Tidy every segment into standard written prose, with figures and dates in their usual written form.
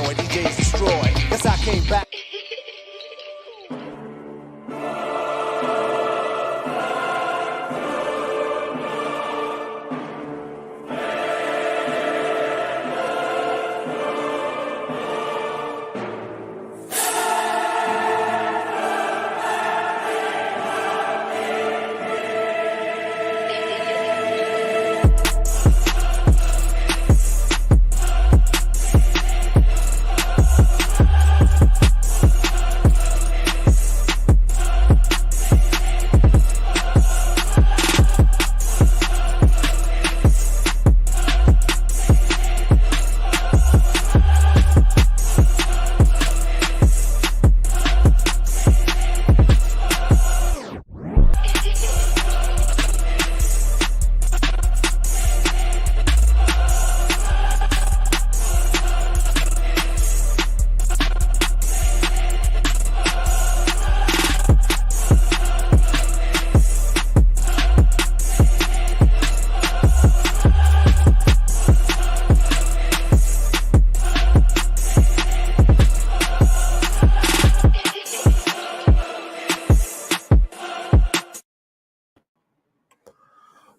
paranoid, DJs destroy. Guess I came back.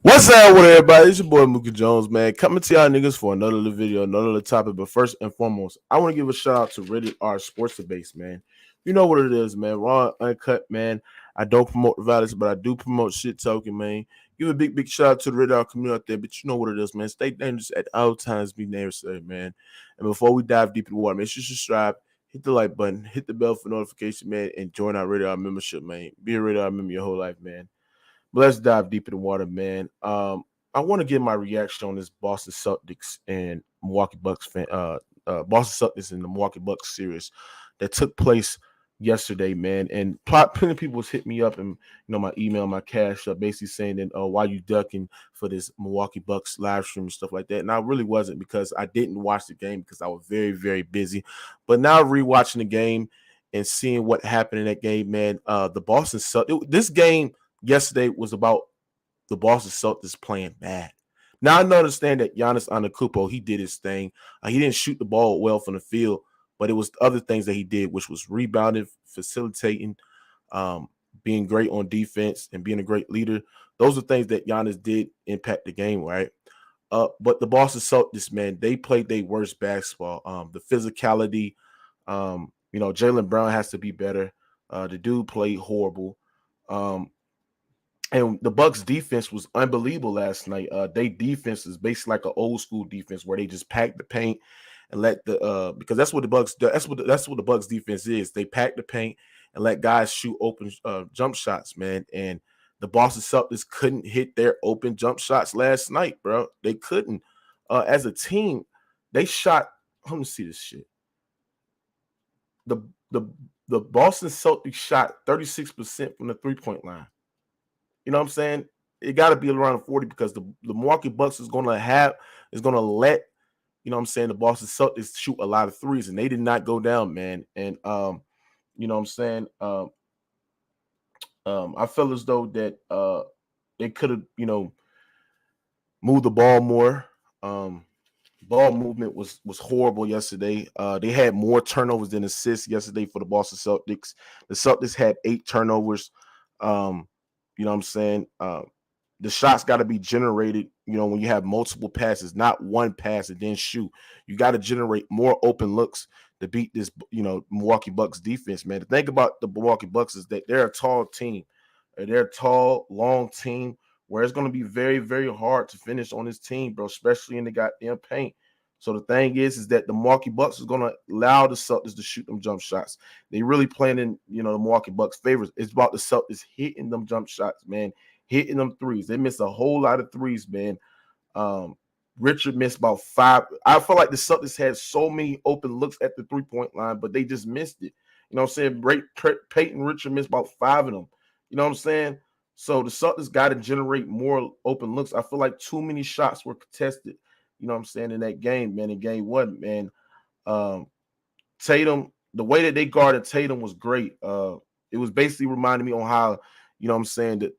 What's up with everybody? It's your boy Mookie Jones, man. Coming to y'all niggas for another little video, another little topic. But first and foremost, I want to give a shout out to Reddit R Sports Debates, man. You know what it is, man. Raw, uncut, man. I don't promote the violence, but I do promote shit talking, man. Give a big shout out to the Reddit R community out there, but you know what it is, man. Stay dangerous at all times, be necessary, man. And before we dive deep in the water, make sure you subscribe, hit the like button, hit the bell for notification, man, and join our Reddit R membership, man. Be a Reddit R member your whole life, man. But let's dive deep in the water, man. I want to give my reaction on this Boston Celtics and Milwaukee Bucks Boston Celtics and the Milwaukee Bucks series that took place yesterday, man. And plenty of people was hit me up and my email, my cash up, basically saying that why you ducking for this Milwaukee Bucks live stream and stuff like that. And I really wasn't, because I didn't watch the game because I was very, very busy. But now rewatching the game and seeing what happened in that game, man, the Boston Celtics, this game yesterday was about the Boston Celtics playing bad. Now, I understand that Giannis Antetokounmpo, he did his thing. He didn't shoot the ball well from the field, but it was other things that he did, which was rebounding, facilitating, being great on defense, and being a great leader. Those are things that Giannis did impact the game, right? But the Boston Celtics, man, they played their worst basketball. The physicality, Jaylen Brown has to be better. The dude played horrible. And the Bucks defense was unbelievable last night. They defense is basically like an old school defense where they just pack the paint and let the because that's what the Bucks do. That's what the Bucks defense is. They pack the paint and let guys shoot open jump shots, man. And the Boston Celtics couldn't hit their open jump shots last night, bro. They couldn't. As a team, they shot. Let me see this shit. The Boston Celtics shot 36% from the 3-point line. You know what I'm saying? It got to be around 40 because the Milwaukee Bucks is going to let, the Boston Celtics shoot a lot of threes, and they did not go down, man. And, you know what I'm saying? I feel as though that they could have, moved the ball more. Ball movement was horrible yesterday. They had more turnovers than assists yesterday for the Boston Celtics. The Celtics had 8 turnovers. You know what I'm saying? The shots got to be generated, when you have multiple passes, not one pass and then shoot. You got to generate more open looks to beat this, Milwaukee Bucks defense, man. The thing about the Milwaukee Bucks is that they're a tall team. They're a tall, long team where it's going to be very, very hard to finish on this team, bro, especially in the goddamn paint. So the thing is that the Milwaukee Bucks is going to allow the Celtics to shoot them jump shots. They really playing in, the Milwaukee Bucks' favors. It's about the Celtics hitting them jump shots, man, hitting them threes. They missed a whole lot of threes, man. Richard missed about 5. I feel like the Celtics had so many open looks at the 3-point line, but they just missed it. You know what I'm saying? Peyton Richard missed about 5 of them. You know what I'm saying? So the Celtics got to generate more open looks. I feel like too many shots were contested. You know what I'm saying, in that game, man, in game 1, man. Tatum, the way that they guarded Tatum was great. It was basically reminding me on how, you know what I'm saying, that,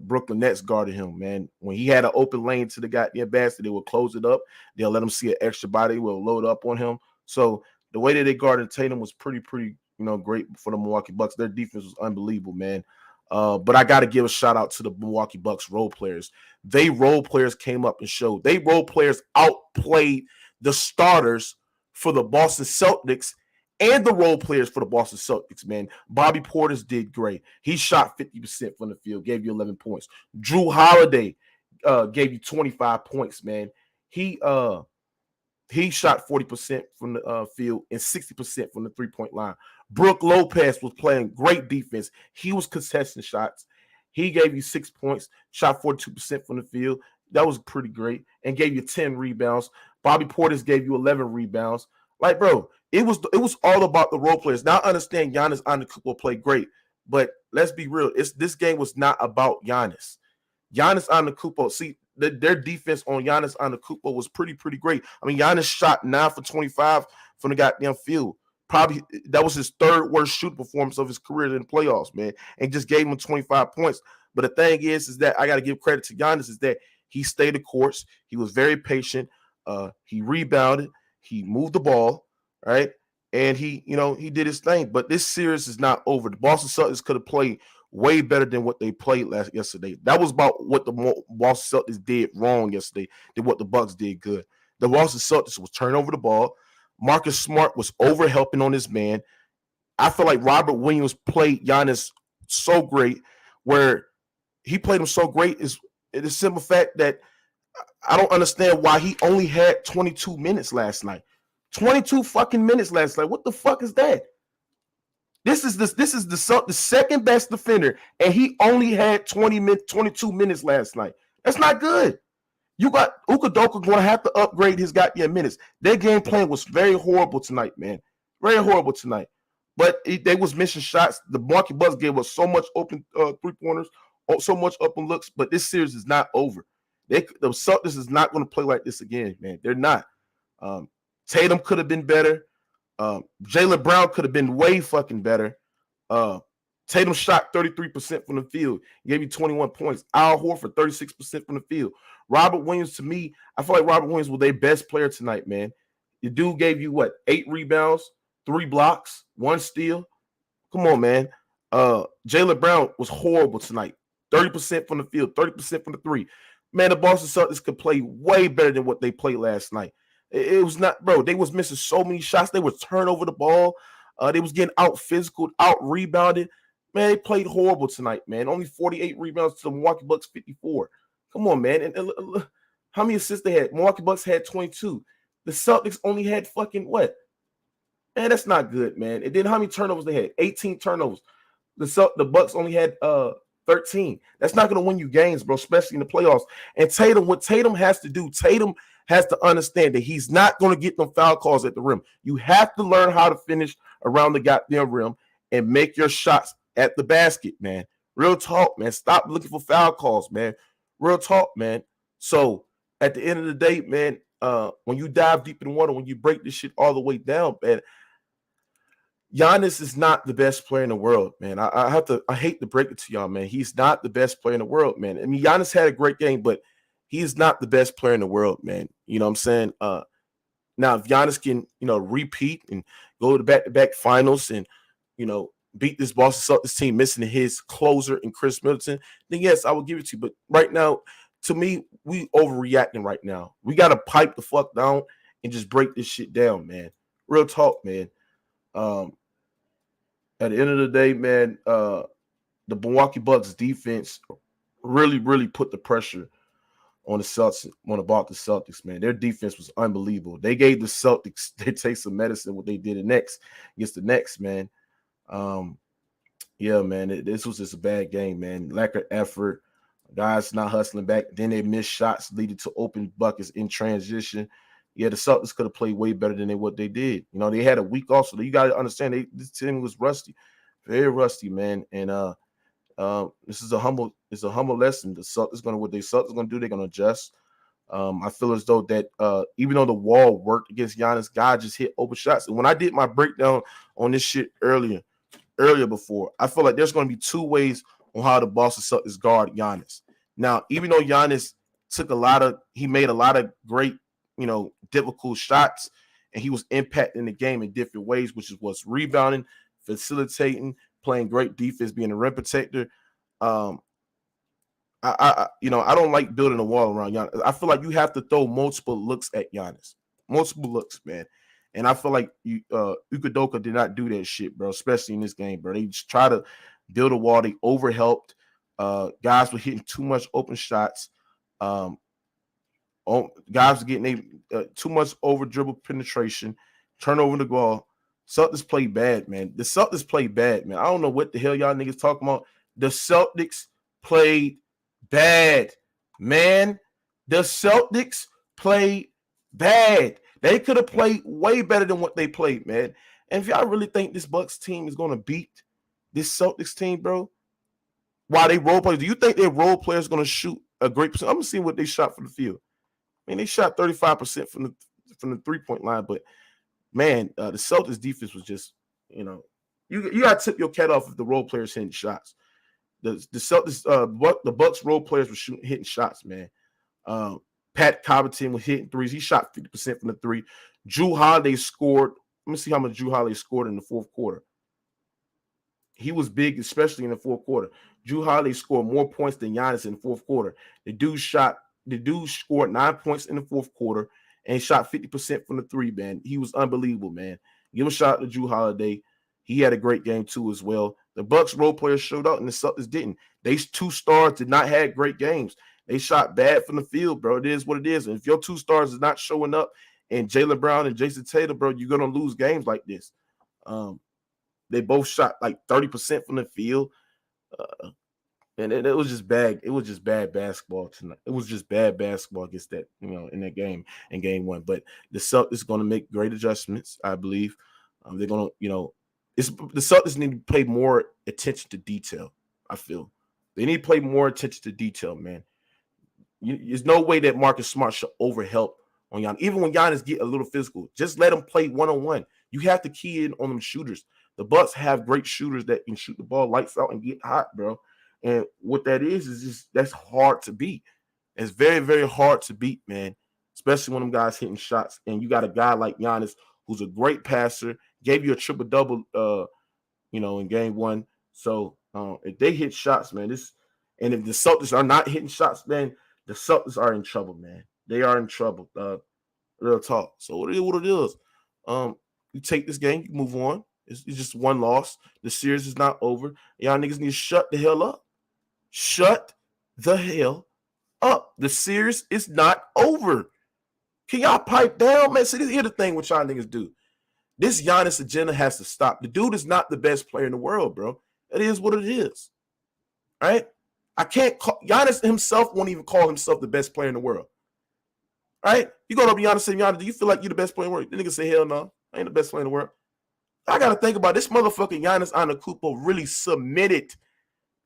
Brooklyn Nets guarded him, man. When he had an open lane to the goddamn basket, they would close it up. They'll let him see an extra body. Will load up on him. So the way that they guarded Tatum was pretty, great for the Milwaukee Bucks. Their defense was unbelievable, man. But I got to give a shout out to the Milwaukee Bucks role players. They role players came up and showed. They role players outplayed the starters for the Boston Celtics and the role players for the Boston Celtics, man. Bobby Portis did great. He shot 50% from the field, gave you 11 points. Drew Holiday gave you 25 points, man. He shot 40% from the field and 60% from the three-point line. Brook Lopez was playing great defense. He was contesting shots. He gave you 6 points, shot 42% from the field. That was pretty great, and gave you 10 rebounds. Bobby Portis gave you 11 rebounds. Like, bro, it was all about the role players. Now I understand Giannis Antetokounmpo played great, but let's be real. This game was not about Giannis. Giannis Antetokounmpo, see, their defense on Giannis Antetokounmpo was pretty great. I mean, Giannis shot 9 for 25 from the goddamn field. Probably that was his third worst shooting performance of his career in the playoffs, man, and just gave him 25 points. But the thing is that I got to give credit to Giannis is that he stayed the course. He was very patient. He rebounded. He moved the ball, right? And he did his thing. But this series is not over. The Boston Celtics could have played way better than what they played yesterday. That was about what the Boston Celtics did wrong yesterday than what the Bucks did good. The Boston Celtics was turning over the ball. Marcus Smart was over helping on his man. I feel like Robert Williams played Giannis so great, where he played him so great is the simple fact that I don't understand why he only had 22 minutes last night. 22 fucking minutes last night. What the fuck is that? This is the second best defender, and he only had 22 minutes last night. That's not good. You got Udoka going to have to upgrade his goddamn minutes. Their game plan was very horrible tonight, man. Very horrible tonight. But they was missing shots. The Milwaukee Bucks gave us so much open three-pointers, so much open looks, but this series is not over. The Celtics is not going to play like this again, man. They're not. Tatum could have been better. Jaylen Brown could have been way fucking better. Tatum shot 33% from the field. He gave you 21 points. Al Horford, 36% from the field. Robert Williams, to me, I feel like Robert Williams was their best player tonight, man. The dude gave you, 8 rebounds, 3 blocks, 1 steal. Come on, man. Jaylen Brown was horrible tonight. 30% from the field, 30% from the three. Man, the Boston Celtics could play way better than what they played last night. It was not, bro. They was missing so many shots. They would turn over the ball. They was getting out physical, out rebounded. Man, they played horrible tonight, man. Only 48 rebounds to the Milwaukee Bucks 54. Come on, man. And how many assists they had? Milwaukee Bucks had 22. The Celtics only had fucking what? Man, that's not good, man. And then how many turnovers they had? 18 turnovers. The Bucks only had 13. That's not going to win you games, bro, especially in the playoffs. And Tatum, what Tatum has to do, Tatum has to understand that he's not going to get them foul calls at the rim. You have to learn how to finish around the goddamn rim and make your shots at the basket, man. Real talk, man. Stop looking for foul calls, man. Real talk, man. So at the end of the day, man, when you dive deep in the water, when you break this shit all the way down, man, Giannis is not the best player in the world, man. I hate to break it to y'all, man. He's not the best player in the world, man. I mean, Giannis had a great game, but he's not the best player in the world, man. You know what I'm saying? Now, if Giannis can, repeat and go to back-to-back finals and, beat this Boston Celtics team missing his closer and Chris Middleton, then yes, I will give it to you. But right now, to me, we overreacting right now. We got to pipe the fuck down and just break this shit down, man. Real talk, man. At the end of the day, man, the Milwaukee Bucks defense really put the pressure on the Celtics, on the Boston Celtics, man. Their defense was unbelievable. They gave the Celtics their taste of medicine what they did against the Knicks, man. Yeah, man, this was just a bad game, man. Lack of effort, guys not hustling back. Then they missed shots leading to open buckets in transition. Yeah, the Celtics could have played way better than what they did. They had a week off, so you got to understand this team was rusty, very rusty, man. And this is a humble lesson. The Celtics what the Celtics gonna do, they're gonna adjust. I feel as though that even though the wall worked against Giannis, God just hit open shots. And when I did my breakdown on this shit earlier before, I feel like there's gonna be 2 ways on how the Boston Celtics guard Giannis. Now, even though Giannis he made a lot of great, difficult shots and he was impacting the game in different ways, which is what's rebounding, facilitating, playing great defense, being a rim protector. I don't like building a wall around Giannis. I feel like you have to throw multiple looks at Giannis, multiple looks, man. And I feel like Udoka did not do that shit, bro. Especially in this game, bro. They just try to build a wall. They overhelped. Guys were hitting too much open shots. Guys were getting too much over dribble penetration, turnover the ball. Celtics play bad, man. The Celtics play bad, man. I don't know what the hell y'all niggas talking about. The Celtics played bad, man. The Celtics played bad. They could have played way better than what they played, man. And if y'all really think this Bucks team is going to beat this Celtics team, bro, while they role players, do you think their role players going to shoot a great percent? I'm going to see what they shot from the field. I mean, they shot 35% from the three-point line, but man, the Celtics defense was just, you got to tip your cat off if the role players hitting shots. The Celtics, the Bucks role players were hitting shots, man. Pat Covington was hitting threes. He shot 50% from the three. Jrue Holiday scored. Let me see how much Jrue Holiday scored in the fourth quarter. He was big, especially in the fourth quarter. Jrue Holiday scored more points than Giannis in the fourth quarter. The dude scored 9 points in the fourth quarter and shot 50% from the three, man. He was unbelievable, man. Give a shout out to Jrue Holiday. He had a great game too as well. The Bucks role players showed up and the Celtics didn't. These two stars did not have great games. They shot bad from the field, bro. It is what it is. And if your two stars is not showing up and Jaylen Brown and Jason Tatum, bro, you're going to lose games like this. They both shot like 30% from the field. And it was just bad. It was just bad basketball tonight. It was just bad basketball against that, in that game, in game one. But the Celtics going to make great adjustments, I believe. They're going to, the Celtics need to pay more attention to detail, I feel. They need to pay more attention to detail, man. There's no way that Marcus Smart should overhelp on Giannis. Even when Giannis get a little physical, just let him play one-on-one. You have to key in on them shooters. The Bucks have great shooters that can shoot the ball lights out and get hot, bro. And what that is just that's hard to beat. It's very, very hard to beat, man, especially when them guys hitting shots. And you got a guy like Giannis who's a great passer, gave you a triple-double, in game one. So if they hit shots, man, and if the Celtics are not hitting shots, man, the Celtics are in trouble, man. They are in trouble. Real talk. So it is what it is. You take this game, you move on. It's just one loss. The series is not over. Y'all niggas need to shut the hell up. Shut the hell up. The series is not over. Can y'all pipe down, man? See, here's the thing what y'all niggas do. This Giannis agenda has to stop. The dude is not the best player in the world, bro. It is what it is. All right? I can't call Giannis himself won't even call himself the best player in the world. All right? You go to Giannis and say, Giannis, do you feel like you're the best player in the world? The nigga say, hell no. I ain't the best player in the world. I got to think about this motherfucking Giannis Antetokounmpo really submitted.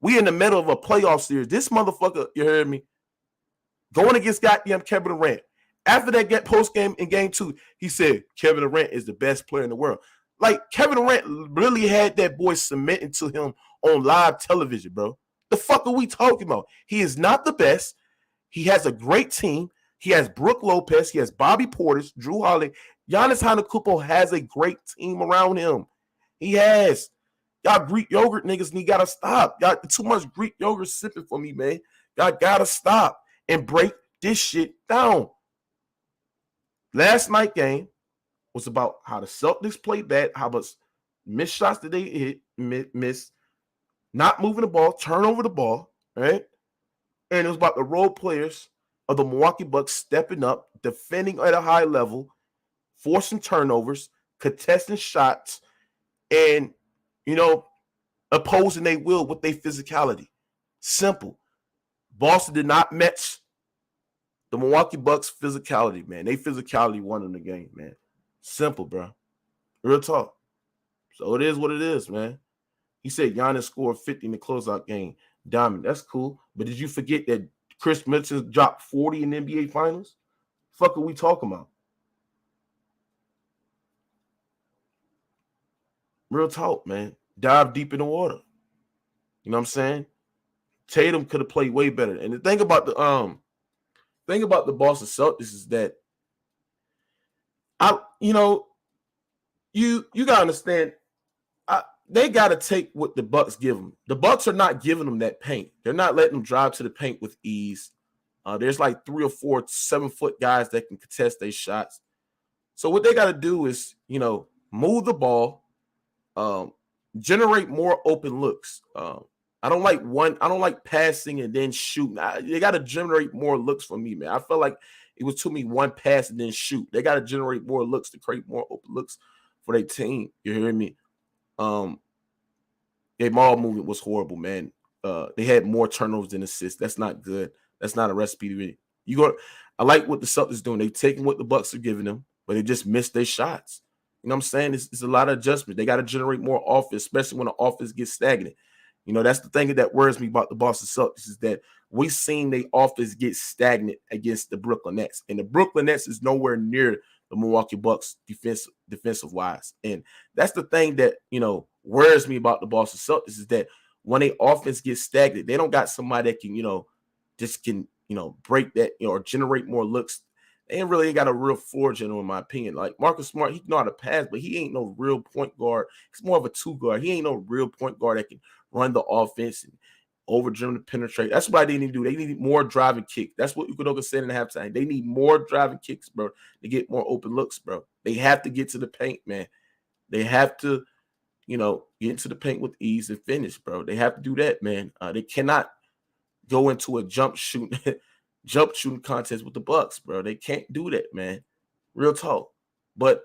We in the middle of a playoff series. This motherfucker, you heard me, going against goddamn Kevin Durant. After that post game in game 2, he said Kevin Durant is the best player in the world. Like, Kevin Durant really had that boy submitting to him on live television, bro. The fuck are we talking about? He is not the best. He has a great team. He has Brook Lopez. He has Bobby Portis, Jrue Holiday. Giannis Antetokounmpo has a great team around him. He has. Y'all Greek yogurt niggas need gotta stop. Y'all too much Greek yogurt sipping for me, man. Y'all gotta stop and break this shit down. Last night game was about how the Celtics played bad, how much missed shots that they miss, not moving the ball, turn over the ball, right? And it was about the role players of the Milwaukee Bucks stepping up, defending at a high level, forcing turnovers, contesting shots, and, opposing their will with their physicality. Simple. Boston did not match the Milwaukee Bucks' physicality, man. They physicality won in the game, man. Simple, bro. Real talk. So it is what it is, man. He said Giannis scored 50 in the closeout game. Diamond, that's cool. But did you forget that Chris Middleton dropped 40 in the NBA Finals? Fuck are we talking about? Real talk, man. Dive deep in the water. You know what I'm saying? Tatum could have played way better. And the thing about the Boston Celtics is that You gotta understand. They got to take what the Bucks give them. The Bucks are not giving them that paint. They're not letting them drive to the paint with ease. There's like 3 or 4 7-foot guys that can contest their shots. So what they got to do is, move the ball, generate more open looks. I don't like passing and then shooting. They got to generate more looks for me, man. I felt like it was too many one pass and then shoot. They got to generate more looks to create more open looks for their team. You hearing me? Their ball movement was horrible, man. They had more turnovers than assists. That's not good. That's not a recipe to really. I like what the Celtics doing. They taking what the Bucks are giving them, but they just missed their shots. You know what I'm saying? It's a lot of adjustment. They got to generate more offense, especially when the offense gets stagnant. That's the thing that worries me about the Boston Celtics is that we've seen their offense get stagnant against the Brooklyn Nets. And the Brooklyn Nets is nowhere near the Milwaukee Bucks defensive wise. And that's the thing that, worries me about the Boston Celtics is that when their offense gets stagnant, they don't got somebody that can, break that, or generate more looks. They ain't really got a real floor general, in my opinion. Like Marcus Smart, he know how to pass, but he ain't no real point guard. He's more of a 2 guard. He ain't no real point guard that can run the offense and over to penetrate. That's what they need to do. They need more driving kicks. That's what Udoka said in the halftime. They need more driving kicks, bro, to get more open looks, bro. They have to get to the paint, man. They have to, get into the paint with ease and finish, bro. They have to do that, man. They cannot go into a jump shooting contest with the Bucks, bro. They can't do that, man. Real talk. But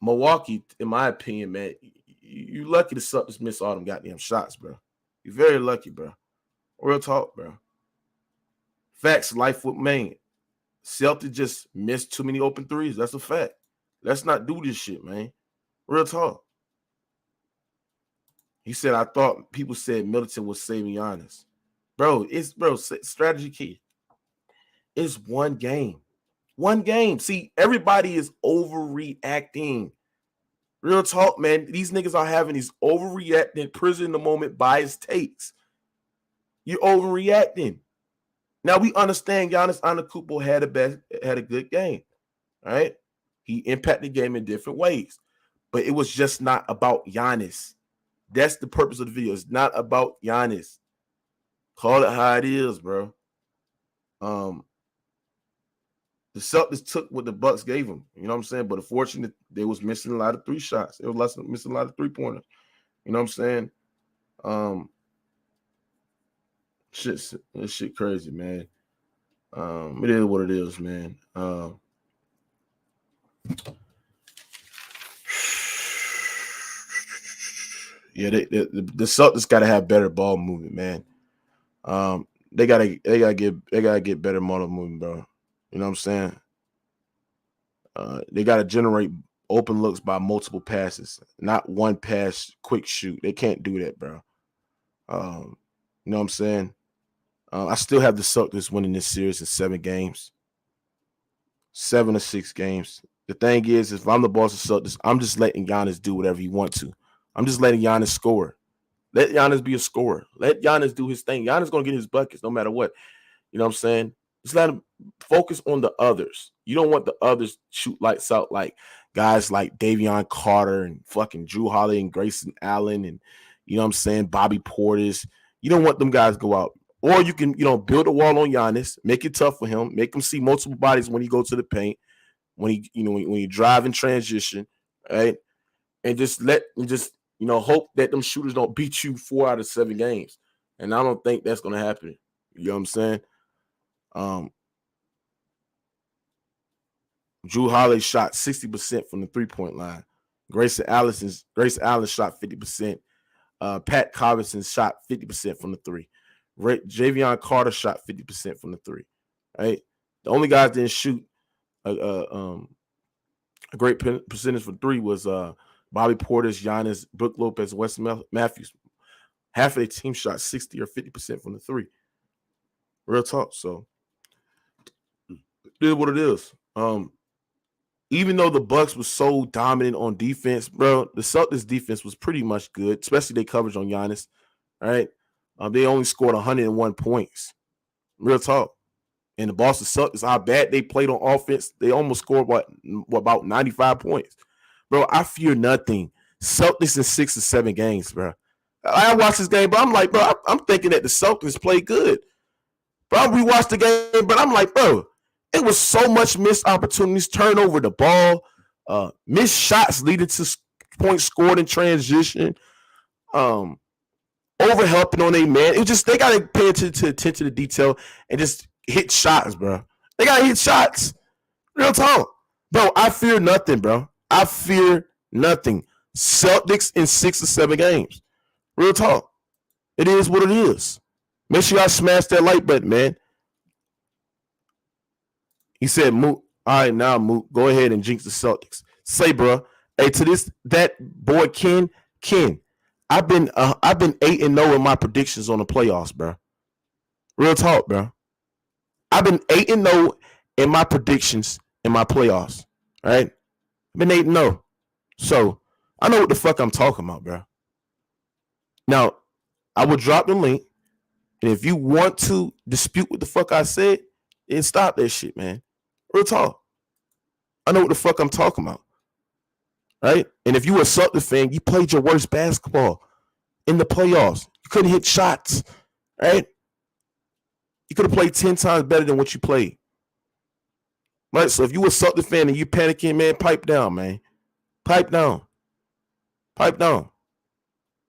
Milwaukee, in my opinion, man, you lucky the Celtics miss all them goddamn shots, bro. You're very lucky, bro. Real talk, bro. Facts, life with Maine. Celtics just missed too many open threes. That's a fact. Let's not do this shit, man. Real talk. He said, I thought people said Middleton was saving Giannis. Bro, strategy key. It's one game. One game. See, everybody is overreacting. Real talk, man. These niggas are having these overreacting, prison in the moment bias takes. You're overreacting. Now we understand Giannis Antetokounmpo had a good game. All right. He impacted the game in different ways. But it was just not about Giannis. That's the purpose of the video. It's not about Giannis. Call it how it is, bro. The Celtics took what the Bucks gave them. You know what I'm saying? But unfortunately, they was missing a lot of 3 shots. They was missing a lot of 3-pointers. You know what I'm saying? Shit crazy, man. It is what it is, man. Yeah, the Celtics got to have better ball movement, man. They gotta get better ball movement, bro. You know what I'm saying? They gotta generate open looks by multiple passes, not one pass, quick shoot. They can't do that, bro. You know what I'm saying? I still have the Celtics winning this series in 7 games, 7 or 6 games. The thing is, if I'm the Boston Celtics, I'm just letting Giannis do whatever he wants to. I'm just letting Giannis score. Let Giannis be a scorer. Let Giannis do his thing. Giannis gonna get his buckets no matter what. You know what I'm saying? Just let him focus on the others. You don't want the others shoot lights out like guys like Davion Carter and fucking Drew Holiday and Grayson Allen and, you know what I'm saying, Bobby Portis. You don't want them guys to go out. Or you can, build a wall on Giannis, make it tough for him, make him see multiple bodies when he go to the paint, when he drive in transition, right? And hope that them shooters don't beat you 4 out of 7 games. And I don't think that's gonna happen. You know what I'm saying? Drew Holiday shot 60% from the 3-point line. Grayson Allen shot 50%. Pat Covington shot 50% from the 3. Javion Carter shot 50% from the 3. Right? The only guys didn't shoot a great percentage for 3 was Bobby Portis, Giannis, Brook Lopez, Wes Matthews. Half of their team shot 60 or 50% from the 3. Real talk. So it is what it is. Even though the Bucks was so dominant on defense, bro, the Celtics defense was pretty much good, especially their coverage on Giannis. All right. They only scored 101 points. Real talk. And the Boston Celtics, how bad they played on offense, they almost scored what about 95 points. Bro, I fear nothing. Celtics in 6 or 7 games, bro. I watched this game, but I'm like, bro, I'm thinking that the Celtics play good. Bro, I rewatched the game, but I'm like, bro, it was so much missed opportunities, turnover the ball, missed shots leading to points scored in transition, over helping on a man. It was just they gotta pay attention to detail and just hit shots, bro. They gotta hit shots. Real talk. Bro, I fear nothing, bro. I fear nothing. Celtics in 6 or 7 games. Real talk. It is what it is. Make sure y'all smash that like button, man. He said, Moot. All right, now, Moot, go ahead and jinx the Celtics. Say, bro, hey, to this, that boy, Ken, I've been 8-0 in my predictions on the playoffs, bro. Real talk, bro. I've been 8-0 in my predictions in my playoffs. All right? I've been 8-0. So I know what the fuck I'm talking about, bro. Now, I will drop the link. And if you want to dispute what the fuck I said, then stop that shit, man. Real talk. I know what the fuck I'm talking about. Right? And if you were a Celtics fan, you played your worst basketball in the playoffs. You couldn't hit shots. Right? You could have played 10 times better than what you played. Right? So if you were a Celtics fan and you panicking, man, pipe down, man. Pipe down. Pipe down.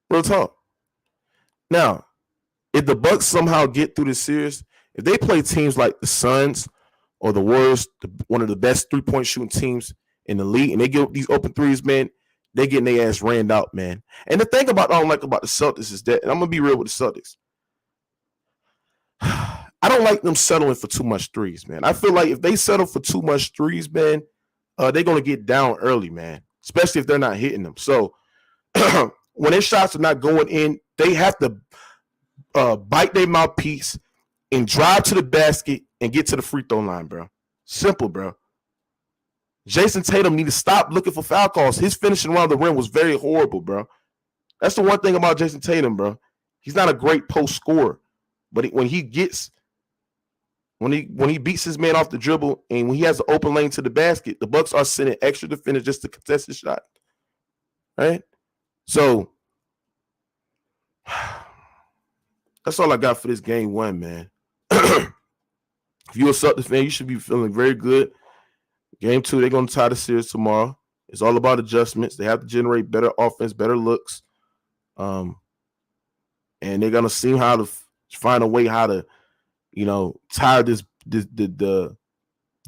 Real talk. Now, if the Bucks somehow get through this series, if they play teams like the Suns or the Warriors, one of the best three-point shooting teams in the league, and they get these open threes, man, they getting their ass ran out, man. And the thing about I don't like about the Celtics is that, and I'm gonna be real with the Celtics, I don't like them settling for too much threes, man. I feel like if they settle for too much threes, man, they're gonna get down early, man. Especially if they're not hitting them. So when their shots are not going in, they have to bite their mouthpiece and drive to the basket and get to the free throw line, bro. Simple, bro. Jason Tatum need to stop looking for foul calls. His finishing around the rim was very horrible, bro. That's the one thing about Jason Tatum, bro. He's not a great post scorer, but when he beats his man off the dribble and when he has an open lane to the basket, the Bucks are sending extra defenders just to contest the shot. Right? So that's all I got for this game 1, man. If you're a Celtics fan, you should be feeling very good. Game 2, they're going to tie the series tomorrow. It's all about adjustments. They have to generate better offense, better looks. And they're going to see how to find a way how to, tire the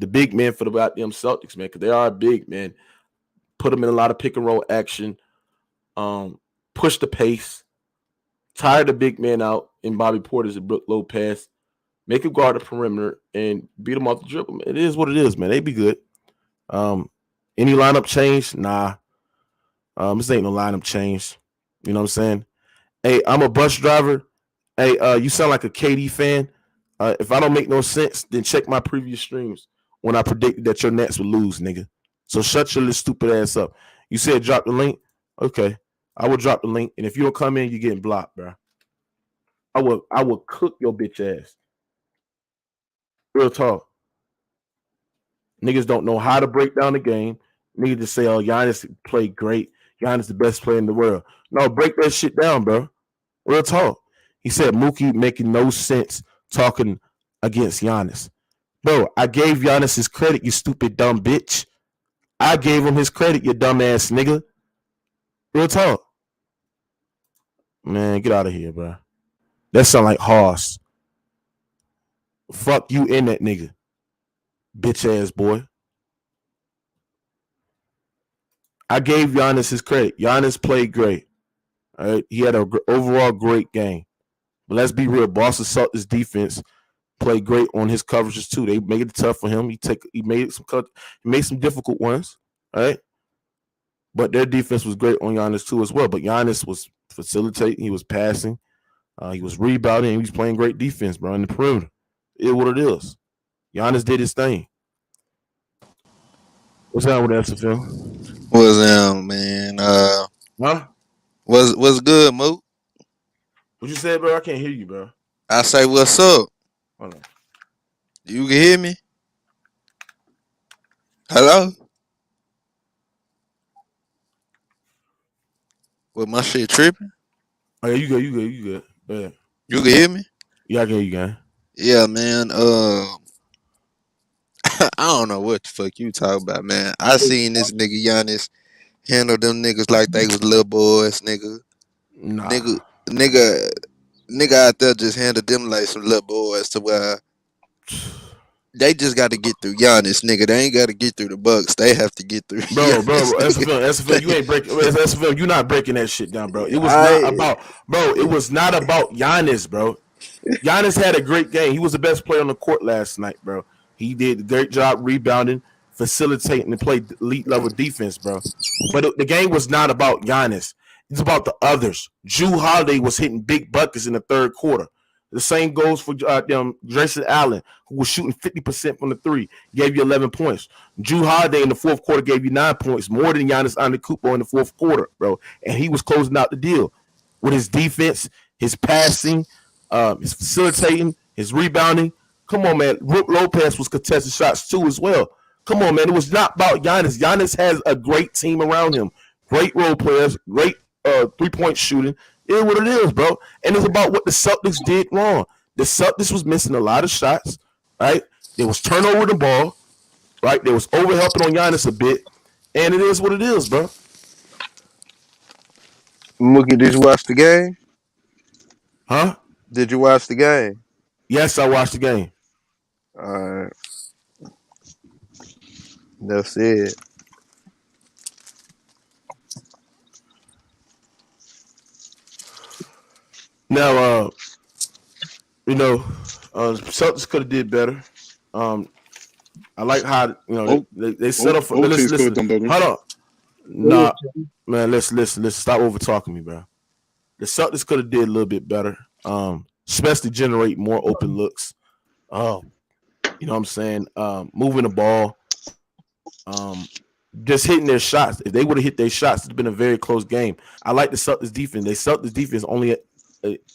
big men for the goddamn Celtics, man, because they are big, man. Put them in a lot of pick and roll action. Push the pace. Tire the big man out in Bobby Portis and Brook Lopez. Make him guard the perimeter and beat him off the dribble, man. It is what it is, man. They be good. Any lineup change? Nah. This ain't no lineup change. You know what I'm saying? Hey, I'm a bus driver. Hey, you sound like a KD fan. If I don't make no sense, then check my previous streams when I predicted that your Nets would lose, nigga. So shut your little stupid ass up. You said drop the link? Okay. I will drop the link. And if you don't come in, you're getting blocked, bro. I will cook your bitch ass. Real talk. Niggas don't know how to break down the game. Niggas just say, oh, Giannis played great. Giannis the best player in the world. No, break that shit down, bro. Real talk. He said Mookie making no sense talking against Giannis. Bro, I gave Giannis his credit, you stupid dumb bitch. I gave him his credit, you dumb ass nigga. Real talk. Man, get out of here, bro. That sound like Hoss. Fuck you and that nigga. Bitch ass boy. I gave Giannis his credit. Giannis played great. All right. He had an overall great game. But let's be real. Boston Celtics defense played great on his coverages too. They made it tough for him. He made some difficult ones. All right. But their defense was great on Giannis too as well. But Giannis was facilitating. He was passing. He was rebounding. He was playing great defense, bro, in the perimeter. It is what it is. Giannis did his thing. What's up with SFL? What's up, man? Huh? What's good, Moot? What you said, bro? I can't hear you, bro. I say what's up. Hold on. You can hear me? Hello? Well, my shit tripping? Oh yeah, you good. Yeah, You can hear me? yeah, I can hear you, gang. Yeah, man. I don't know what the fuck you talking about, man. I seen this nigga Giannis handle them niggas like they was little boys, nigga. Nah, Nigga, nigga, nigga out there just handled them like some little boys to where they just got to get through Giannis, nigga. They ain't got to get through the Bucks. They have to get through bro, Giannis, nigga. SFM, you ain't breaking SFM. You not breaking that shit down, bro. It was not I about, bro. It was not about Giannis, bro. Giannis had a great game. He was the best player on the court last night, bro. He did a great job rebounding, facilitating, and played elite level defense, bro. But the game was not about Giannis. It's about the others. Jrue Holiday was hitting big buckets in the third quarter. The same goes for Grayson Allen, who was shooting 50% from the three, gave you 11 points. Jrue Holiday in the fourth quarter gave you 9 points, more than Giannis Antetokounmpo in the fourth quarter, bro. And he was closing out the deal with his defense, his passing, his facilitating, his rebounding. Come on, man. Brook Lopez was contesting shots too as well. Come on, man. It was not about Giannis. Giannis has a great team around him. Great role players, great 3-point shooting. It is what it is, bro. And it's about what the Celtics did wrong. The Celtics was missing a lot of shots, right? There was turnover the ball, right? There was overhelping on Giannis a bit. And it is what it is, bro. Mookie, did you watch the game? Huh? Did you watch the game? Yes, I watched the game. Alright, that's it. Now, you know, Celtics could have did better. Um, I like how Oh, they set up for. both teams could have Listen. done better. Hold on. Nah, man. Listen. Stop over talking me, bro. The Celtics could have did a little bit better. Especially generate more open looks. Um, you know what I'm saying? Moving the ball. Um, just hitting their shots. If they would have hit their shots, it's been a very close game. I like the Celtics defense. They Celtics defense only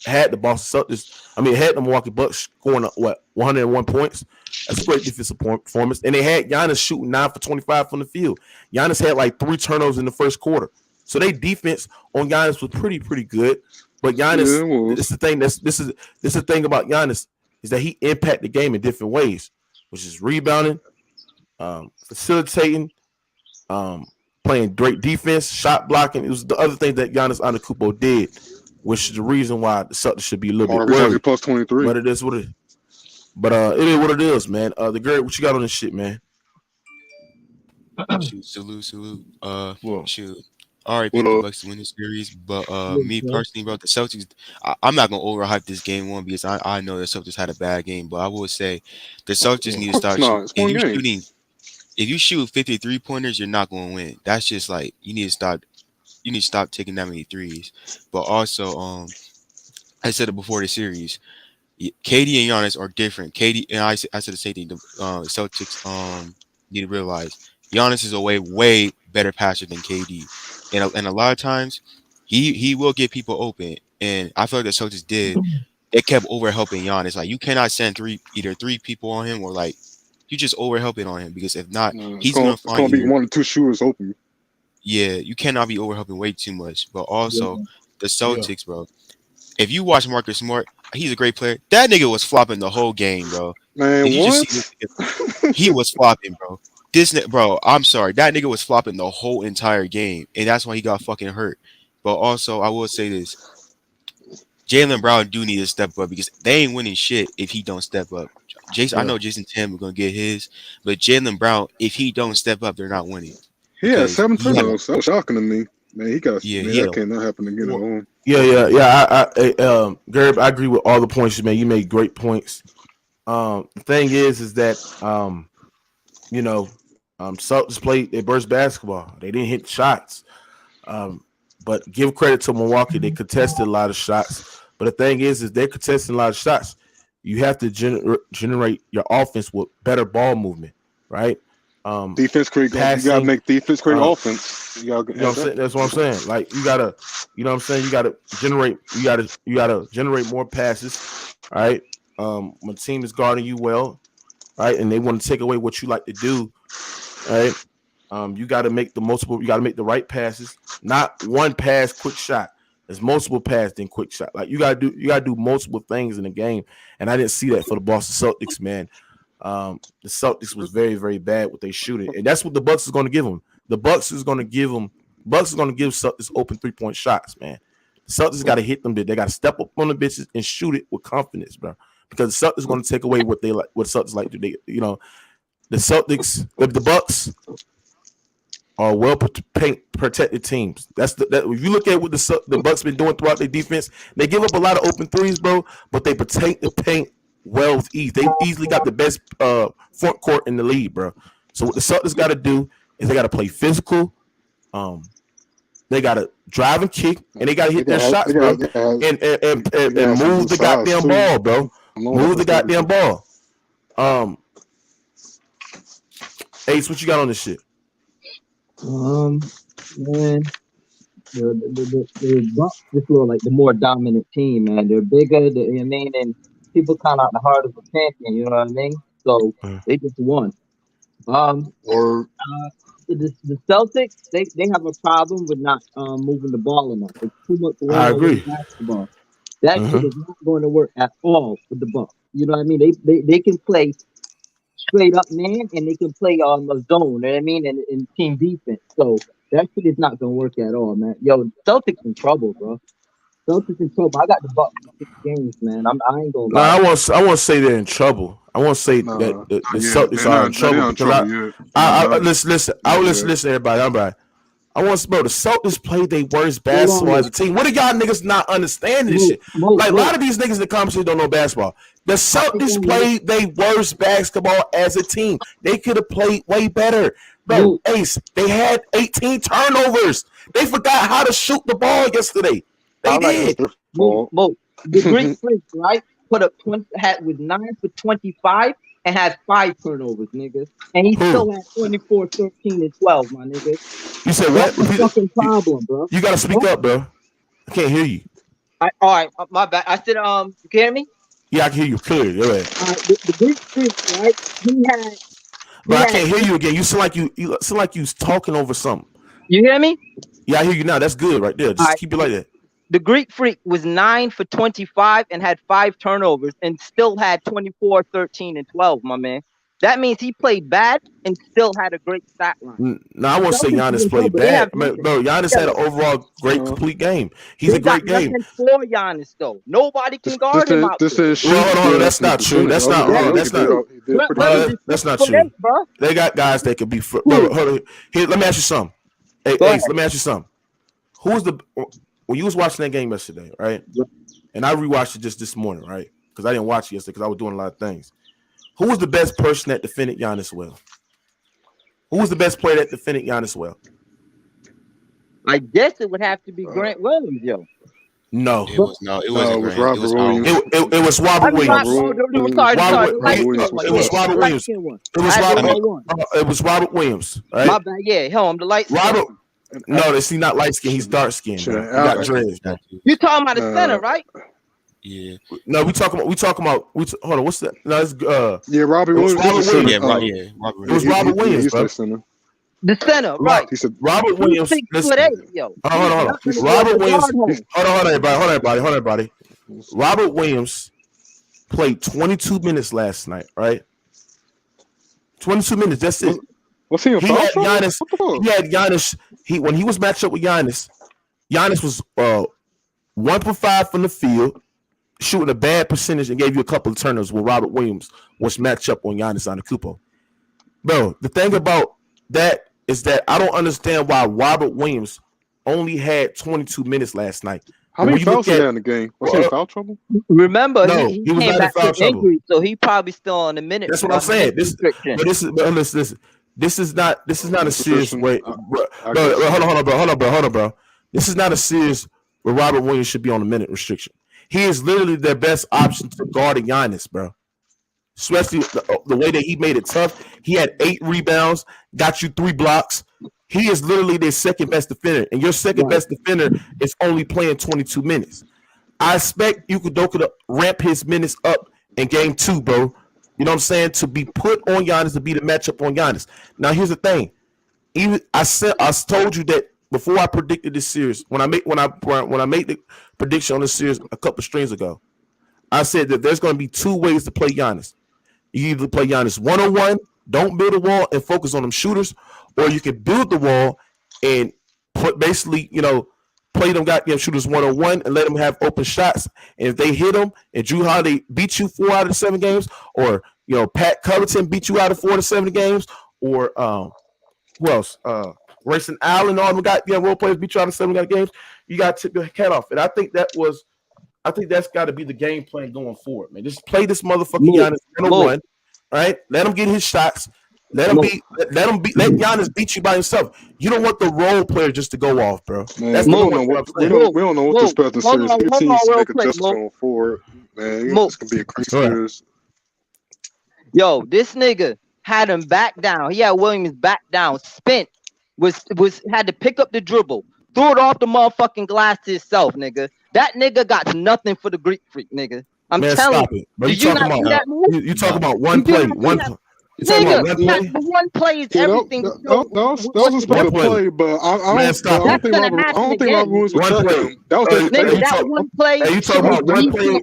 had the Boston Celtics. I mean, had the Milwaukee Bucks scoring 101 points. That's a great defensive performance. And they had Giannis shooting 9 for 25 from the field. Giannis had like 3 turnovers in the first quarter. So they defense on Giannis was pretty good. But Giannis, Yeah, it was. this is the thing. This is the thing about Giannis is that he impact the game in different ways, which is rebounding, facilitating, um, playing great defense, shot blocking. It was the other thing that Giannis Antetokounmpo did, which is the reason why the Celtics should be a little bit RB worried. plus 23. But it is what it. But it is what it is, man. The great, what you got on this shit, man? Shoot, salute. Well, Shoot. I already What picked the up? Bucks to win the series, but me personally, bro, the Celtics. I'm not gonna overhype this game one because I know the Celtics had a bad game, but I will say the Celtics yeah, need Of to course start not. shooting. It's one game. If you shoot 53 pointers, you're not gonna win. That's just like you need to stop. You need to stop taking that many threes. But also, I said it before the series. KD and Giannis are different. KD and I said the same thing. The Celtics need to realize Giannis is a way better passer than KD, and a lot of times he will get people open. And I feel like the Celtics did. They kept over helping Giannis. Like you cannot send either three people on him or like you just over helping on him because if not, It's he's gonna gonna it's gonna find be you. one or two shooters open. Yeah, you cannot be over helping way too much. But also the yeah. Celtics, bro. If you watch Marcus Smart, he's a great player. That nigga was flopping the whole game, bro. If Man, you just see what? this nigga, he was flopping, bro. Bro, I'm sorry. That nigga was flopping the whole entire game, and that's why he got fucking hurt. But also, I will say this: Jalen Brown do need to step up because they ain't winning shit if he don't step up. I Yeah. know Jason Tatum is gonna get his, but Jalen Brown, if he don't step up, they're not winning He had because 7 he had, turnovers. That was shocking to me. Man, man, he had that cannot happen again at Well, home. yeah. Gerb, I agree with all the points you made. You made great points. The thing is that you know, Celtics played they burst basketball. They didn't hit shots. Um, but give credit to Milwaukee. They contested a lot of shots. But the thing is they're contesting a lot of shots. You have to generate your offense with better ball movement, right? Defense create. You gotta Passing. make defense create Um, offense. You gotta you know have what I'm saying? that. That's what I'm saying. Like you gotta, you know what I'm saying? You gotta generate. You gotta generate more passes. All right. When the team is guarding you well, right? And they want to take away what you like to do, right? You got to make the right passes, not one pass, quick shot. There's multiple pass, then quick shot. Like you gotta do multiple things in the game, and I didn't see that for the Boston Celtics, man. The Celtics was very, very bad with their shooting, and that's what the Bucks is going to give them. The Bucks is going to give Celtics open 3-point shots, man. The Celtics got to hit them. They got to step up on the bitches and shoot it with confidence, bro. Because the Celtics going to take away what they like, what Celtics like to do. The Celtics, the Bucks are well protected teams. If you look at what the Bucks been doing throughout their defense, they give up a lot of open threes, bro, but they protect the paint well with ease. They easily got the best front court in the league, bro. So what the Celtics got to do is they got to play physical. They got to drive and kick, and they got to hit their shots, bro, and move the goddamn ball, bro. Move the goddamn ball. Ace, what you got on this shit? Man, the Bucks just look like the more dominant team, man. They're bigger, and people count out the heart of a champion, you know what I mean? So they just won. The Celtics, they have a problem with not moving the ball enough. It's too much I agree. Basketball. That shit is not going to work at all with the Bucks. You know what I mean? They can play straight up man, and they can play on the zone, you know what I mean, and team defense. So that shit is not gonna work at all, man. Yo, Celtics in trouble, bro. Celtics in trouble. I got the Bucks in 6 games, man. I ain't gonna lie. I won't say they're in trouble. I won't say that the Celtics are in trouble because listen, everybody. I want to know the Celtics played their worst basketball as a team. What are y'all niggas not understanding this shit? Like a lot of these niggas in the conversation don't know basketball. The Celtics played their worst basketball as a team. They could have played way better. Bro, Ace, they had 18 turnovers. They forgot how to shoot the ball yesterday. They did. The Greek Freak, right? Put up 20, was 9 for 25 and had 5 turnovers, nigga. And he still had 24, 13, and 12, my nigga. You said what? That's the fucking problem, bro. You gotta speak up, bro. I can't hear you. All right, my bad. I said, you can hear me? Yeah, I can hear you clearly. Go ahead. The Greek Freak, right? But I can't hear you again. You sound like you talking over something. You hear me? Yeah, I hear you now. That's good right there. Just keep it like that. The Greek Freak was 9 for 25 and had 5 turnovers and still had 24, 13, and 12, my man. That means he played bad and still had a great stat line. No, I won't say Giannis played bad. Bro, Giannis had an overall great, complete game. He's a great game. For Giannis, though. Nobody can guard him out there. Hold on, that's not true. That's not true. They got guys that could be. Hold on. Here, let me ask you something. Hey, Ace, let me ask you something. When you was watching that game yesterday, right? And I rewatched it just this morning, right? Because I didn't watch it yesterday because I was doing a lot of things. Who was the best person that defended Giannis well? Who was the best player that defended Giannis well? I guess it would have to be Grant Williams, yo. No. It was Robert Williams. It was Robert Williams. It was Robert Williams. Right? My bad. Yeah, I'm the light. Robert. No, he's not light skinned. He's dark skinned. He got dreads. You talking about the center, right? Yeah. No, we talking about. Hold on. What's that? No, it's yeah, Robert Williams. It was Robert Williams, bro. The center, right? He said Robert Williams. Hold on. Robert Williams. Hold on, everybody. Robert Williams played 22 minutes last night, right? 22 minutes. That's it. What's he? He had Giannis. When he was matched up with Giannis, Giannis was 1 for 5 from the field, shooting a bad percentage, and gave you a couple of turnovers. When Robert Williams was matched up on Giannis Antetokounmpo. Bro, the thing about that is that I don't understand why Robert Williams only had 22 minutes last night. How many fouls he had in the game? Was he in foul trouble? Remember, no, he came back with injury, so he probably still on a minute. That's what I'm saying. This is not a serious way. Hold on, bro. This is not a serious where Robert Williams should be on a minute restriction. He is literally their best option to guard Giannis, bro. Especially the way that he made it tough. He had 8 rebounds, got you 3 blocks. He is literally their second best defender, and your second best defender is only playing 22 minutes. I expect Udoka to ramp his minutes up in game 2, bro. You know what I'm saying? To be put on Giannis, to be the matchup on Giannis. Now, here's the thing. Even I told you that before I predicted this series. When I made the prediction on this series a couple streams ago, I said that there's going to be two ways to play Giannis. You either play Giannis 1-on-1, don't build a wall and focus on them shooters, or you can build the wall and put basically, play them goddamn shooters 1-on-1 and let them have open shots. And if they hit them and Drew Holiday beat you 4 out of 7 games, or Pat Covington beat you out of 4 to 7 games, or who else? Grayson Allen, all them goddamn role players beat you out of 7 games, you got to tip your hat off. And I think that's got to be the game plan going forward, man. Just play this motherfucking Giannis 1-on-1, right? Let him get his shots. Let Giannis beat you by himself. You don't want the role player just to go off, bro. Man, we don't know what to expect in series. 18 to make adjustments going forward. Man, it's gonna be a crazy series. Yo, this nigga had him back down. He had Williams back down, spent, had to pick up the dribble, threw it off the motherfucking glass to himself, nigga. That nigga got nothing for the Greek freak, nigga. I'm telling you. Did you not see that move? You talking about one play, one. Nigga, one play is everything. That was a special play, but I don't think Robert Williams would touch him. That was that one play. You talking about one play? You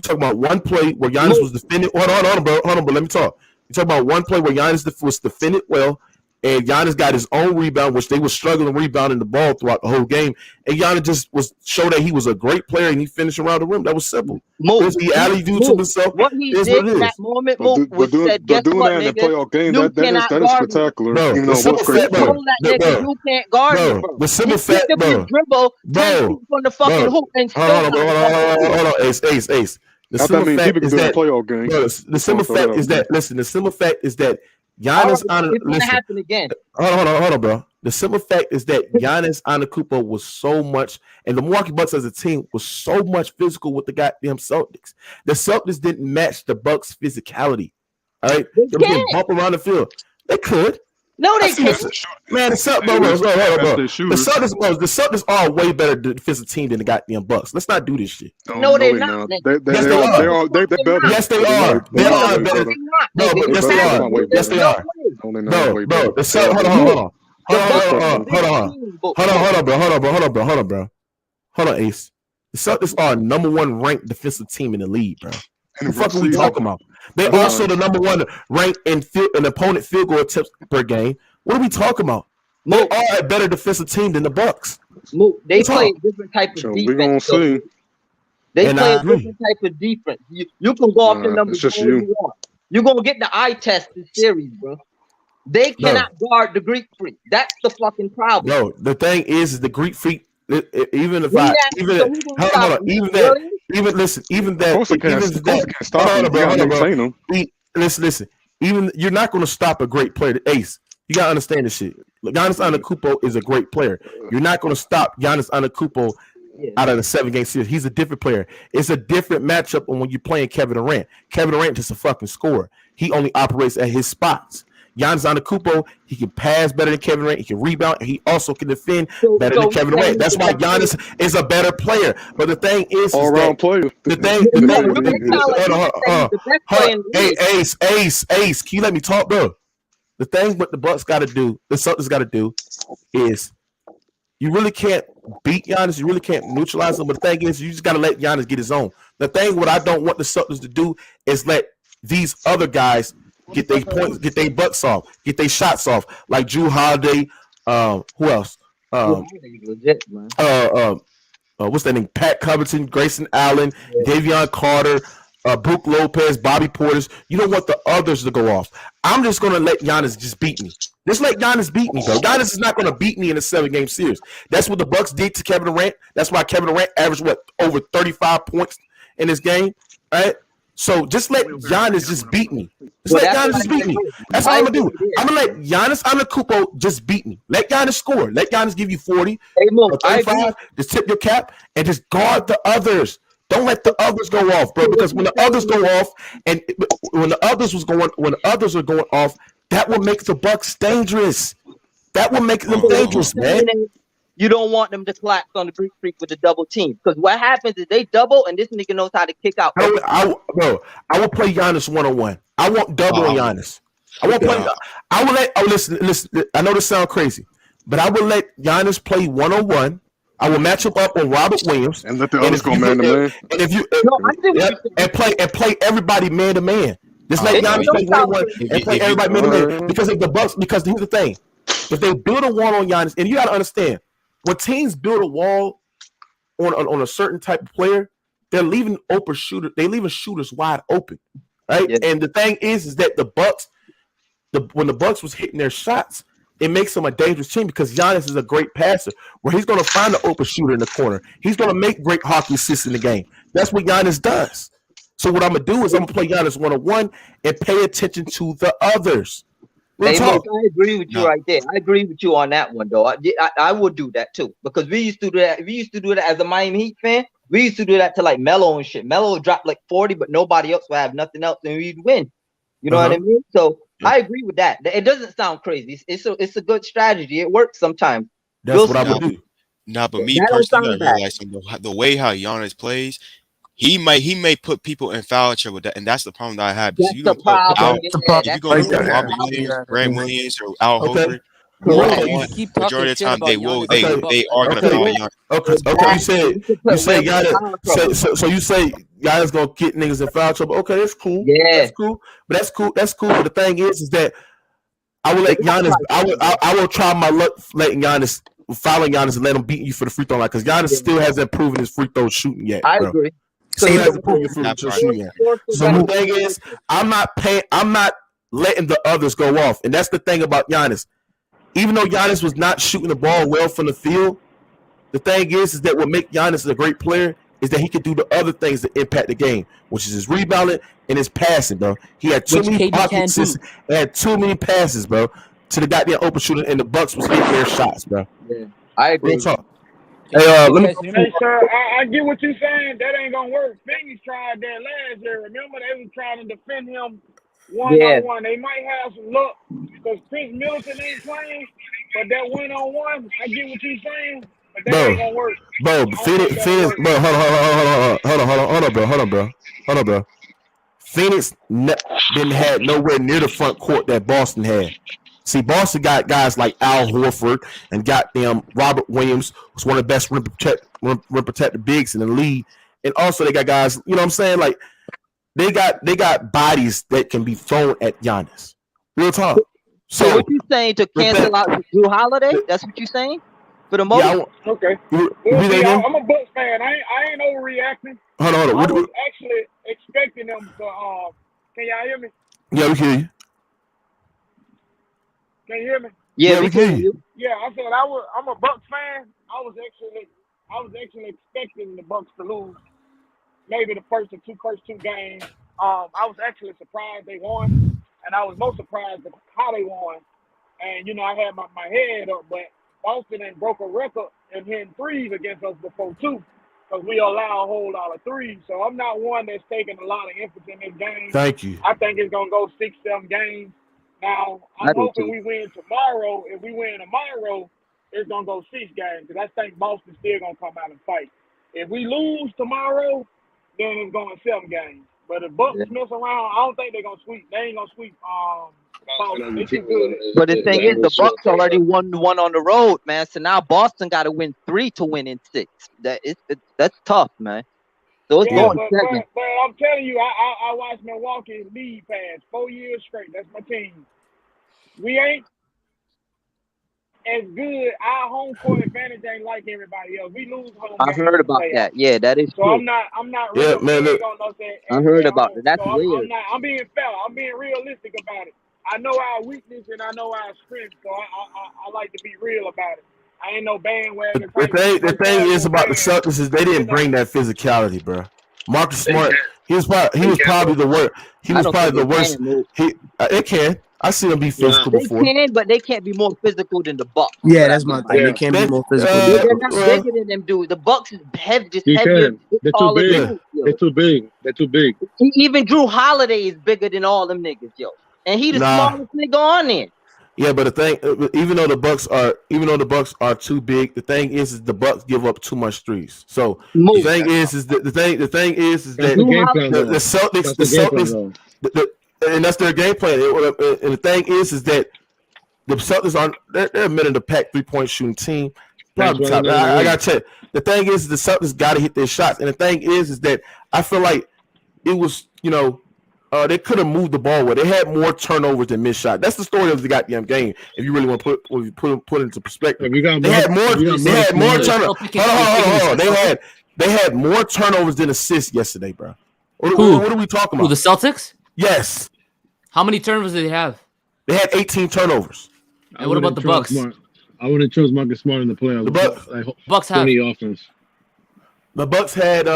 talking about one play where Giannis was defended. Hold on, bro. But let me talk. You talking about one play where Giannis was defended well, and Giannis got his own rebound, which they were struggling rebounding the ball throughout the whole game. And Giannis just showed that he was a great player, and he finished around the rim. That was simple. He alley-do to himself. What he did in that moment, was said, guess doing what, that in a nigga? playoff game, that is spectacular. Bro, even though it was great. You can't guard him, bro. The simple fact, bro. Dribble 10 feet from the fucking hoop and still hold on, Ace. The simple fact is that the simple fact is that the simple fact is that Giannis happen again. Hold on, bro. The simple fact is that Giannis Antetokounmpo was so much, and the Milwaukee Bucks as a team was so much physical with the goddamn Celtics. The Celtics didn't match the Bucks' physicality. All right, they were getting bumped around the field. They could. No, they can't. Man, the Celtics are a way better defensive team than the goddamn Bucks. Let's not do this shit. No, they're not. Yes, they are. Yes, they are. They are better. Yes, they are. Yes, they are. Bro. The Celtics. Hold on, bro. Hold on, Ace. The Celtics are number 1 ranked defensive team in the league, bro. What the fuck are we talking about? They're also the number 1 ranked in opponent field goal attempts per game. What are we talking about? They are a better defensive team than the Bucks. They play a different type of defense. We're gonna see. They play a different type of defense. You can go off the numbers you want. You're gonna get the eye test this series, bro. They cannot guard the Greek freak. That's the fucking problem. No, the thing is the Greek freak. Even if listen. Even you're not going to stop a great player. Ace, you got to understand this shit. Giannis Antetokounmpo is a great player. You're not going to stop Giannis Antetokounmpo out of the 7-game series. He's a different player. It's a different matchup when you're playing Kevin Durant. Kevin Durant is a fucking scorer. He only operates at his spots. Giannis Antetokounmpo, he can pass better than Kevin Durant. He can rebound, and he also can defend better than Kevin Durant. That's why Giannis is a better player. But the thing is all-around player. Ace, can you let me talk, bro? The thing what the Bucks got to do, the Celtics got to do, is you really can't beat Giannis. You really can't neutralize him. But the thing is, you just got to let Giannis get his own. The thing what I don't want the Celtics to do is let these other guys get their points, get their butts off, get their shots off, like Drew Holiday. Who else? What's that name? Pat Covington, Grayson Allen, Davion Carter, Brook Lopez, Bobby Portis. You don't want the others to go off. I'm just gonna let Giannis just beat me. Just let Giannis beat me, bro. Giannis is not gonna beat me in a 7-game series. That's what the Bucks did to Kevin Durant. That's why Kevin Durant averaged over 35 points in this game, right? So just let Giannis just beat me. Just let Giannis just beat me. That's all I'm gonna do. I'm gonna let Giannis Antetokounmpo just beat me. Let Giannis score. Let Giannis give you 40 or 35. Just tip your cap and just guard the others. Don't let the others go off, bro. Because when the others go off, and when the others are going off, that will make the Bucks dangerous. That will make them dangerous, man. You don't want them to collapse on the freak with the double team because what happens is they double and this nigga knows how to kick out. I will play Giannis 1-on-1. I want double on Giannis. I won't play. I will let. Oh, listen. I know this sounds crazy, but I will let Giannis play 1-on-1. I will match him up on Robert Williams and let the others go man to man. And if you and play everybody man to man. Just let Giannis play 1-on-1 and play everybody man to man. Because if the Bucks, because here's the thing, if they build a wall on Giannis, and you got to understand, when teams build a wall on a certain type of player, they're leaving open shooter. They leaving shooters wide open, right? Yeah. And the thing is that the Bucks, when the Bucks was hitting their shots, it makes them a dangerous team because Giannis is a great passer where he's going to find the open shooter in the corner. He's going to make great hockey assists in the game. That's what Giannis does. So what I'm going to do is I'm going to play Giannis 1-on-1 and pay attention to the others. Hey, look, I agree with you right there. I agree with you on that one, though. I would do that too because we used to do that. We used to do that as a Miami Heat fan. We used to do that to like Melo and shit. Melo would drop like 40, but nobody else would have nothing else, and we'd win. You know what I mean? So I agree with that. It doesn't sound crazy. It's a good strategy. It works sometimes. That's what I would do. Nah, but me personally, I realize the way how Giannis plays, he may put people in foul trouble, and that's the problem that I have. That's the problem. If you go to Robert Williams, Grant Williams, or Al Horford, majority of the time they are going to foul Giannis. Okay. You say Giannis. So you say Giannis gonna get niggas in foul trouble. Okay, that's cool. Yeah, that's cool. But that's cool. But the thing is that I will let Giannis. I will try my luck letting Giannis, fouling Giannis, and let him beat you for the free throw line because Giannis still hasn't proven his free throw shooting yet. I agree. So he hasn't proven his free throw shooting yet. So the thing is, I'm not letting the others go off, and that's the thing about Giannis. Even though Giannis was not shooting the ball well from the field, the thing is that what makes Giannis a great player is that he can do the other things that impact the game, which is his rebounding and his passing, bro. He had too many pockets and had too many passes, bro, to the goddamn open shooter, and the Bucks was hitting their shots, bro. Yeah, I agree. Hey, let me. Hey, sir, I get what you're saying. That ain't gonna work. Phoenix tried that last year. Remember, they was trying to defend him one-on-one. They might have some luck because Chris Middleton ain't playing, but that one-on-one, I get what you're saying. But that ain't gonna work. Bro, Phoenix, bro, hold on, bro. Phoenix didn't have nowhere near the front court that Boston had. See, Boston got guys like Al Horford and goddamn Robert Williams, who's one of the best rim protected bigs in the league, and also they got guys, you know what I'm saying? Like they got bodies that can be thrown at Giannis. Real talk. So what you saying to cancel out Drew Holiday? That's what you saying? For the moment? Yeah, okay. I'm a Bucks fan. I ain't overreacting. Hold on. I was actually expecting them to. Can y'all hear me? Yeah, we hear you. Can you hear me? Yeah, we hear you. Yeah, I said I'm a Bucks fan. I was actually expecting the Bucks to lose. Maybe the first two games. I was actually surprised they won, and I was most surprised at how they won. And I had my head up, but Boston and broke a record in hitting threes against us before too, because we allow a whole lot of threes. So I'm not one that's taking a lot of emphasis in this game. Thank you. I think it's gonna go 6-7 games. Now I'm hoping we win tomorrow. If we win tomorrow, it's gonna go 6 games because I think Boston's still gonna come out and fight. If we lose tomorrow, then it's going 7 games. But if Bucks mess around, I don't think they're gonna sweep. They ain't gonna sweep. But the thing is, the Bucks already won one on the road, man. So now Boston got to win 3 to win in 6. That's tough, man. So it's going 7. But I'm telling you, I watched Milwaukee lead pass 4 years straight. That's my team. We ain't as good. Our home court advantage ain't like everybody else. We lose home. I heard about that. Yeah, that is true. So I'm not really look, I heard about it. That's weird. I'm being fair. I'm being realistic about it. I know our weakness and I know our strength, so I like to be real about it. I ain't no bandwagon. The thing is about the Celtics is they didn't bring that physicality, bro. Marcus Smart, he was probably the worst. He was probably the worst. It can. I see them be physical before. They can, but they can't be more physical than the Bucks. Yeah, that's my thing. They can't be more physical. They're not bigger than them dudes. The Bucks is heavy. They're too big. They're too big. Even Drew Holiday is bigger than all them niggas, yo. And he the smallest nigga on there. Yeah, but the thing, even though the Bucks are too big, the thing is the Bucks give up too much threes. So the thing is that the thing is that the game plan, the Celtics, and that's their game plan. And the thing is that the Celtics are they're a middle of the pack 3-point shooting team. Probably top. I gotta tell you, the thing is the Celtics got to hit their shots, and the thing is that I feel like it was they could have moved the ball away. They had more turnovers than missed shot. That's the story of the goddamn game. If you really want to put into perspective, they had more turnovers. Hold on. They had more turnovers than assists yesterday, bro. What are we talking about? The Celtics? Yes. How many turnovers did they have? They had 18 turnovers. And what about the Bucks? I wouldn't trust Marcus Smart in the playoffs. The Bucks have offense. The Bucks had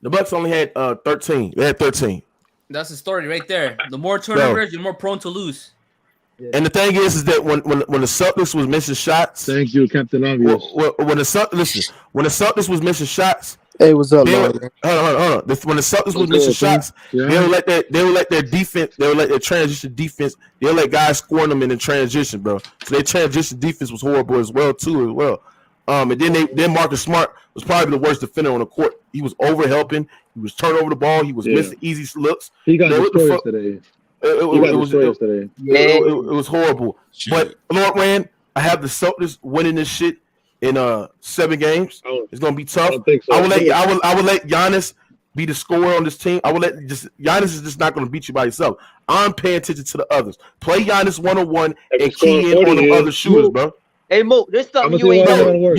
the Bucks only had 13. They had 13. That's the story right there. The more turnovers, you're more prone to lose. And the thing is that when the Celtics was missing shots, thank you, Captain Obvious. When the Celtics was missing shots, hey, what's up, hold on. When the Celtics was missing shots, they would let their defense, they would let their transition defense, they would let guys score them in the transition, bro. So their transition defense was horrible as well. And then Marcus Smart was probably the worst defender on the court. He was over helping. He was turning over the ball. He was missing easy looks. He got destroyed yesterday. It was horrible. But Lord Rand, I have the Celtics winning this shit in 7 games. It's gonna be tough. I will let Giannis be the scorer on this team. Giannis is just not gonna beat you by yourself. I'm paying attention to the others. Play Giannis 1-on-1 and key in on the other shooters, bro. Hey Mo, this something you ain't know.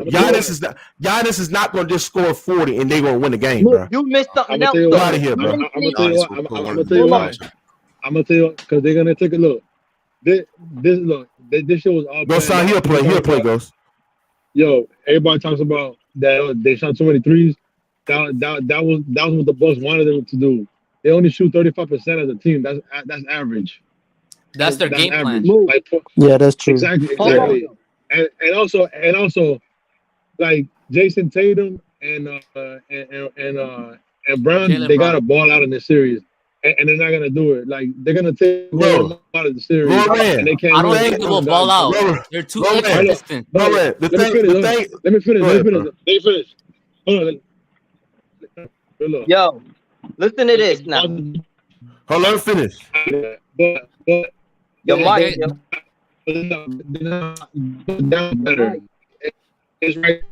Giannis is not going to just score 40 and they're going to win the game, bro. You missed something else. Get out of here, bro. I'm gonna tell you what, because they're gonna take a look. This shit was all. Go sign. He'll play. Ghost. Yo, everybody talks about that they shot so many threes. That was what the Bucks wanted them to do. They only shoot 35% as a team. That's average. That's their game plan. Yeah, that's true. Exactly. And also, like Jason Tatum and Brown, they got to ball out in this series, and they're not gonna do it. Like they're gonna take them out of the series. And they can't. I don't think they will ball out. They're too inconsistent. Let me finish. Hold on. Yo, listen to this now. Hold on, finish. But your mic. Better. It's right.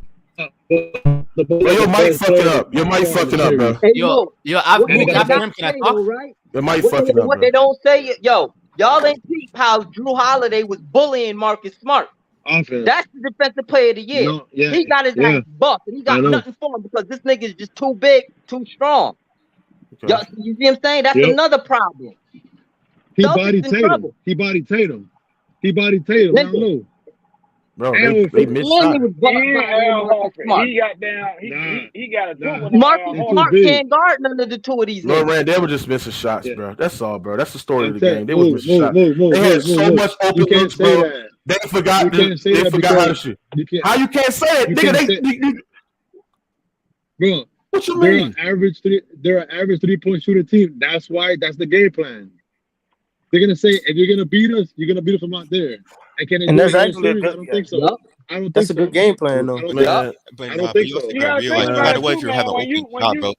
Your mic fucking up. Your mic fucking up, bro. Yo, after him, can I talk? Your mic fucking up. What they don't say, y'all ain't see how Drew Holiday was bullying Marcus Smart. Offense. That's the defensive player of the year. No, yeah, he got his ass bucked, and he got nothing for him because this nigga is just too big, too strong. Okay. Y'all, you see what I'm saying? That's another problem. He bodied Tatum. He bodied Tatum. I don't know. Bro, they missed shot. He got down. He got a double. Marcus Smart can't guard none of the two of these. No, Rand, they were just missing shots, bro. That's all, bro. That's the story of the game. They were missing shots. They had so much open looks, bro. They forgot how to shoot. How you can't say it, nigga? Bro, what you mean? They're an average 3-point shooter team. That's why. That's the game plan. They're gonna say if you're gonna beat us, you're gonna beat us from out there. And that's actually I don't think so. Yep. I don't think that's a good game plan, though. I don't think so. You gotta wait if you have an open shot, bro.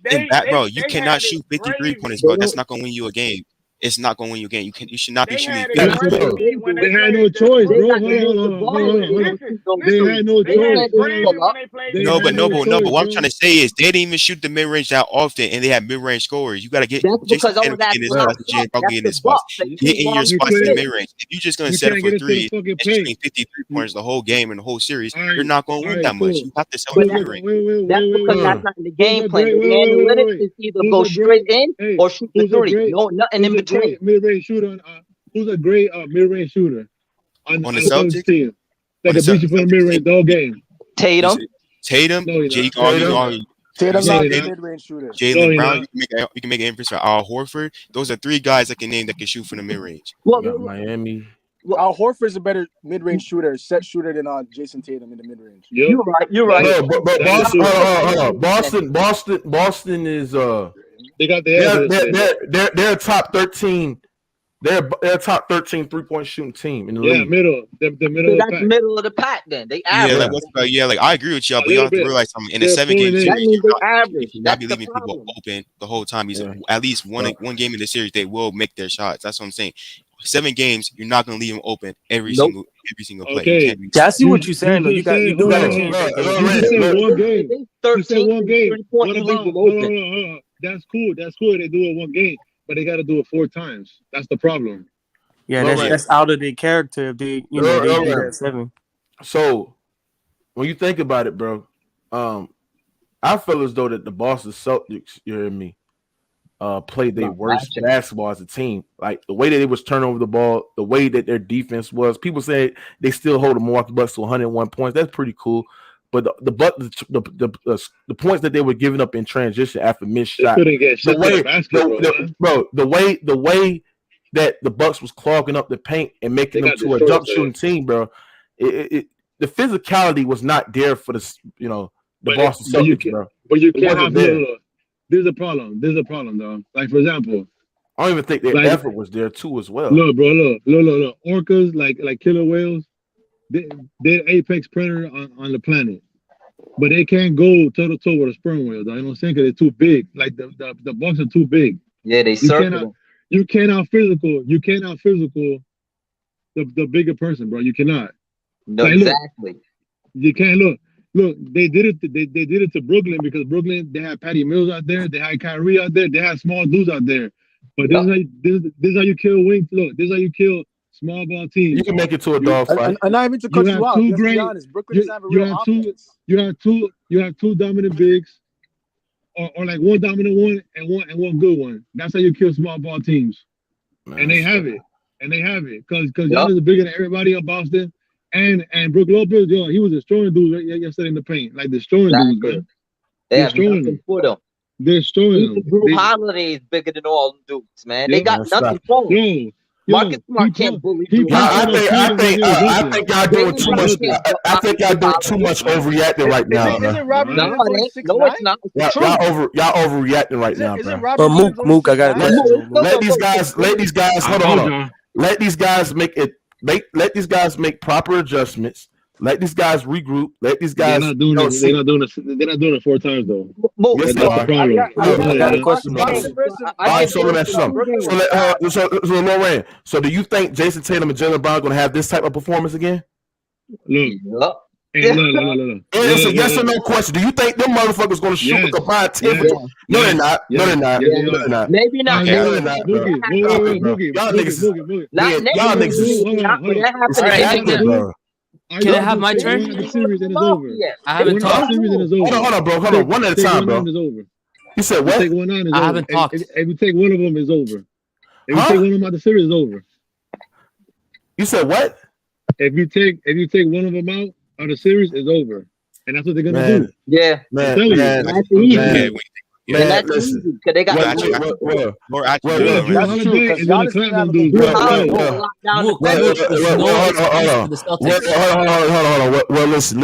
In that, bro, you cannot shoot 53 pointers, bro. That's not gonna win you a game. It's not gonna win you a game. You should not be shooting. They had no choice, bro. Hold on. They had no choice. No, but what I'm trying to say is they didn't even shoot the mid range that often, and they have mid range scorers. You gotta get Jason Tatum in his spots, in his spots. Get in your spots in the mid range. If you're just gonna set it for threes and shooting 53 points the whole game and the whole series, you're not gonna win that much. You have to sell the mid range. That's because that's not in the game plan. The analytics is either go straight in or shoot the three. No, nothing in between. Mid-range shooter. Who's a great mid-range shooter on the Celtics team? That can beat you from the mid-range the whole game. Tatum, Jay Garvey, Tatum's not a mid-range shooter. Jaylen Brown, you can make an inference for Al Horford. Those are 3 guys that can name that can shoot from the mid-range. Miami. Al Horford's a better mid-range shooter, set shooter than Jason Tatum in the mid-range. Yep. You're right. But Boston is They got the evidence. They're a top 13. They're a top 13 3-point shooting team in the league. Middle. The middle of the pack. Middle of the pack. Then they average. Like I agree with y'all, but you have to realize something. In a 7-game series, that means they average. You're not be leaving people open the whole time. At least one game in the series, they will make their shots. That's what I'm saying. 7 games, you're not gonna leave them open every single play. Okay. I see what you're saying. You got to change. You said one game. That's cool. They do it one game, but they got to do it 4 times. That's the problem. Yeah, that's out of their character. They do that 7. So when you think about it, bro, I feel as though that the Boston Celtics, you hear me, played their worst basketball as a team. Like the way that they was turning over the ball, the way that their defense was. People say they still hold the Milwaukee Bucks to 101 points. That's pretty cool. But the points that they were giving up in transition after missed shot, the way that the Bucks was clogging up the paint and making them to a jump shooting team, bro. The physicality was not there for the Boston Celtics, bro. But you can't have There's a problem, though. Like for example, I don't even think their effort was there too as well. Look, bro, look. Orcas like killer whales, they're apex predator on the planet, but they can't go toe to toe with a sperm whale. Though. You know what I'm saying? Because they're too big. Like the Bucks are too big. Yeah, they circle. You cannot physical the bigger person, bro. You cannot. No, like, exactly. You can't look. They did it. They did it to Brooklyn because Brooklyn they had Patty Mills out there. They had Kyrie out there. They had small dudes out there. But this is how you kill wings. Look, this is how you kill small ball teams. You can make it to a dog fight. And not even to cut you out. Let's be honest. Brooklyn doesn't have a real offense. You have two dominant bigs, or like one dominant one and one good one. That's how you kill small ball teams. And they have it. Because Giannis is bigger than everybody in Boston. And Brook Lopez, he was destroying dudes yesterday in the paint. Like destroying dudes, man. They have nothing for them. Destroying them. Drew Holiday is bigger than all them dudes, man. They got nothing for them. Marcus Smart can't bully Drew Holiday. I think y'all doing too much. I think y'all doing too much overreacting right now, bro. No, it's not. Y'all overreacting right now, bro. Mook, I got it. Let these guys. Hold on. Let these guys let these guys make proper adjustments. Let these guys regroup. Let these guys. They're not doing it 4 times though. Yes, they are. I got a question. All right, so let me ask you something. So Lorraine, so do you think Jason Tatum and Jaylen Brown are going to have this type of performance again? Look. It's a yes or no question. Do you think them motherfuckers going to shoot a combined 10? No, they're not. No, they're not. Maybe not. Y'all niggas. Y'all niggas. Can I have my turn? I haven't talked. Hold on, bro. Hold on. One at a time, bro. You said what? I haven't talked. If you take one of them, it's over. If you take one of them out the series, it's over. You said what? If you take one of them out of the series, it's over. And that's what they're gonna do. Yeah, man. That's easy. Man, that's easy because they got Well, listen.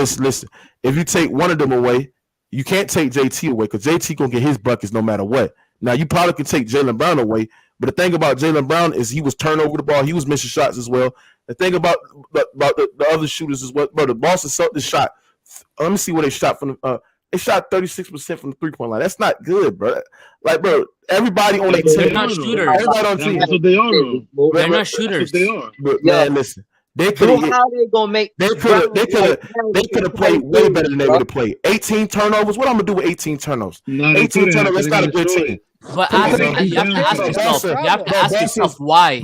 If you take one of them away, you can't take JT away because JT gonna get his buckets no matter what. Now you probably can take Jaylen Brown away, but the thing about Jaylen Brown is he was turning over the ball, he was missing shots as well. The thing about the other shooters is what, bro. The Boston Celtics shot. Let me see what they shot from. They shot 36% from the 3-point line. That's not good, bro. Like, bro, everybody on their team. They're not shooters. Everybody on team. That's what they are. They're not shooters. They are. But man, listen. They could have played way better than they would have played. 18 turnovers. What I'm gonna do with 18 turnovers? 18 turnovers. That's not a good team. But you have to ask yourself. You have to ask yourself why.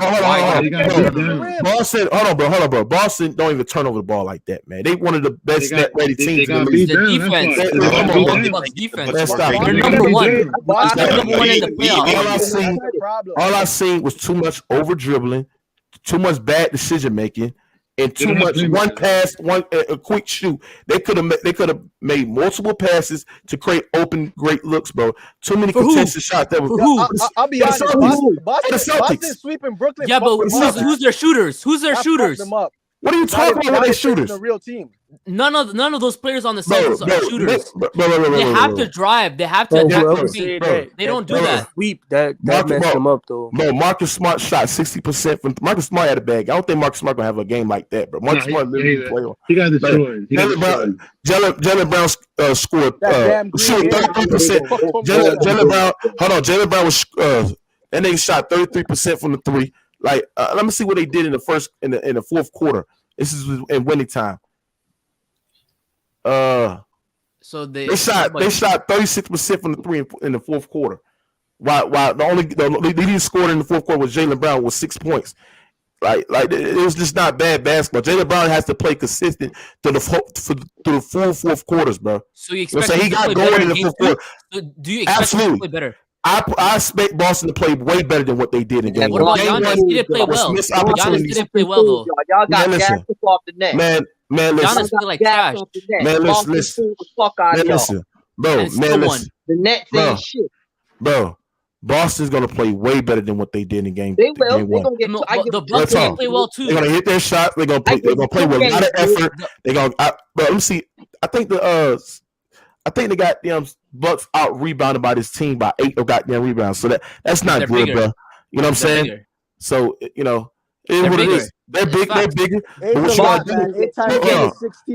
Boston, hold on, bro. Boston don't even turn over the ball like that, man. They one of the best net-rated teams in the league. The defense. They're number one. They're number one in the playoffs. All I seen was too much over dribbling, too much bad decision making, and too much one pass, a quick shoot. They could have made multiple passes to create open great looks, bro. Too many contested shots. That was I'll be honest. Boston sweeping Brooklyn. Yeah, but who's their shooters? Who's their shooters? Them up. What are you talking about? They shooters. A real team. None of those players on the Celtics are shooters. They have to drive. They have to attack the paint. They don't do that. Sweep that messed them up though. Bro, Marcus Smart shot 60% from Marcus Smart had a bag. I don't think Marcus Smart gonna have a game like that, bro. Marcus Smart literally play on. He got destroyed. Jalen Brown scored 33%. Jalen Brown, hold on. Jalen Brown was that nigga shot 33% from the three. Like, let me see what they did in the fourth quarter. This is in winning time. So they shot 36% from the three in the fourth quarter. While the leading scorer in the fourth quarter was Jalen Brown with 6 points. Like it was just not bad basketball. Jalen Brown has to play consistent through the full fourth quarters, bro. So you expect he got going in the fourth quarter. So do you expect him to play better? I expect Boston to play way better than what they did in game one. What about Giannis? He didn't play well. Giannis didn't play well though. Y'all got gassed off the net. Man, listen. Giannis feel like trash. Man, listen. Bro, man, listen. The Nets ain't shit. Bro, Boston's gonna play way better than what they did in game. They will. Game one. The Bucks didn't play well too. They're gonna hit their shots. They're gonna play with a lot of effort. They're gonna. Let me see. I think the goddamn Bucks out rebounded by this team by 8 goddamn rebounds. So that's not good, bigger. Bro. You know what I'm saying? Bigger. So it is what it is. They're big. They're bigger. But what you gonna do?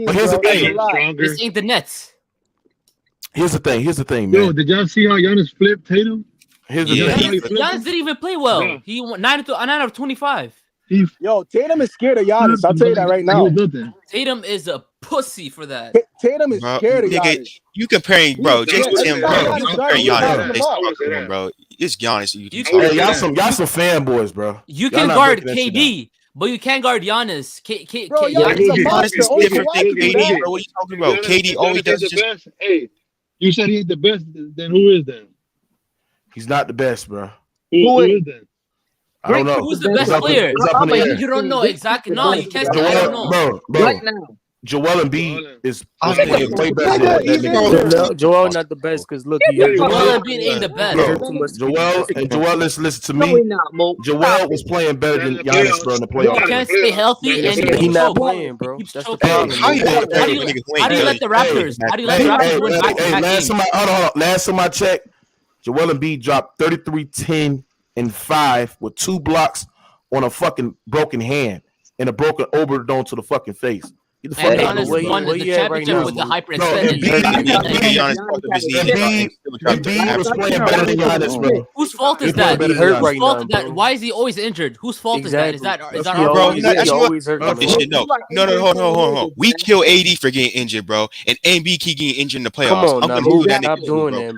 But here's the thing. This ain't the Nets. Here's the thing, man. Yo, did y'all see how Giannis flipped Tatum? Giannis didn't even play well. Yeah. He won 9 out of 25. Yo, Tatum is scared of Giannis. I'll tell you that right now. Tatum is a pussy for that. Tatum is scared of Giannis. You comparing, bro? Jason, bro. You comparing Giannis, bro? It's Giannis. Y'all some fanboys, bro. You can guard KD, but you can't guard Giannis. Giannis is different than KD, bro. What are you talking about? KD always does just. Hey, you said he ain't the best. Then who is then? He's not the best, bro. Who is then? I don't know. Who's the best player? You don't know exactly. No, you can't say I don't know. Bro. Right now. Joel Embiid is playing way better than that. Joel not the best because look, Joel Embiid ain't the best. Joel, listen to me. Joel was playing better than Giannis, bro, in the playoffs. You can't stay healthy and he's not playing, bro. That's the problem. How do you let the Raptors? How do you let the Raptors win back-to-back games? Hold on. Last time I checked, Joel Embiid dropped 33, 10, and 5 with 2 blocks on a fucking broken hand and a broken overdone to the fucking face. And Giannis won the championship with the hyperextended. Embiid was playing better than Giannis, bro. Whose fault is that? He hurt right now. Why is he always injured? Whose fault is that? Is that our bro? No. Hold on. We kill AD for getting injured, bro, and MB keep getting injured in the playoffs. I'm gonna do that. Stop doing that.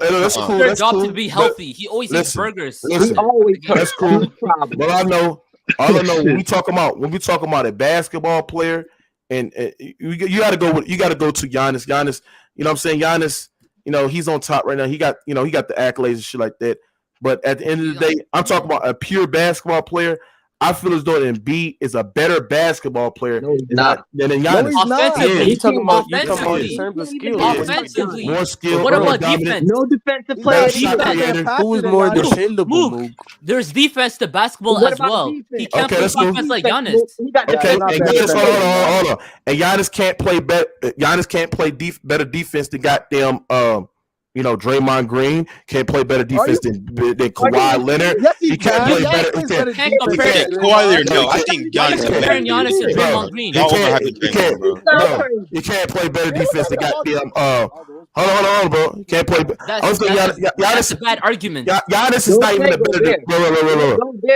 Hey, that's cool. Their job to be healthy. He always eats burgers. That's cool. Well, all I know when we talking about a basketball player, and you got to go to Giannis. Giannis, you know what I'm saying? Giannis, he's on top right now. He got the accolades and shit like that. But at the end of the day, I'm talking about a pure basketball player. I feel as though Embiid is a better basketball player than Giannis. No, he's not. You talking about in terms of skill. Offensively. More skill. What about defense? No defensive player. Who is more dependable? There's defense to basketball as well. He can't play defense like Giannis. Okay, hold on. And Giannis can't play better. Giannis can't play better defense than goddamn Draymond Green can't play better defense than Kawhi Leonard. Yes, he can't play better. You can't compare Kawhi Leonard. No, I think Giannis comparing Giannis to Draymond Green. You can't play better defense than goddamn. Hold on, bro. You can't play. That's a bad argument. Giannis is not even a better.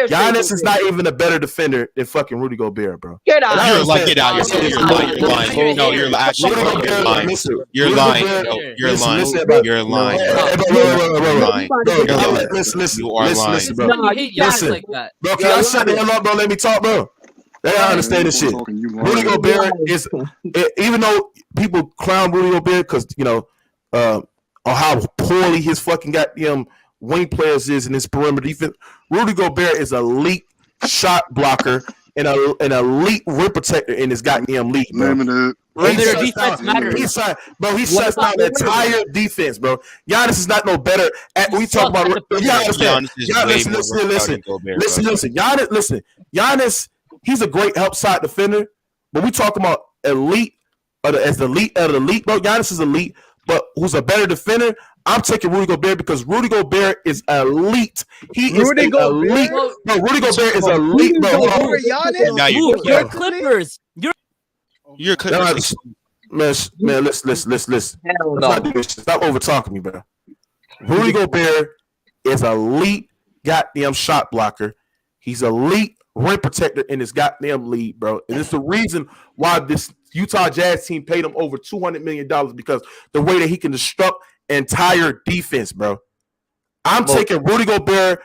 Giannis is not even a better defender than fucking Rudy Gobert, bro. Get out! You're lying. No, you're lying. You're lying. You're lying. You're lying. Listen, you are lying. bro. Listen, bro. Can I shut the hell up, bro? Let me talk, bro. They don't understand this shit. Rudy Gobert is, even though people clown Rudy Gobert because on how poorly his fucking goddamn wing players is in his perimeter defense, Rudy Gobert is an elite shot blocker and an elite rim protector in his goddamn league, bro. Their defense matters. He shuts down the entire defense, bro. Giannis is not no better. We talk about Giannis. Listen. Giannis He's a great help side defender, but we talking about elite, as the elite of the elite, bro. Giannis is elite, but who's a better defender? I'm taking Rudy Gobert because Rudy Gobert is elite. He is elite. Bro, Rudy Gobert is elite, bro. Now you're Clippers. You're Clippers. Man, listen. Let's not do this. Stop over talking me, bro. Rudy Gobert is elite goddamn shot blocker. He's elite rim protector in this goddamn league, bro. And it's the reason why this Utah Jazz team paid him over $200 million because the way that he can disrupt entire defense, bro. I'm taking Rudy Gobert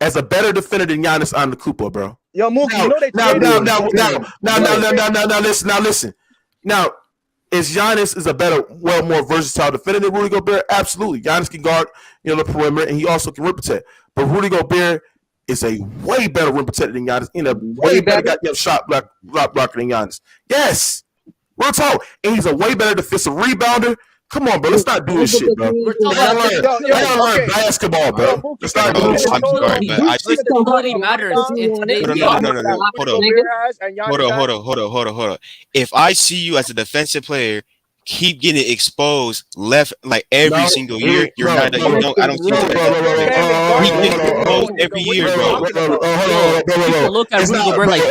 as a better defender than Giannis Antetokounmpo, bro. Yo, Mookie, you know they now listen. Now, is Giannis a better, more versatile defender than Rudy Gobert? Absolutely. Giannis can guard, the perimeter, and he also can rim protect. But Rudy Gobert is a way better rim protector than Giannis, and a way better goddamn shot blocker than Giannis. Yes, real talk. And he's a way better defensive rebounder. Come on, bro. Let's not do this shit, bro. I gotta learn basketball, bro. Let's not do this shit. Versatility matters in today's game. No. Hold on. If I see you as a defensive player keep getting exposed left like every single year, you're not. I don't see that. He gets exposed every year, bro. Look at Rudy Gobert like.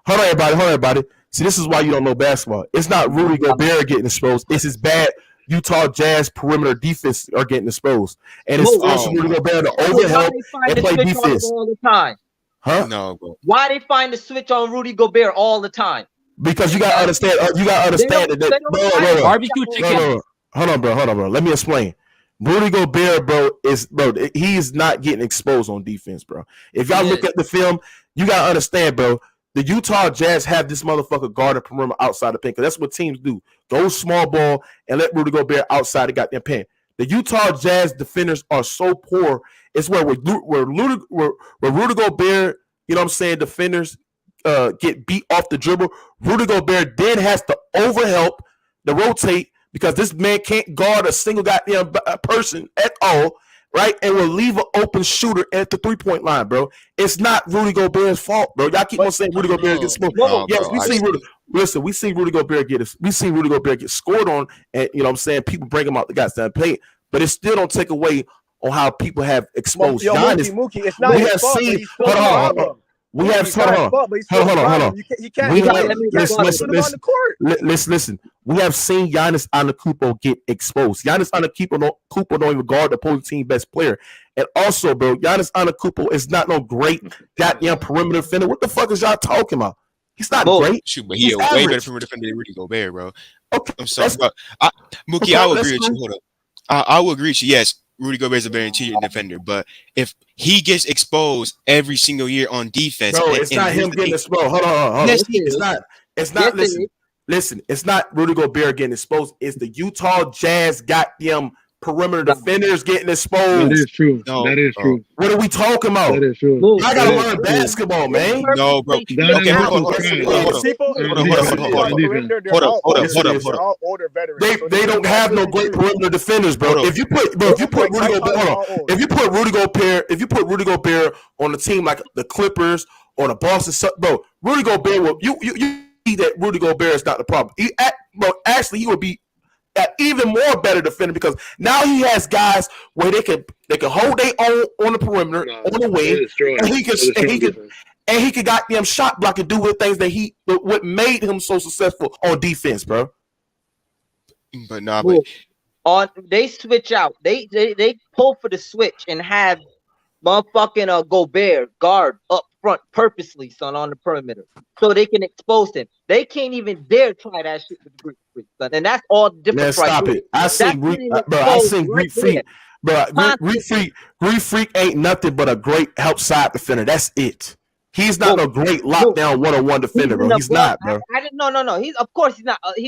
Hold on, everybody. See, this is why you don't know basketball. It's not Rudy Gobert getting exposed. It's his bad Utah Jazz perimeter defense are getting exposed, and it's also Rudy Gobert to overhelp and play defense all the time. Huh? No, bro. Why they find the switch on Rudy Gobert all the time? Because you gotta understand. That. Barbecue chicken. Hold on, bro. Let me explain. Rudy Gobert, bro, he's not getting exposed on defense, bro. If y'all look at the film, you gotta understand, bro. The Utah Jazz have this motherfucker guard the perimeter outside the paint, because that's what teams do. Go small ball and let Rudy Gobert outside the goddamn paint. The Utah Jazz defenders are so poor. It's where Rudy Gobert, defenders get beat off the dribble. Rudy Gobert then has to overhelp, to rotate, because this man can't guard a single goddamn person at all, right? And will leave an open shooter at the 3-point line, bro. It's not Rudy Gobert's fault, bro. Y'all keep on saying Rudy Gobert gets smoked. Yes, we see Rudy. Listen, we seen Rudy Gobert get scored on, and people bring him out the goddamn paint, but it still don't take away on how people have exposed Giannis. Mookie, it's not his fault. Hold on. Listen. We have seen Giannis Antetokounmpo get exposed. Giannis Antetokounmpo don't even guard the opposing team best player. And also, bro, Giannis Antetokounmpo is not no great goddamn perimeter defender. What the fuck is y'all talking about? He's not great. Shoot, but he's a way better perimeter defender than Rudy Gobert, bro. Okay, I'm sorry, Mookie. I will agree with you. Hold up. I will agree with you. Yes, Rudy Gobert is a very interior defender, but if he gets exposed every single year on defense, no, it's not him getting exposed. Hold on. Yes, it's not. Listen. It's not Rudy Gobert getting exposed. It's the Utah Jazz goddamn perimeter defenders getting exposed. That is true. That is true. What are we talking about? That is true. I gotta learn basketball, man. No, bro. Okay, hold on. They don't have no great perimeter defenders, bro. If you put Rudy Gobert on a team like the Clippers or the Boston, bro, Rudy Gobert will you see that Rudy Gobert is not the problem. Actually, he would be an even more better defender, because now he has guys where they can hold their own on the perimeter, on the wing, and he can goddamn shot block and do with things that what made him so successful on defense, bro. They switch out. They pull for the switch and have motherfucking Gobert guard up front purposely, son, on the perimeter, so they can expose him. They can't even dare try that shit with Greek Freak, son, and that's all different. Man, stop it! I seen Greek Freak, bro. Greek Freak ain't nothing but a great help side defender. That's it. He's not a great lockdown one-on-one defender, bro. He's not, bro. No. He's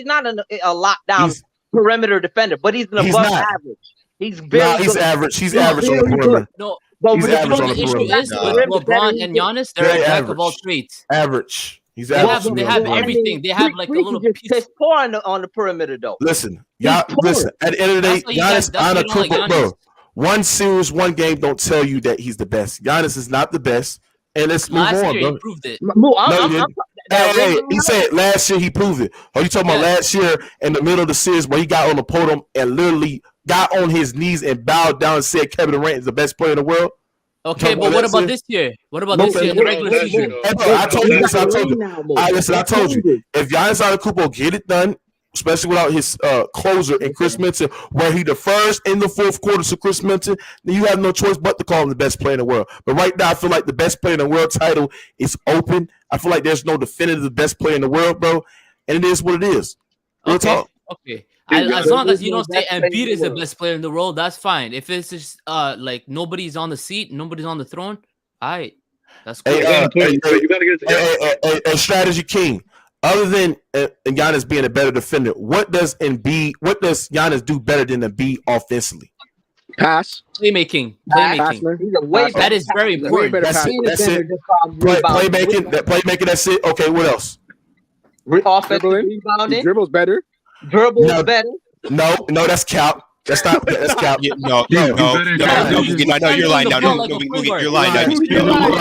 not a lockdown perimeter defender, but he's an above average. He's average. He's average on the perimeter. No. But the issue is with LeBron and Giannis, they're a jack of all trades. Average. He's they have everything. They have like a little piece. Poor on the perimeter, though. Listen. At the end of the day, Giannis Antetokounmpo, bro. One series, one game don't tell you that he's the best. Giannis is not the best, And let's move Last on, year bro. he proved it. Hey, he said last year he proved it. Are you talking about last year in the middle of the series where he got on the podium and literally got on his knees and bowed down and said Kevin Durant is the best player in the world? Okay, but what about this year? What about this year in the regular season? Hey, bro, I told you. I told you. If Giannis Antetokounmpo get it done, especially without his closer and Chris Middleton, where he defers in the fourth quarter to Chris Middleton, then you have no choice but to call him the best player in the world. But right now, I feel like the best player in the world title is open. I feel like there's no definitive best player in the world, bro, and it is what it is. Real talk. Okay. As long as you don't say Embiid is the best player in the world, that's fine. If it's just like nobody's on the seat, nobody's on the throne, all right, that's cool. A strategy king. Other than Giannis being a better defender, what does Giannis do better than Embiid offensively? Pass. Playmaking. That is very important. That's it. Playmaking. That's it. Okay, what else? Offensive rebounding. Dribbles better. Better. No, that's cap. That's not. That's cap. No, you're lying now. No, you're lying now. You're lying.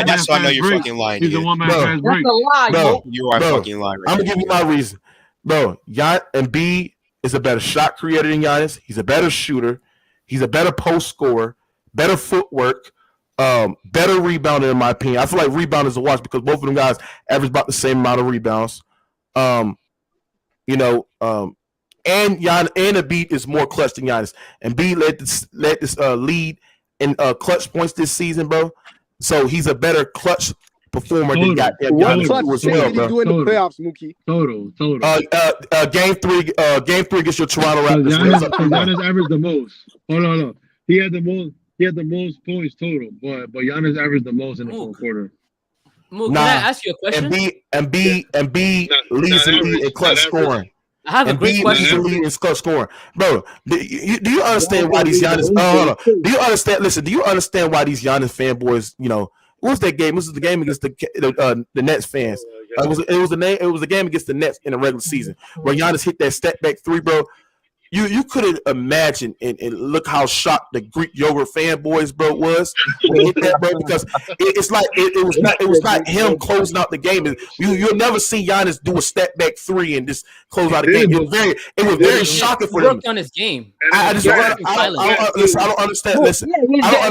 That's why I know you're fucking lying. He's a one-man fast break. That's a lie, bro. You are fucking lying. I'm gonna give you my reason, bro. Embiid is a better shot creator than Giannis. He's a better shooter. He's a better post scorer. Better footwork. Better rebounder in my opinion. I feel like rebound is a watch because both of them guys average about the same amount of rebounds. And Embiid is more clutch than Giannis. Embiid led this lead in clutch points this season, bro. So he's a better clutch performer than Giannis. What clutch did he do in the playoffs, Mookie? Total. Game three against your Toronto Raptors. Giannis averaged the most. Hold on. He had the most points total, but Giannis averaged the most in the fourth quarter. Mook, can I ask you a question? Embiid leads the league in clutch scoring. I have a great question. Embiid leads the league in clutch scoring, bro. Do you understand why these Giannis? Do you understand? Listen, do you understand why these Giannis fanboys? What was that game? This was the game against the Nets fans. It was the game against the Nets in the regular season where Giannis hit that step back three, bro. You couldn't imagine and look how shocked the Greek yogurt fanboys, bro, was when he hit that, bro, because it's like it was not him closing out the game. You'll never see Giannis do a step back three and just close out the game. It was very shocking for them. Worked on his game. I don't understand. Listen, I don't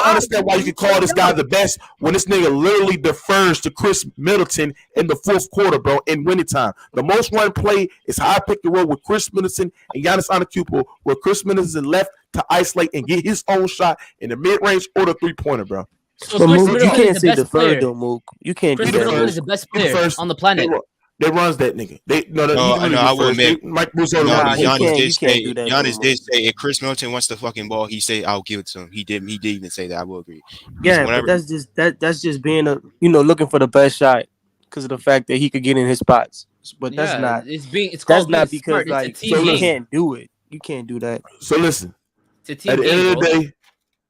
understand why you can call this guy the best when this nigga literally defers to Chris Middleton in the fourth quarter, bro, in winning time. The most run play is high pick and roll with Chris Middleton and Giannis Antetokounmpo, where Chris Middleton left to isolate and get his own shot in the mid-range or the three-pointer, bro. So Mook, you can't say defer though, Mook. You can't do Chris that. Middleton is the best player on the planet. They runs that nigga. I will admit. Mike Buzo. Giannis did say if Chris Middleton wants the fucking ball, he said I'll give it to him. He did even say that. I will agree. Yeah, but that's just being looking for the best shot because of the fact that he could get in his spots. But that's not. That's not because you can't do it. You can't do that. So listen. At the end of the day,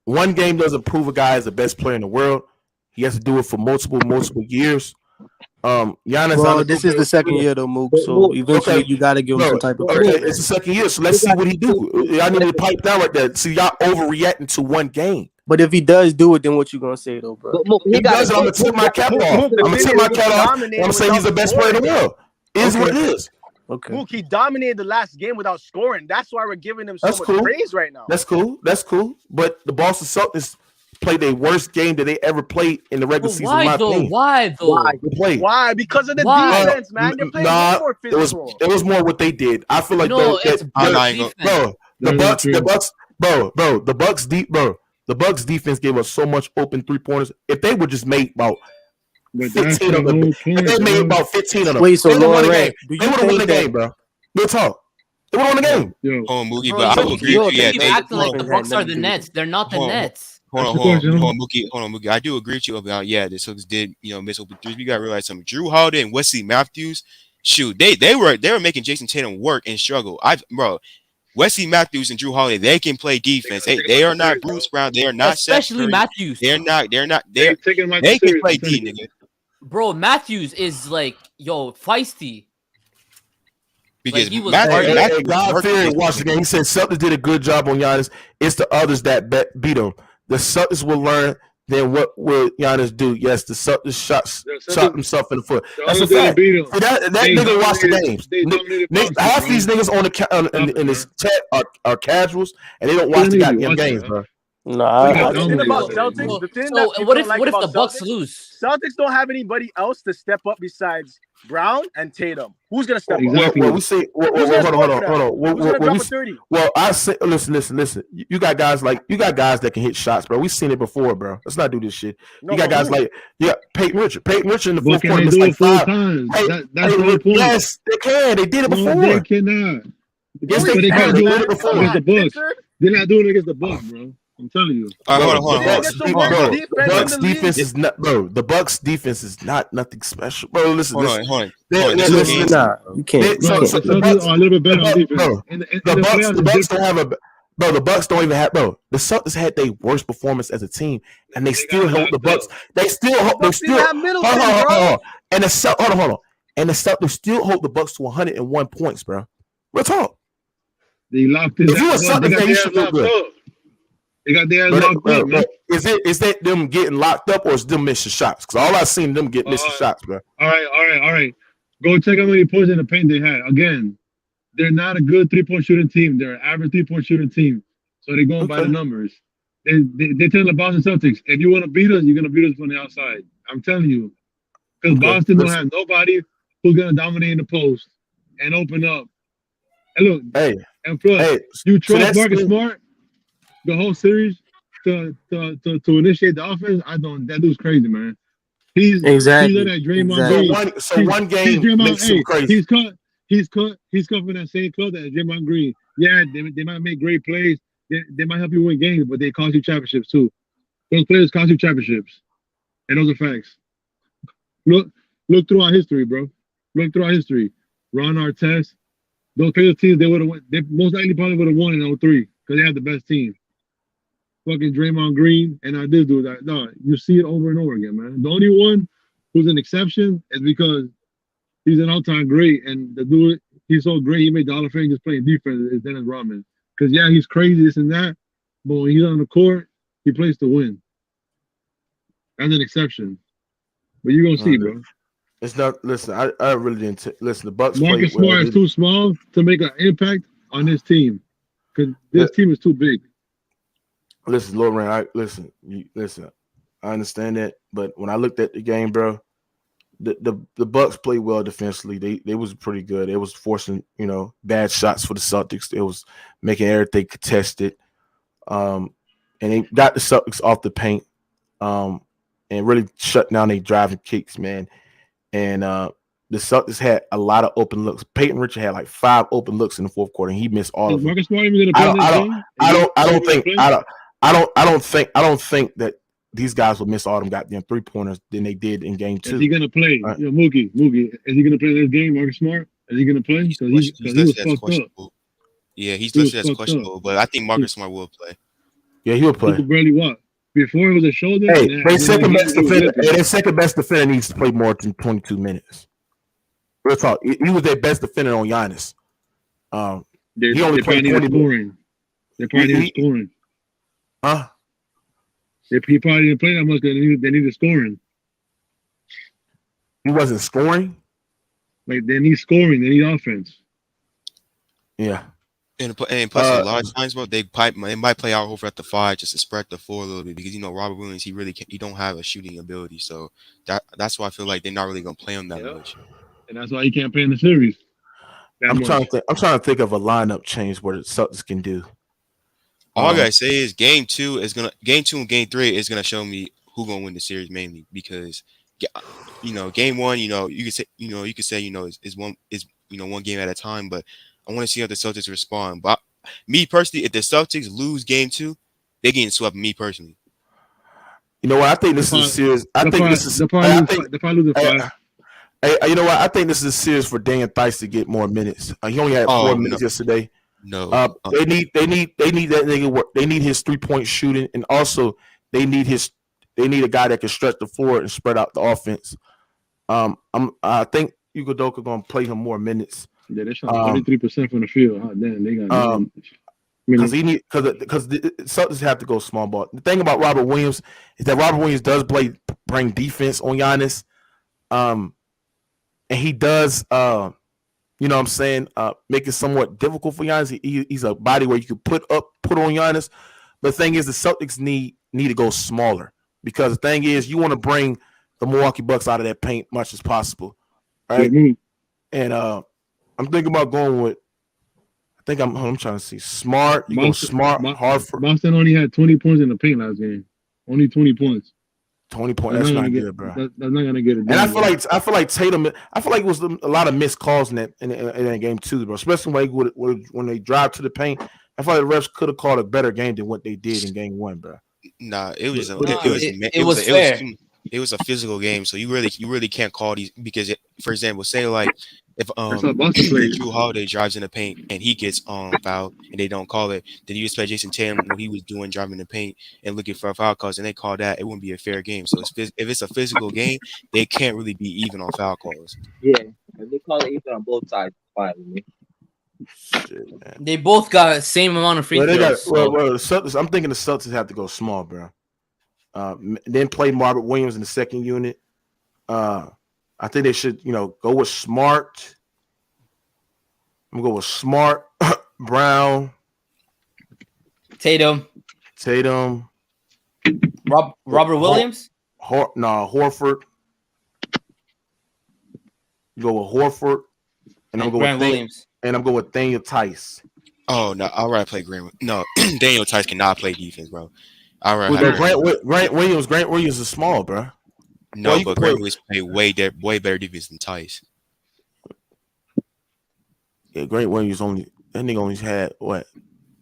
one game doesn't prove a guy is the best player in the world. He has to do it for multiple years. Giannis. This is the second year though, Mook. So eventually you got to give him some type of credit. Okay, it's the second year, so let's see what he do. Y'all need to pipe down right there. See, y'all overreacting to one game. But if he does do it, then what you gonna say though, bro? He does. I'm gonna tip my cap off. I'm gonna say he's the best player in the world. Is what it is. Okay. Mook, he dominated the last game without scoring. That's why we're giving him so much praise right now. That's cool. But the Boston Celtics played their worst game that they ever played in the regular season. Why though? Why? Because of the defense, man. They're playing more physical. It was more what they did. I feel like the Bucks defense gave us so much open 3-pointers. If they would just made about 15 of them, Wait, so they would have won the game, bro. Real talk. They would have won the game. Mookie, but I will agree with you. Keep acting like the Bucks are the Nets. They're not the Nets. Hold on, Mookie. I do agree with you about the Celtics did miss open threes. We gotta realize something. Drew Holiday and U.S.C. Matthews, shoot, they were making Jason Tatum work and struggle. U.S.C. Matthews and Drew Holiday, they can play defense. They are not Bruce Brown. They are not especially Matthews. They can play D, nigga. Bro, Matthews is like feisty. Because he was God fearing watched the game. He said Celtics did a good job on Giannis. It's the others that beat him. the Celtics will learn. Then what will Giannis do? Yes, the Celtics shot himself in the foot. That's a fact. See, that nigga watch the games. Half these niggas on the in this chat are casuals, and they don't watch the goddamn games, bro. No, the thing about Celtics, what if the Bucks lose? Celtics don't have anybody else to step up besides Brown and Tatum. Who's gonna step up? Well, we see. Hold on. Well, I say, listen. You got guys that can hit shots, bro. We've seen it before, bro. Let's not do this shit. You got guys like Peyton Richard. Peyton Richard in the fourth quarter missed like 5 times. That's the point. Yes, they can. They did it before. No, they cannot. Yes, they can. They did it before. Against the Bucks. They're not doing it against the Bucks, bro. I'm telling you. Hold on. The Bucks defense is not, bro. The Bucks defense is not nothing special, bro. Listen. Hold on. Nah, you can't. The Bucks are a little bit better on defense. The Bucks don't have a. Bro, the Bucks don't even have. Bro, the Celtics had their worst performance as a team, and they still hold the Bucks. They still have Middleton, bro. And hold on. And the Celtics still hold the Bucks to 101 points, bro. Real talk. They locked it. If you a Celtics fan, you should feel good. They got their ass locked up, man. Is that them getting locked up or is them missing shots? Because all I've seen them get missing shots, bro. All right. Go check how many points in the paint they had. Again, they're not a good 3-point shooting team. They're an average 3-point shooting team. So they're going by the numbers. They're telling the Boston Celtics, if you want to beat us, you're going to beat us from the outside. I'm telling you. Because Boston don't have nobody who's going to dominate in the post and open up. And look, and plus, you trust Marcus Smart the whole series to initiate the offense? I don't. That dude's crazy, man. He's exactly that Draymond Green. One game makes him crazy. He's cut from that same club as Draymond Green. Yeah, they might make great plays. They might help you win games, but they cost you championships too. Those players cost you championships, and those are facts. Look through our history, bro. Look through our history. Ron Artest, those Pacers teams, they would have won. They most likely probably would have won in 03 because they had the best team. Fucking Draymond Green and I did do that. No, you see it over and over again, man. The only one who's an exception is because he's an all-time great, and the dude, he's so great, he made the Hall of Fame just playing defense is Dennis Rodman. Because, yeah, he's crazy, this and that, but when he's on the court, he plays to win. That's an exception. But you're going to see, bro. It's not, listen, I really didn't, listen, the Bucks Marcus Smart is too small to make an impact on this team. Because this team is too big. Listen, Lauren, listen. I understand that, but when I looked at the game, bro, the Bucks played well defensively. They was pretty good. They was forcing, bad shots for the Celtics. It was making everything contested. And they got the Celtics off the paint, and really shut down their driving kicks, man. And the Celtics had a lot of open looks. Peyton Richard had like 5 open looks in the fourth quarter, and he missed all of them. Marcus Smart even gonna play I don't think that these guys will miss all them goddamn 3-pointers than they did in game 2. Is he gonna play? Mookie, is he gonna play this game, Marcus Smart? Is he gonna play? Because he was fucked up. Yeah, he's listed as questionable, but I think Marcus Smart will play. Yeah, he'll play. He barely walk. Before it was a shoulder. Hey, their second best defender needs to play more than 22 minutes. Real talk. He was their best defender on Giannis. He only played 20 scoring. They probably need scoring. Huh? He probably didn't play that much because they needed scoring. He wasn't scoring? Like, they need scoring. They need offense. Yeah. And plus, a lot of times, bro, they might play Al Horford at the 5 just to spread the floor a little bit because Robert Williams, he don't have a shooting ability, so that's why I feel like they're not really gonna play him that much. And that's why he can't play in the series. I'm trying to think of a lineup change where the Celtics can do. All I gotta say is game 2 and game 3 is gonna show me who's gonna win the series mainly because game 1, you could say is one game at a time, but I want to see how the Celtics respond. But me personally, if the Celtics lose game 2, they're getting swept. Me personally, you know what? I think this is a series. I think this is. You know what? I think this is a series for Dan Theis to get more minutes. He only had 4 minutes yesterday. No, they need that nigga work. They need his 3-point shooting, and also they need a guy that can stretch the floor and spread out the offense. I think Udoka gonna play him more minutes. Yeah, they shot 33% from the field. Oh, damn, they got because the Celtics have to go small ball. The thing about Robert Williams is that Robert Williams does bring defense on Giannis, and he does, you know what I'm saying, make it somewhat difficult for Giannis. He's a body where you can put on Giannis. But the thing is, the Celtics need to go smaller because the thing is, you want to bring the Milwaukee Bucks out of that paint much as possible, right? Mm-hmm. And I'm thinking about going with. I think I'm trying to see Smart. You go Smart. Hartford. Boston only had 20 points in the paint last game. Only 20 points. 20 points. That's not good, bro. That's not gonna get it done. And I feel like Tatum. I feel like it was a lot of missed calls in that game too, bro. Especially when they drive to the paint. I feel like the refs could have called a better game than what they did in game one, bro. Nah, it was fair. It was a physical game, so you really can't call these because, for example, say like if Drew Holiday drives in the paint and he gets fouled and they don't call it, then you expect Jason Tatum when he was driving the paint and looking for a foul calls and they call that, it wouldn't be a fair game. So if it's a physical game, they can't really be even on foul calls. Yeah, if they call it even on both sides, fine with me. Shit, man. They both got the same amount of free throws. The Celtics, I'm thinking the Celtics have to go small, bro. Then play Robert Williams in the second unit. I think they should, go with Smart. I'm gonna go with Smart, Brown, Tatum, Robert Williams. Horford. Go with Horford, and I'm going with Williams. And I'm going with Daniel Tice. Oh no, I'd rather play Grant. No, Daniel Tice cannot play defense, bro. Grant Williams is small, bro. No, but Grant Williams play way better defense than Tice. Yeah, Grant Williams only had what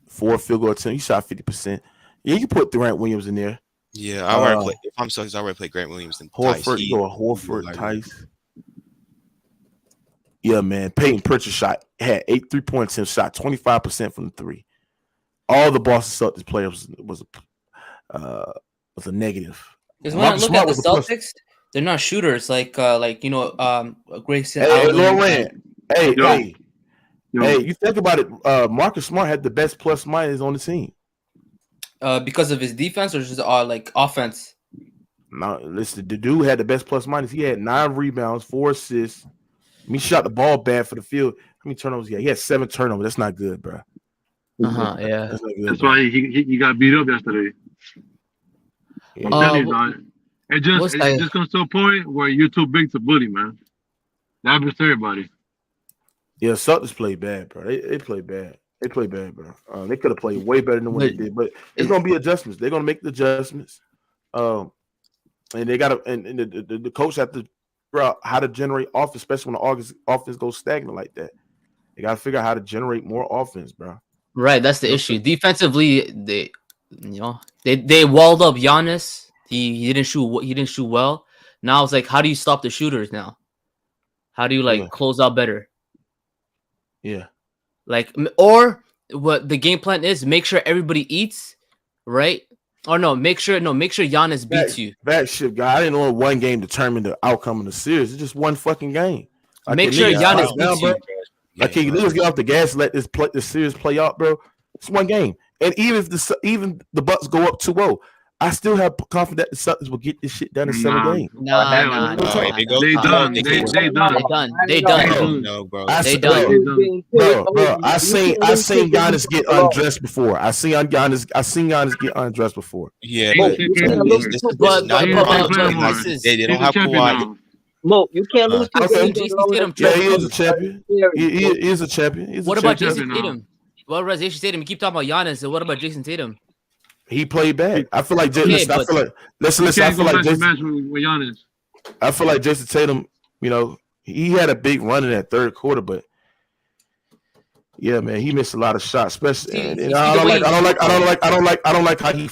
4 field goal attempts. He shot 50%. Yeah, you put Grant Williams in there. Yeah, I rather play. If I'm Celtics, I rather play Grant Williams than Tice. Horford, Tice. Yeah, man. Peyton Pritchard had 8 3-point attempts, shot 25% from the three. All the Boston Celtics players was a negative. Because when I look at the Celtics, they're not shooters like Grayson. Hey, Loran. Hey, you think about it. Marcus Smart had the best plus minus on the team. Because of his defense or just like offense? No, listen, the dude had the best plus minus. He had 9 rebounds, 4 assists. He shot the ball bad for the field. How many turnovers? Yeah, he had 7 turnovers. That's not good, bro. Yeah. That's why he got beat up yesterday. Yeah. It just comes to a point where you're too big to bully, man. That happens to everybody. Yeah, Celtics play bad, bro. They play bad. They play bad, bro. They could have played way better than what they did, but it's gonna be adjustments. They're gonna make the adjustments. And they gotta and the coach have to figure out how to generate offense, especially when the offense goes stagnant like that. They gotta figure out how to generate more offense, bro. Right, that's the issue. Defensively, they walled up Giannis. He didn't shoot well. Now it's like, how do you stop the shooters now? How do you close out better? Yeah. Or what the game plan is, make sure everybody eats, right? Or make sure Giannis beats you. That shit, guy. I didn't know one game determined the outcome of the series. It's just one fucking game. Make sure Giannis beats you. Can you just get off the gas and let this series play out, bro? It's one game. And even if the Bucks go up 2-0, I still have confidence that the Celtics will get this shit done in 7 games. Nah. They done. No, bro. Bro, I seen Giannis get undressed before. I seen Giannis get undressed before. Yeah, but they don't have Kawhi. Mo, you can't lose to Jason Tatum. Yeah, he is a champion. He is a champion. What about Jason Tatum? What about Jason Tatum? You keep talking about Giannis, and what about Jason Tatum? He played bad. I feel like Jason. I feel like Jason Tatum. He had a big run in that third quarter, but yeah, man, he missed a lot of shots. Especially, I don't like how he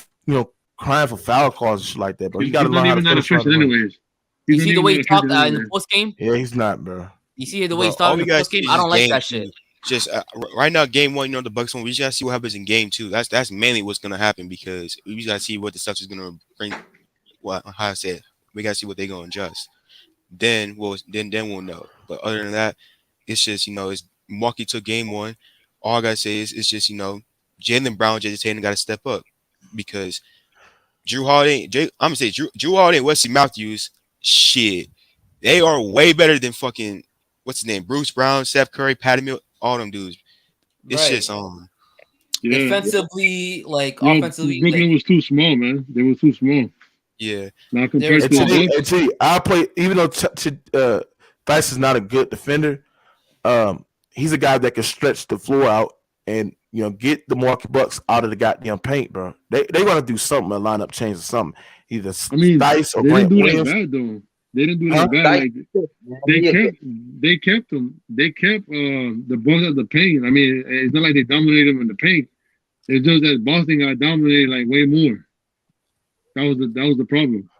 crying for foul calls and shit like that. But he got to learn how to finish anyways. You see the way he talked in the post game? Yeah, he's not, bro. You see the way he's talking in the post game? I don't like that shit. Just right now, game 1, the Bucks won. We just gotta see what happens in game 2. That's mainly what's gonna happen because we just gotta see what the stuff is gonna bring. How I said, we gotta see what they're gonna adjust. Then we'll know. But other than that, it's just it's Milwaukee took game 1. All I gotta say is it's just Jaylen Brown, Jason Tatum got to step up because Drew Holiday, I'm gonna say Drew Holiday and Wesley Matthews, shit, they are way better than fucking what's his name, Bruce Brown, Steph Curry, Patty Mills, all them dudes. It's just defensively, like offensively. Brooklyn was too small, man. They were too small. Yeah, not compared to the I play, even though Theis is not a good defender. He's a guy that can stretch the floor out and get the Milwaukee Bucks out of the goddamn paint, bro. They gonna do something, a lineup change or something. Either Theis or Grant Williams. They didn't do that bad. Like, they kept them. They kept the Bucks at the paint. I mean, it's not like they dominated them in the paint. It's just that Boston got dominated like way more. That was the problem.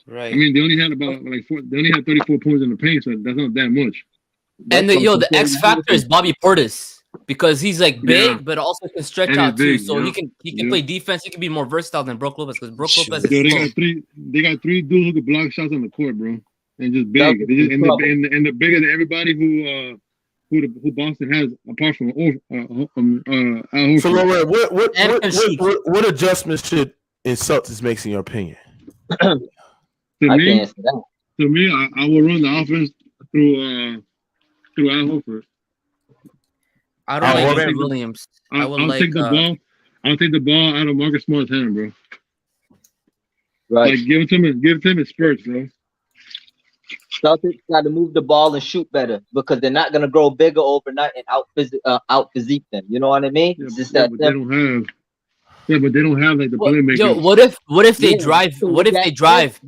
Right. I mean, they only had they only had 34 points in the paint, so that's not that much. And the X factor is Bobby Portis because he's like big, but also can stretch out too. So he can play defense. He can be more versatile than Brook Lopez because Brook Lopez. They got three dudes who can block shots on the court, bro, and just big. And the bigger than everybody who Boston has apart from So what adjustments should in Celtics makes in your opinion? To me, I will run the offense through Al Horford. I don't like Grant Williams. I'll take the ball. I'll take the ball out of Marcus Smart's hand, bro. Right. Like give it to him in spurts, bro. Celtics got to move the ball and shoot better because they're not gonna grow bigger overnight and out physique them. You know what I mean? Yeah, but they don't have. Yeah, but they don't have like the playmakers. Yo, what if they drive? What if they drive?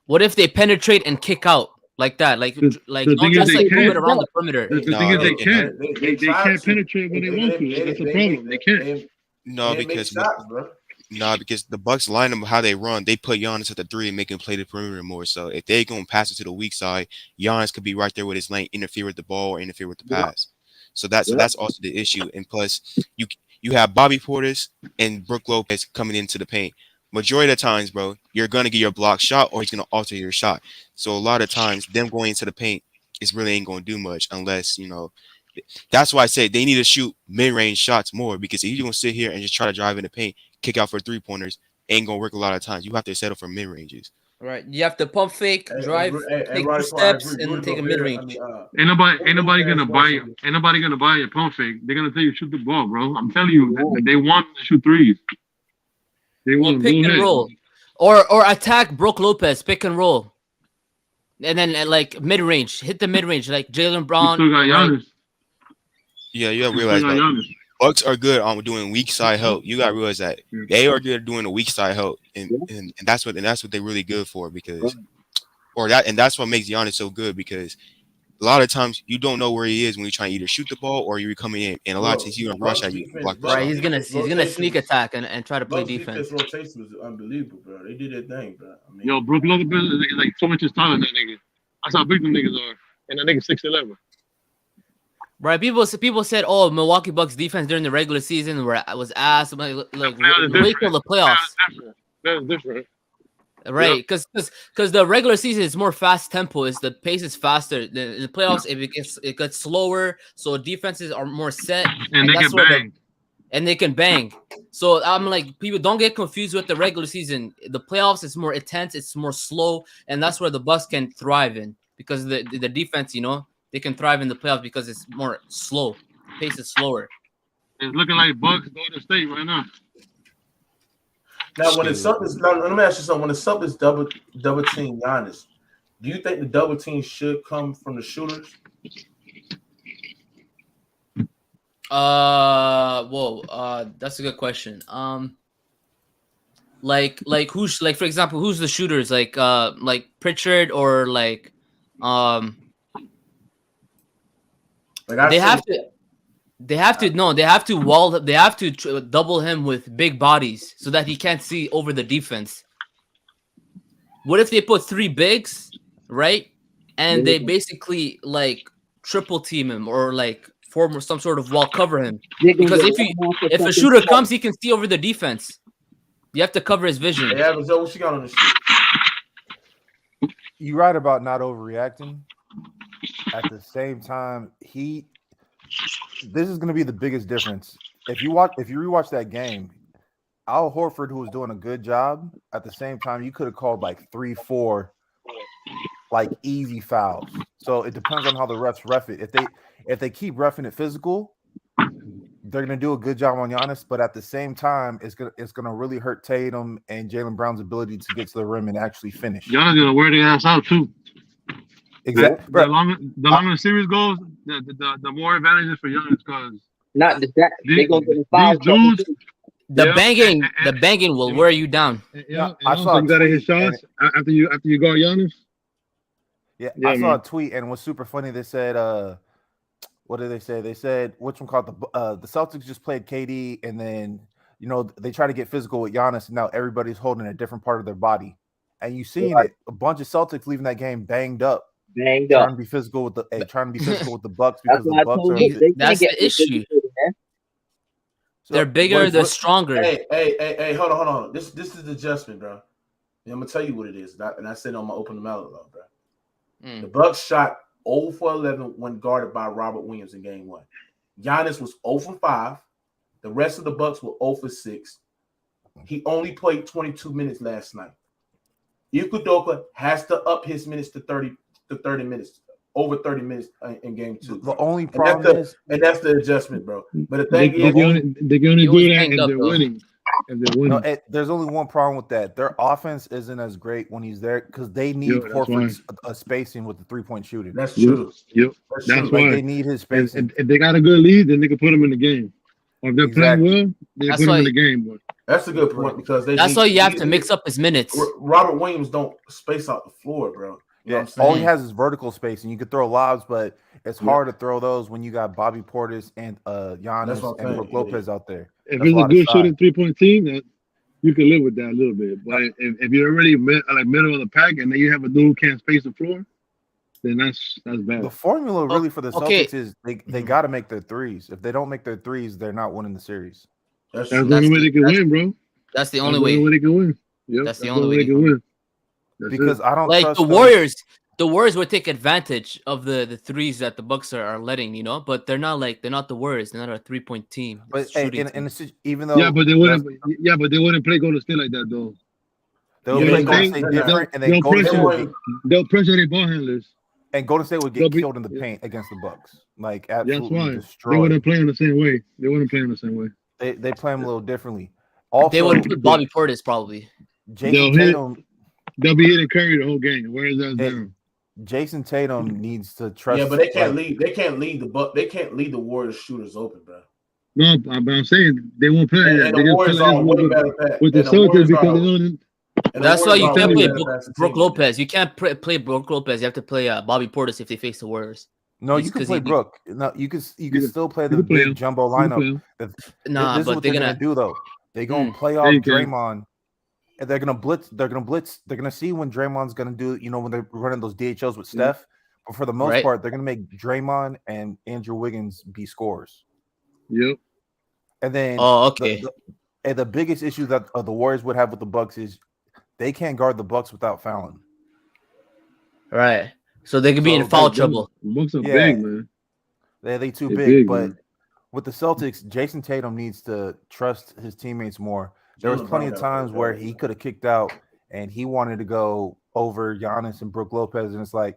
What if they penetrate and kick out like that? Like don't just like move it around the perimeter. The thing is they can't. They can't penetrate when they want to. That's the problem. They can't. Because the Bucks line them how they run. They put Giannis at the 3 and make him play the perimeter more. So if they gonna pass it to the weak side, Giannis could be right there with his lane, interfere with the ball or interfere with the pass. So that's also the issue. And plus, you have Bobby Portis and Brook Lopez coming into the paint. Majority of the times, bro, you're gonna get your block shot or he's gonna alter your shot. So a lot of times, them going into the paint is really ain't gonna do much unless That's why I say they need to shoot mid-range shots more because if you're gonna sit here and just try to drive in the paint, kick out for 3-pointers, ain't gonna work a lot of times. You have to settle for mid-ranges. Right. You have to pump fake, drive, take 2 steps, and take a mid-range. Ain't nobody gonna buy you. Ain't nobody gonna buy you a pump fake. They're gonna tell you shoot the ball, bro. I'm telling you, they want to shoot threes. They want pick and roll, or attack Brook Lopez, pick and roll, and then like mid-range, hit the mid-range like Jaylen Brown. You still got Giannis. Yeah, you gotta realize that Bucks are good on doing weak side help. You gotta realize that they are good at doing the weak side help, and that's what they're really good for because, that's what makes Giannis so good because a lot of times you don't know where he is when you're trying to either shoot the ball or you're coming in, and a lot of times he's gonna rush at you. Right, he's gonna sneak attack and try to play defense. Rotation was unbelievable, bro. They did their thing, bro. Yo, Brook Lopez is like so much taller than that nigga. That's how big them niggas are, and that nigga 6'11". Right, people said, "Oh, Milwaukee Bucks defense during the regular season was ass." Like, wait till the playoffs. That's different. Right, because the regular season is more fast tempo. The pace is faster. In the playoffs, it gets slower. So defenses are more set, and they can bang. And they can bang. So I'm like, people don't get confused with the regular season. The playoffs is more intense. It's more slow, and that's where the Bucks can thrive in because the defense, they can thrive in the playoffs because it's more slow. The pace is slower. It's looking like Bucks Golden State right now. Now, when the Celtics, let me ask you something. When the Celtics double team Giannis, do you think the double team should come from the shooters? That's a good question. Like who's for example, who's the shooters? Like Pritchard or like they have to double him with big bodies so that he can't see over the defense. What if they put 3 bigs, right? And they basically like triple team him or like form some sort of wall cover him. Because if a shooter comes, he can see over the defense. You have to cover his vision. Hey, Adams, what you got on this shit? You're right about not overreacting. At the same time, this is going to be the biggest difference. If you rewatch that game, Al Horford, who was doing a good job, at the same time, you could have called like 3-4 like easy fouls. So it depends on how the refs ref it. If they keep reffing it physical, they're gonna do a good job on Giannis, but at the same time, it's gonna really hurt Tatum and Jaylen Brown's ability to get to the rim and actually finish. Giannis gonna wear their ass out too. Exactly. The longer the series goes, the more advantages for Giannis because not just that they go to the foul dudes. The banging will wear you down. Yeah, I saw you gotta hit shots after you guard Giannis. Yeah, I saw a tweet and it was super funny. They said, what did they say? They said the Celtics just played KD, and then they try to get physical with Giannis, and now everybody's holding a different part of their body, and you seen it. A bunch of Celtics leaving that game banged up, trying to be physical with the Bucks because the Bucks are. That's the issue. So, they're bigger, they're stronger. Hey, hold on. This is the adjustment, bro. And I'm gonna tell you what it is, and I said on my open monologue, bro. The Bucks shot 0 for 11 when guarded by Robert Williams in game 1. Giannis was 0 for 5. The rest of the Bucks were 0 for 6. He only played 22 minutes last night. Iguodala has to up his minutes to 30 minutes, over 30 minutes in game 2. The only problem is that's the adjustment, bro. But the thing is, they can only do that if they're winning. There's only one problem with that. Their offense isn't as great when he's there because they need Horford's spacing with the 3-point shooting. That's true. Yep. That's why they need his spacing. If they got a good lead, then they can put him in the game. Or if they're playing well, they can put him in the game. But that's a good point because that's why you have to mix up his minutes. Robert Williams don't space out the floor, bro. You know what I'm saying? All he has is vertical spacing. You can throw lobs, but it's hard to throw those when you got Bobby Portis and Giannis and Brook Lopez out there. If it's a good shooting 3-point team, you can live with that a little bit. But if you're already middle of the pack and then you have a dude who can't space the floor, then that's bad. The formula really for the Celtics is they got to make their threes. If they don't make their threes, they're not winning the series. That's the only way they can win, bro. That's the only way they can win. Yep, that's the only way they can win. Because I don't like trust the Warriors. The Warriors would take advantage of the threes that the Bucks are letting, but they're not the Warriors. They're not a 3-point team. But even though but they wouldn't play Golden State like that though. They'll play Golden State different, and then they'll pressure their ball handlers. And Golden State would get killed in the paint against the Bucks, like absolutely destroyed. They wouldn't play in the same way. They play them a little differently. Also, they would put Bobby Portis probably. Jason Tatum. They'll be hitting Curry the whole game. Where is that down? Jason Tatum needs to trust. Yeah, but they can't lead. They can't lead the Warriors shooters open, bro. No, but I'm saying they won't play. And the Warriors are way better with the Celtics because they don't. That's why you can't play Brook Lopez. You can't play Brook Lopez. You have to play Bobby Portis if they face the Warriors. No, you can play Brook. No, you can still play the big jumbo lineup. But they're gonna do though. They're gonna play off Draymond. And they're gonna blitz. They're gonna see when Draymond's gonna do. When they're running those DHOs with Steph. But for the most part, they're gonna make Draymond and Andrew Wiggins be scorers. Yep. And then, the biggest issue that the Warriors would have with the Bucks is they can't guard the Bucks without fouling. Right. So they could be in foul trouble. Bucks are big, man. They too big. But man. With the Celtics, Jason Tatum needs to trust his teammates more. There was plenty of times where he could have kicked out and he wanted to go over Giannis and Brook Lopez. And it's like,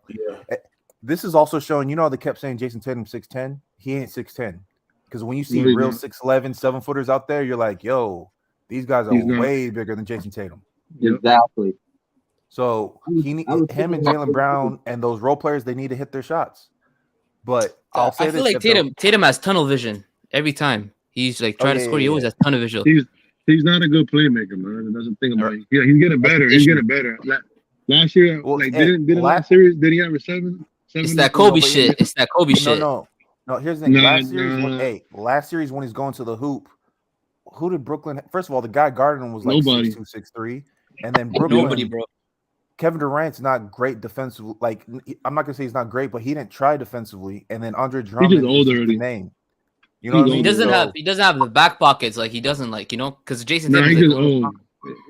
this is also showing, they kept saying Jason Tatum 6'10". He ain't 6'10". Because when you see real 6'11", 7-footers out there, you're like, yo, these guys are way bigger than Jason Tatum. Exactly. So him and Jaylen Brown and those role players, they need to hit their shots. But I feel like Tatum has tunnel vision every time. He's like trying to score. He always has tunnel vision. He's not a good playmaker, man. That's the thing about it. Yeah, he's getting better. He's getting better. Last year, didn't last series, did he have a 7? It's that Kobe shit. It's that Kobe shit. No. Here's the thing. Last series when he's going to the hoop, who did Brooklyn? First of all, the guy guarding him was like 6'2", 6'3", and then Brooklyn. Nobody, bro. Kevin Durant's not great defensively. Like, I'm not gonna say he's not great, but he didn't try defensively. And then Andre Drummond is older the name. You know what I mean? He doesn't have the back pockets. Like he doesn't because Jason. He's just old.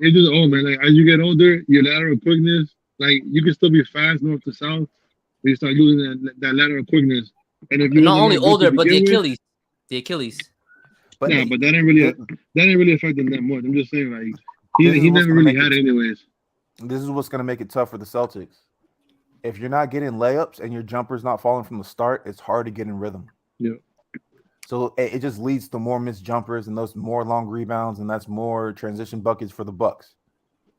It's just old, man. Like as you get older, your lateral quickness, like you can still be fast north to south, but you start losing that lateral quickness. And if you're not only older, but the Achilles. The Achilles. But that ain't really affecting them much. I'm just saying, like he never really had it anyways. This is what's gonna make it tough for the Celtics. If you're not getting layups and your jumper's not falling from the start, it's hard to get in rhythm. Yeah. So it just leads to more missed jumpers and those more long rebounds, and that's more transition buckets for the Bucks.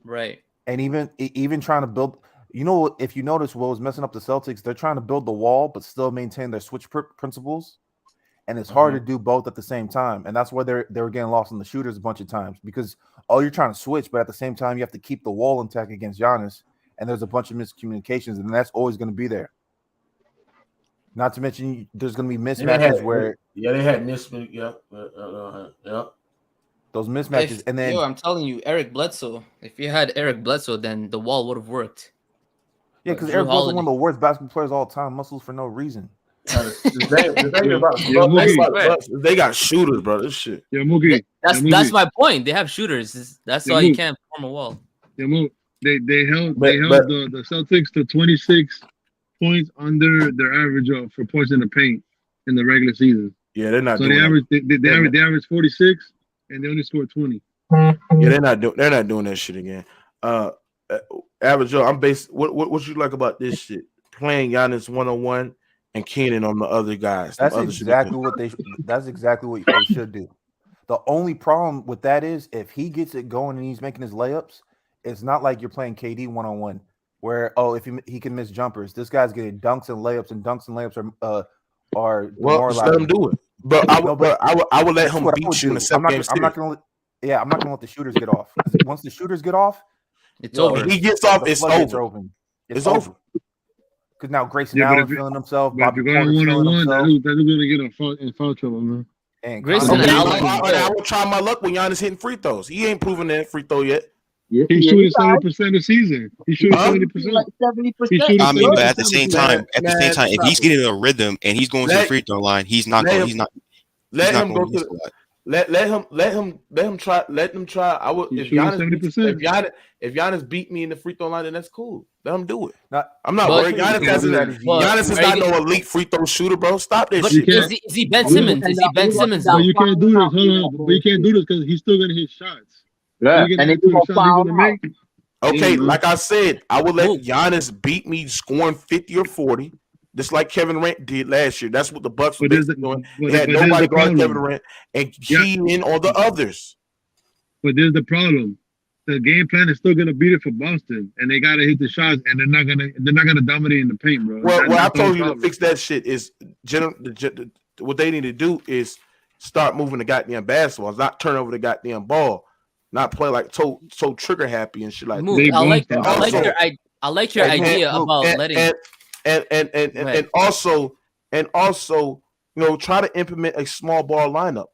Right. And even trying to build, if you notice what was messing up the Celtics, they're trying to build the wall but still maintain their switch principles. And it's hard to do both at the same time. And that's why they were getting lost on the shooters a bunch of times, because you're trying to switch, but at the same time, you have to keep the wall intact against Giannis. And there's a bunch of miscommunications, and that's always going to be there. Not to mention, there's going to be mismatches they had mismatches. Yeah. Those mismatches. And then, I'm telling you, Eric Bledsoe. If you had Eric Bledsoe, then the wall would have worked. Yeah, because Eric Bledsoe is one of the worst basketball players of all time. Muscles for no reason. The thing about they got shooters, bro. This shit. Yeah, Mookie. That's my point. They have shooters. That's why you can't form a wall. Yeah, they held the Celtics to 26 points under their average for points in the paint in the regular season. Yeah, they're not. So they average 46, and they only scored 20. Yeah, they're not doing that shit again. Average Joe, I'm based. What you like about this shit? Playing Giannis 1-on-1 and Keenan on the other guys. That's exactly what they should do. The only problem with that is if he gets it going and he's making his layups, it's not like you're playing KD 1-on-1 where if he can miss jumpers. This guy's getting dunks and layups are well, let him do it. But I would let him beat you in the second game. I'm not gonna let the shooters get off. Once the shooters get off, it's over. If he gets off, it's over. It's over. Because now Grayson Allen feeling himself. But if you're going 1-on-1, that's going to get in foul trouble, man. And Grayson Allen. I will try my luck when Giannis hitting free throws. He ain't proven that free throw yet. He's shooting 70% the season. He's shooting 70%. Like 70%. I mean, but at the same time, if he's getting a rhythm and he's going to the free throw line, he's not going. Let him go to. Let him try. Let them try. I would if Giannis beat me in the free throw line, then that's cool. Let him do it. I'm not worried. Giannis is not no elite free throw shooter, bro. Stop this shit. Is he Ben Simmons? Is he Ben Simmons? But you can't do this. Hold on. But you can't do this because he's still gonna hit shots. Yeah, and if you foul out. Okay, like I said, I would let Giannis beat me scoring 50 or 40. Just like Kevin Durant did last year. That's what the Bucks were doing. They had nobody guard Kevin Durant and key in on the others. But there's the problem. The game plan is still gonna beat it for Boston, and they gotta hit the shots, and they're not gonna dominate in the paint, bro. Well, I told you to fix that shit is what they need to do is start moving the goddamn basketballs, not turn over the goddamn ball, not play like so trigger happy and shit like that. I like your idea about letting. And also, try to implement a small ball lineup.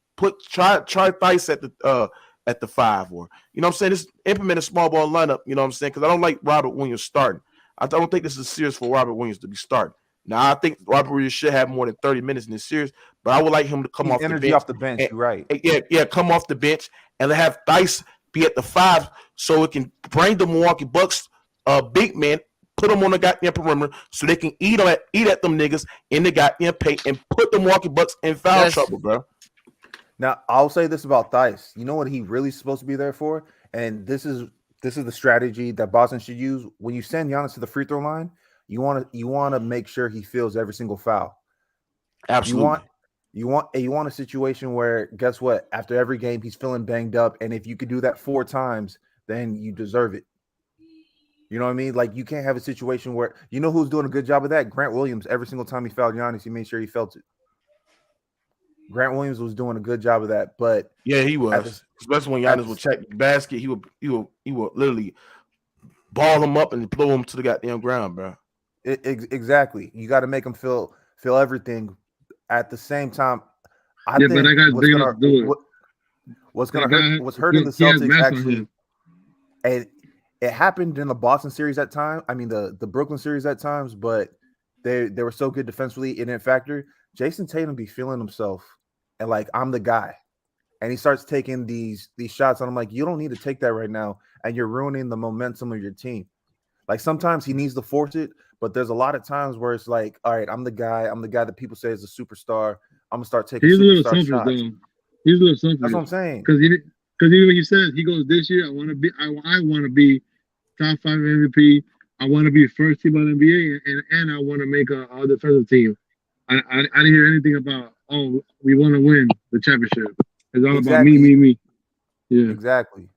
Try Theis at the 5, or what I'm saying, just implement a small ball lineup. You know what I'm saying? Because I don't like Robert Williams starting. I don't think this is serious for Robert Williams to be starting. Now I think Robert Williams should have more than 30 minutes in this series, but I would like him to come off the bench. You're right. Yeah, come off the bench and have Theis be at the 5 so it can bring the Milwaukee Bucks big man. Put them on the goddamn perimeter so they can eat at them niggas in the goddamn paint and put the Milwaukee Bucks in foul trouble, bro. Now I'll say this about Theis. You know what he really supposed to be there for, and this is the strategy that Boston should use. When you send Giannis to the free throw line, you want to make sure he feels every single foul. Absolutely. You want a situation where, guess what? After every game, he's feeling banged up, and if you could do that 4 times, then you deserve it. You know what I mean? Like, you can't have a situation where, who's doing a good job of that? Grant Williams. Every single time he fouled Giannis, he made sure he felt it. Grant Williams was doing a good job of that, but yeah, he was. Especially when Giannis would check the basket, he would literally ball him up and blow him to the goddamn ground, bro. Exactly. You got to make him feel everything at the same time. I think but that guy's big enough to do it. What's hurting the Celtics actually, and it happened in the Boston series at times. I mean, the Brooklyn series at times, but they were so good defensively, it didn't factor. Jason Tatum be feeling himself and like, I'm the guy. And he starts taking these shots, and I'm like, you don't need to take that right now, and you're ruining the momentum of your team. Like, sometimes he needs to force it, but there's a lot of times where it's like, all right, I'm the guy that people say is a superstar. I'm gonna start taking. He's a little superstar selfish shots. though. He's a little selfish. That's what I'm saying. Because even when he says he goes this year, I want to be top 5 MVP. I want to be first team on NBA, and I want to make a all defensive team. I didn't hear anything about we want to win the championship. It's all about me. Yeah, exactly.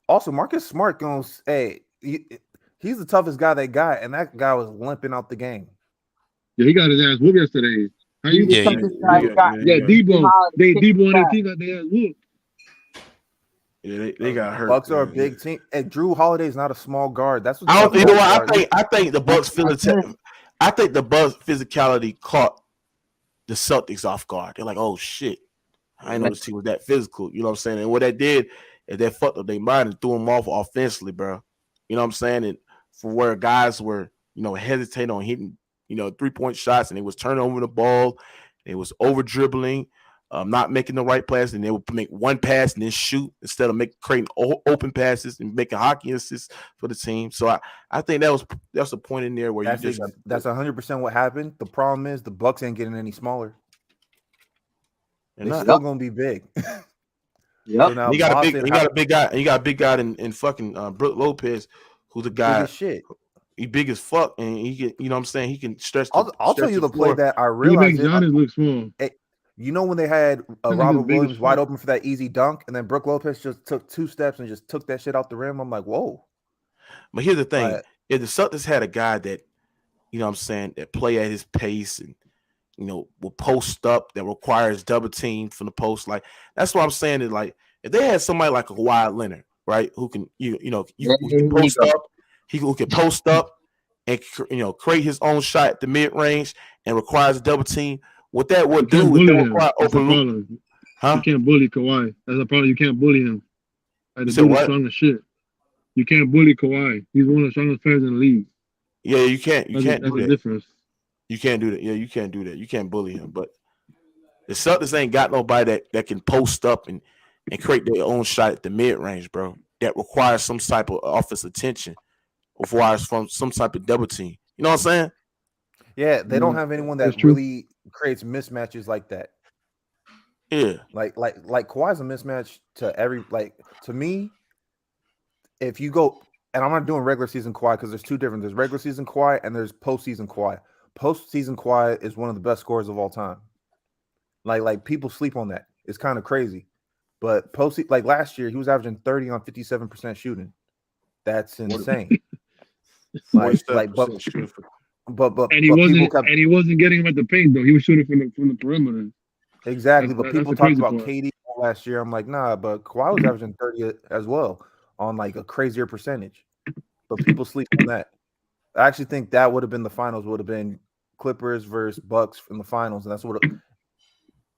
Also, Marcus Smart goes, hey, he's the toughest guy they got, and that guy was limping out the game. Yeah, he got his ass whooped yesterday. How you? Yeah, Debo. Debo on their team got their ass whooped. Yeah, they got hurt. Bucks are a big team. And Drew Holiday's not a small guard. That's what I think the Bucks I think the Bucks physicality caught the Celtics off guard. They're like, oh shit. I didn't know this team was that physical. You know what I'm saying? And what that did is that fucked up their mind and threw them off offensively, bro. You know what I'm saying? And for where guys were, hesitating on hitting, 3-point shots, and they was turning over the ball, they was over dribbling, not making the right pass, and they would make one pass and then shoot instead of creating open passes and making hockey assists for the team. So I think that's a point in there where that's 100% what happened. The problem is the Bucks ain't getting any smaller. They're still gonna be big. Yeah, so you got a big guy. And you got a big guy in fucking Brook Lopez, who's a guy. Big as shit. He big as fuck, and he can. You know what I'm saying? He can stretch. I'll tell you the play that I realized. He makes Giannis look small. You know when they had Robert Williams wide open for that easy dunk, and then Brook Lopez just took 2 steps and just took that shit out the rim. I'm like, whoa. But here's the thing: if the Celtics had a guy that, you know what I'm saying, that play at his pace and, will post up, that requires double team from the post, like that's what I'm saying. Is like if they had somebody like a Kawhi Leonard, right, who can who can post up, who can post up and create his own shot at the mid range and requires a double team. What that would do is require open look. You can't bully Kawhi. That's a problem. You can't bully him. Like, the dude is strong as shit. You can't bully Kawhi. He's one of the strongest players in the league. Yeah, you can't. You can't do that. Difference. You can't do that. Yeah, you can't do that. You can't bully him. But the Celtics ain't got nobody that can post up and create their own shot at the mid range, bro. That requires some type of offensive attention, requires from some type of double team. You know what I'm saying? Yeah, they don't have anyone that really creates mismatches like that. Yeah, like Kawhi's a mismatch to me. If you go, and I'm not doing regular season Kawhi because there's two different. There's regular season Kawhi and there's postseason Kawhi. Postseason Kawhi is one of the best scorers of all time. Like people sleep on that. It's kind of crazy, but like last year he was averaging 30 on 57% shooting. That's insane. But he wasn't getting him at the paint though. He was shooting from the perimeter. Exactly, but people talked about KD last year. I'm like, nah, but Kawhi was averaging 30 as well on like a crazier percentage. But people sleep on that. I actually think that would have been the finals. Would have been Clippers versus Bucks in the finals, and that's what.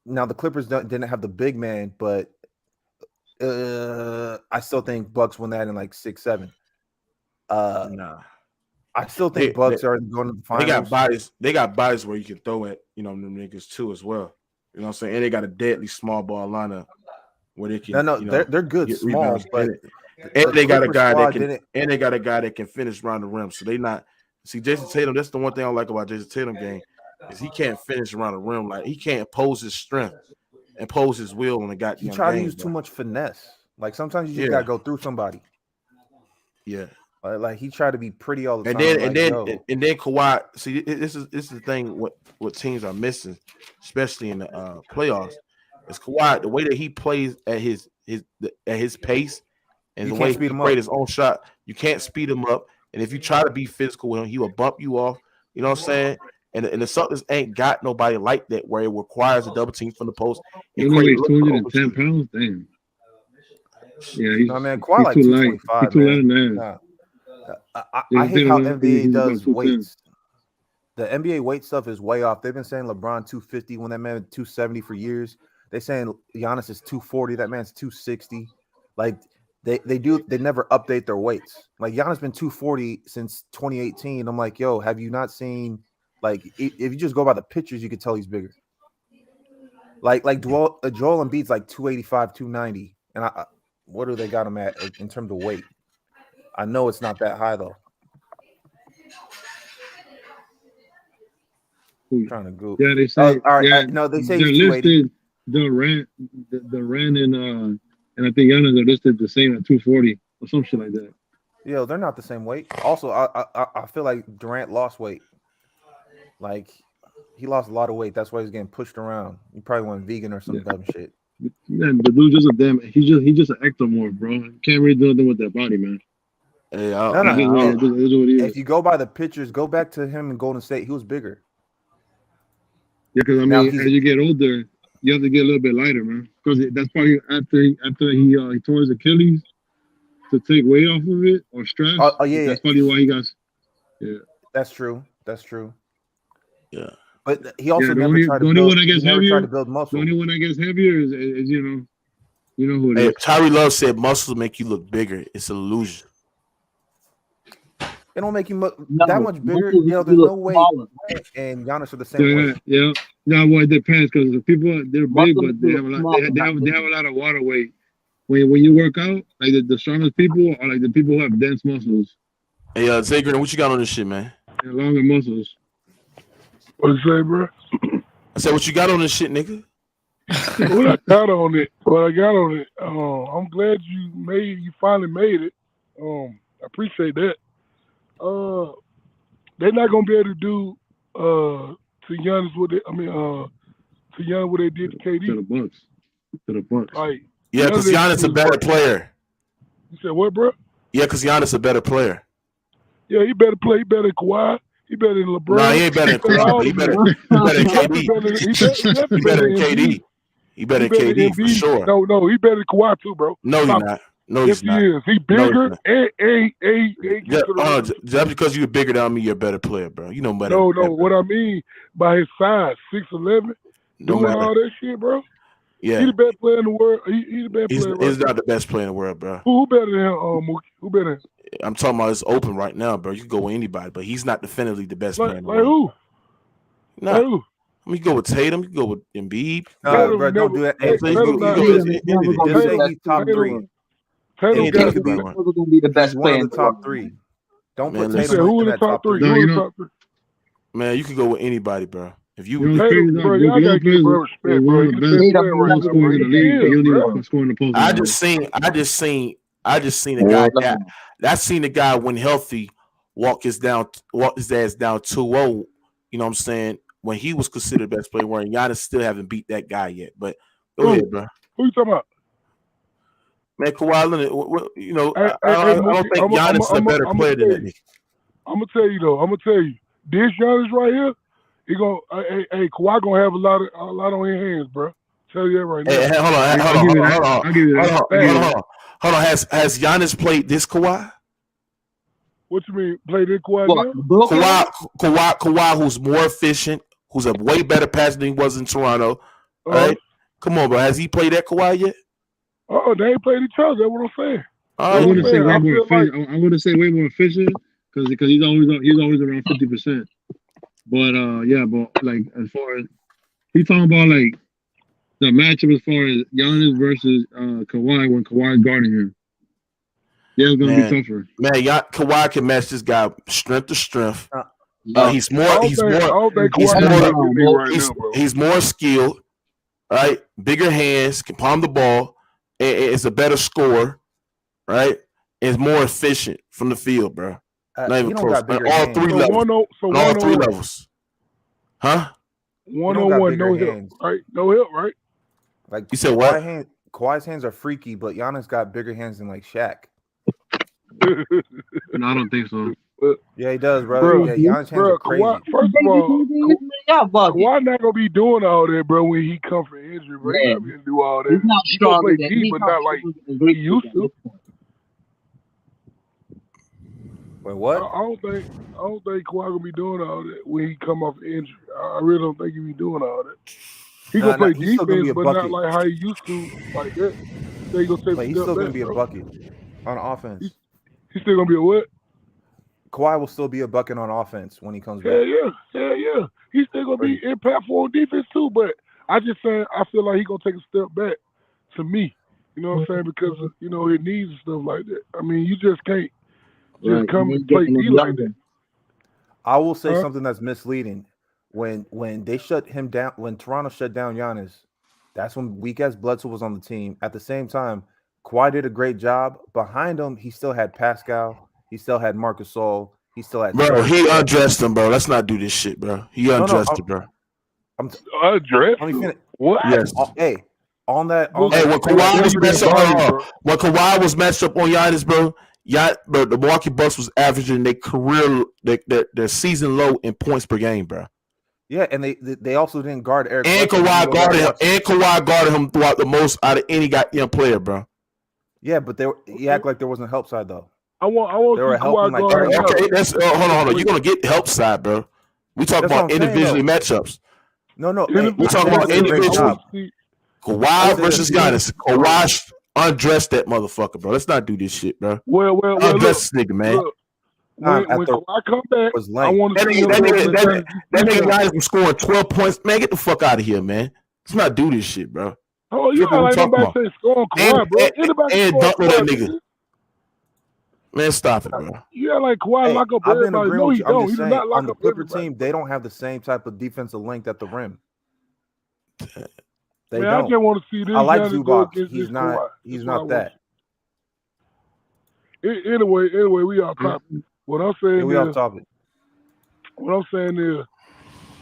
Now the Clippers didn't have the big man, but I still think Bucks won that in like 6-7. Nah. I still think Bucks are going to the finals. They got bodies where you can throw at, them niggas too as well. You know what I'm saying? And they got a deadly small ball lineup where they can. They're good small, but they got a guy that can finish around the rim. So they not see Jason Tatum. That's the one thing I like about Jason Tatum game is he can't finish around the rim. Like he can't impose his strength, impose his will on the guy. He try to use too much finesse. Like sometimes you just gotta go through somebody. Yeah. Like he tried to be pretty all the time. And then Kawhi. See, this is the thing. What teams are missing, especially in the playoffs, is Kawhi. The way that he plays at his pace and the way he creates his own shot, you can't speed him up. And if you try to be physical with him, he will bump you off. You know what I'm saying? And the Celtics ain't got nobody like that where it requires a double team from the post. He's 210 pounds. Damn. Yeah, Kawhi like 225. He's man. I hate how NBA does weights. The NBA weight stuff is way off. They've been saying LeBron 250 when that man 270 for years. They're saying Giannis is 240. That man's 260. Like they never update their weights. Like Giannis been 240 since 2018. I'm like, yo, have you not seen? Like if you just go by the pictures, you could tell he's bigger. Like Joel Embiid's like 285, 290, and what do they got him at in terms of weight? I know it's not that high though. Trying to Google. Yeah, they say. All right. Yeah, No, they say they're he's 280. listed. Durant and I think Giannis are listed the same at 240 or some shit like that. Yo, they're not the same weight. Also, I feel like Durant lost weight. Like he lost a lot of weight. That's why he's getting pushed around. He probably went vegan or some dumb shit. Man, the dude's just a damn. He's just an ectomorph, bro. Can't really do nothing with that body, man. Hey, if you go by the pictures, go back to him in Golden State. He was bigger. Yeah, because I mean, as you get older, you have to get a little bit lighter, man. Because that's probably after he tore his Achilles to take weight off of it or stress. Yeah, that's probably why he got. Yeah, that's true. That's true. Yeah, but he also never tried to build muscle. The only one that gets heavier is you know who it is. Tyree Love said muscles make you look bigger. It's an illusion. It don't make you that much bigger. You know, there's no way. And Giannis are the same way. Yeah. No, well, it depends because the people they're big, but they have a lot. They have a lot of water weight. When you work out, like the strongest people are like the people who have dense muscles. Hey, Zagrin, what you got on this shit, man? And longer muscles. What you say, bro? I said, what you got on this shit, nigga? What I got on it? I'm glad you finally made it. I appreciate that. They're not gonna be able to do to Giannis what they did to KD. To the Bucks. Like, yeah, because Giannis a better player. You said what, bro? Yeah, because Giannis a better player. Yeah, he better play. He better than Kawhi. He better than LeBron. Nah, he ain't better than Kawhi. He better than KD. He better than KD. He better than KD for sure. No, he better than Kawhi too, bro. No, he's not. No, he's not. He is. He bigger just because you're bigger than me, you're a better player, bro. You know better. No, what I mean by his size, 6'11", doing all that shit, bro. Yeah, he's the best player in the world. He's the best player. He's not the best player in the world, bro. Who better than him, Mookie? Who better than him? I'm talking about it's open right now, bro. You can go with anybody, but he's not definitively the best player in the world. Who? Nah. Like who? I mean, you go with Tatum. You go with Embiid. Bro, don't do that. Just say he's top 3. Tatum got to be the best player in the top 3. Don't put Tatum who in the top 3. Man, you can go with anybody, bro. If you, bro, y'all gotta give bro respect, bro. I just seen a guy. I seen the guy when healthy walk his ass down 2-0. You know what I'm saying? When he was considered best player, where Giannis still haven't beat that guy yet. But go ahead, bro. Who you talking about? Man, Kawhi Leonard. You know, I don't think Giannis is a better player than that nigga. I'm gonna tell you though. This Giannis right here, he gonna. Hey, Kawhi gonna have a lot on his hands, bro. Tell you that right now. Hey, hold on. Has Giannis played this Kawhi? What you mean, play this Kawhi now? Kawhi, who's more efficient, who's a way better passer than he was in Toronto. Right? Come on, bro. Has he played that Kawhi yet? Oh, they ain't played each other. That's what I'm saying. I wouldn't say way more efficient. I wouldn't say way more efficient because he's always around 50%. But but like as far as he's talking about like the matchup as far as Giannis versus Kawhi when Kawhi guarding him. Yeah, it's gonna be tougher. Man, Kawhi can match this guy strength to strength. He's more skilled, right? Bigger hands, can palm the ball. It's a better scorer, right? It's more efficient from the field, bro. Not even close. All 3 levels. All 3 levels. Huh? 1-on-1, no help, right? No help, right? Like you said, what? Kawhi's hands are freaky, but Giannis got bigger hands than like Shaq. No, I don't think so. Yeah, he does, bro. Yeah, Giannis hands are crazy. First of all, Kawhi not gonna be doing all that, bro. When he come for injury, bro, he's not gonna do all that. He's not strong, play deep, but not like he used to. Wait, what? I don't think Kawhi gonna be doing all that when he come off injury. I really don't think he be doing all that. He gonna play defense, but not like how he used to, like that. He's still gonna be a bucket on offense. He's still gonna be a what? Kawhi will still be a bucket on offense when he comes back. Yeah. He's still gonna be impactful on defense too. But I feel like he's gonna take a step back. To me, you know what I'm saying? Because his knees and stuff like that. I mean, you just can't just come and play D like that. I will say something that's misleading. when they shut him down, when Toronto shut down Giannis, that's when weak ass Bledsoe was on the team. At the same time, Kawhi did a great job. Behind him, he still had Pascal. He still had Marc Gasol. He still had bro. He undressed him, bro. Let's not do this shit, bro. He undressed him, bro. Undressed? What? Yes. Hey, on that. When Kawhi was matched up on Giannis, bro. Bro, the Milwaukee Bucks was averaging their season low in points per game, bro. Yeah, and they also didn't guard Eric. And Kawhi guarded him throughout the most out of any goddamn player, bro. Yeah, but you act like there wasn't help side though. I want. They were helping like. Okay, that's hold on. You're gonna get help side, bro. We talk about individually matchups. No. We talk about individually. Kawhi versus Giannis. Kawhi undressed that motherfucker, bro. Let's not do this shit, bro. Well, undress this nigga, man. Look, when I come back, I want to see that nigga Giannis from scoring 12 points. Man, get the fuck out of here, man. Let's not do this shit, bro. Oh, you know, like nobody say scoring Kawhi, bro. And dunk with that nigga. Man, stop it, bro. Yeah, like Kawhi lock up everybody. No, he don't. He does not lock up everybody. On the Clipper team, they don't have the same type of defensive length at the rim. They don't. I just want to see this. I like Zubac. He's not that. Anyway, we are topic. What I'm saying we are topic. What I'm saying is,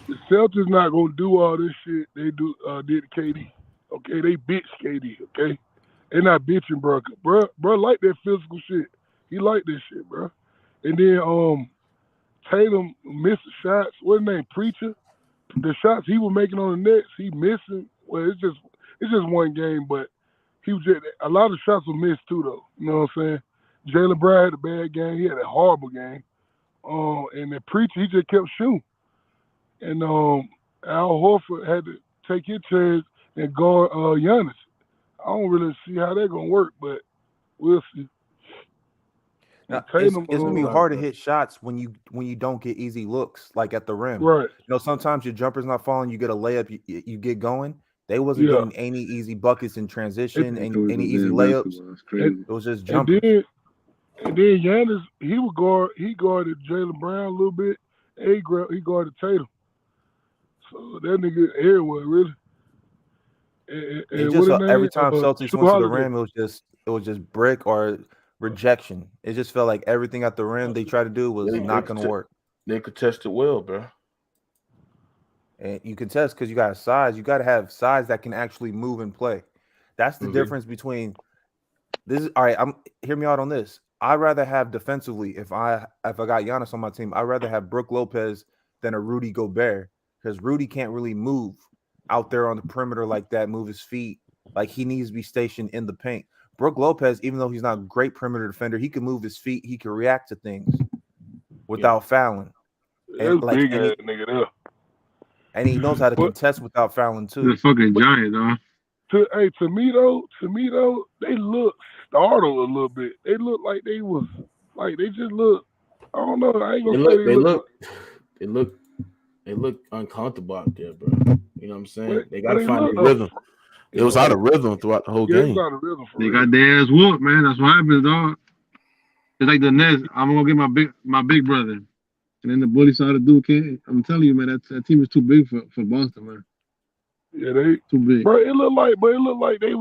the Celtics not gonna do all this shit they did to KD. Okay, they bitch KD. Okay, they not bitching, bro. Bro like that physical shit. He like this shit, bro. And then Tatum missed the shots. What's his name? Preacher. The shots he was making on the Nets, he missing. Well, it's just one game, but he was just a lot of shots were missed too, though. You know what I'm saying? Jaylen Brown had a bad game. He had a horrible game. And the Preacher, he just kept shooting. And Al Horford had to take his chance and guard Giannis. I don't really see how they're gonna work, but we'll see. Now, it's gonna be hard to hit shots when you don't get easy looks like at the rim. Right. You know, sometimes your jumper's not falling. You get a layup. You get going. They wasn't getting any easy buckets in transition, any easy layups. It was just jumping. And then Giannis, he guarded Jaylen Brown a little bit. He guarded Tatum. So that nigga everywhere, really. And just every time Celtics went to the rim, it was just brick or rejection. It just felt like everything at the rim they tried to do was not going to work. They contested well, bro. And you contest because you got size. You got to have size that can actually move and play. That's the difference between this. All right, hear me out on this. I'd rather have defensively if I got Giannis on my team. I'd rather have Brook Lopez than a Rudy Gobert because Rudy can't really move out there on the perimeter like that. Move his feet like he needs to be stationed in the paint. Brook Lopez, even though he's not a great perimeter defender, he can move his feet. He can react to things without fouling. And, nigga there. And he knows how to contest without fouling too. The fucking giant, though. To me though, they look startled a little bit. They look like they was like they just look. I don't know. I ain't gonna say they look uncomfortable out there, bro. You know what I'm saying? They gotta find their rhythm. It was out of rhythm throughout the whole game. They got their ass whooped, man. That's what happens, dog. It's like the Nets. I'm gonna get my big brother, and then the bully side of dude can't. I'm telling you, man, that team is too big for Boston, man. Yeah, they too big. Bro, it looked like they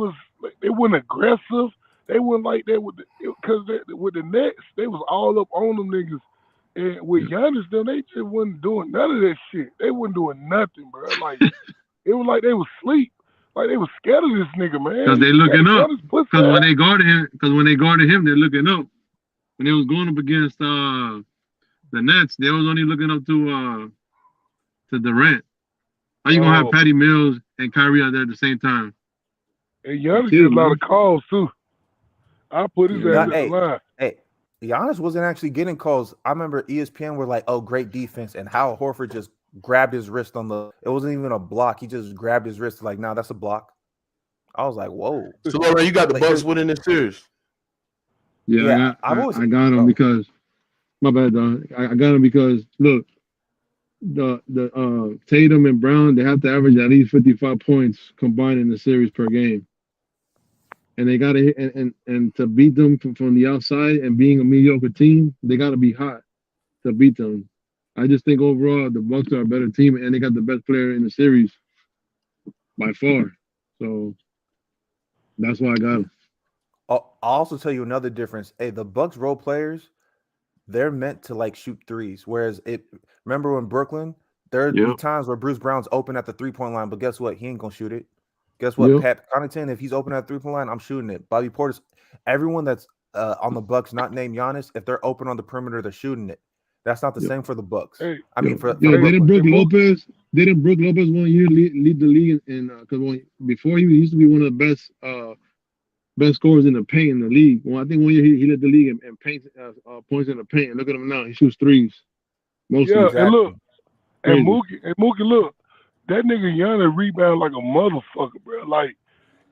weren't aggressive. They weren't like that because with the Nets, they was all up on them niggas. And with Giannis, them, they just wasn't doing none of that shit. They wasn't doing nothing, bro. Like it was like they was asleep. Like they was scared of this nigga, man. Because they looking up. Because when they guarded him, they're looking up. When they was going up against the Nets, they was only looking up to Durant. How you gonna have Patty Mills and Kyrie out there at the same time? And Giannis get a lot of calls too. I put his ass in the line. Hey, Giannis wasn't actually getting calls. I remember ESPN were like, "Oh, great defense," and Hal Horford just grabbed his wrist it wasn't even a block. He just grabbed his wrist like, "Nah, that's a block." I was like, "Whoa!" So, Laura, you got the Bucks winning this series? Yeah, I got him because my bad, dog. I got him because look, the Tatum and Brown, they have to average at least 55 points combined in the series per game, and they got to hit and to beat them from the outside and being a mediocre team, they got to be hot to beat them. I just think overall the Bucks are a better team, and they got the best player in the series by far. So that's why I got them. I'll also tell you another difference. Hey, the Bucks role players, they're meant to like shoot threes. Whereas remember when Brooklyn, there would be times where Bruce Brown's open at the 3-point line, but guess what? He ain't gonna shoot it. Guess what? Pat Connaughton, if he's open at the 3-point line, I'm shooting it. Bobby Portis, everyone that's on the Bucks not named Giannis, if they're open on the perimeter, they're shooting it. That's not the same for the Bucks. They didn't Brook Lopez. They didn't Brook Lopez 1 year lead the league in because before he used to be one of the best scorers in the paint in the league. Well, I think 1 year he led the league in paint points in the paint. And look at him now; he shoots threes. Mostly. Yeah, and look, and Mookie, look, that nigga Giannis rebound like a motherfucker, bro. Like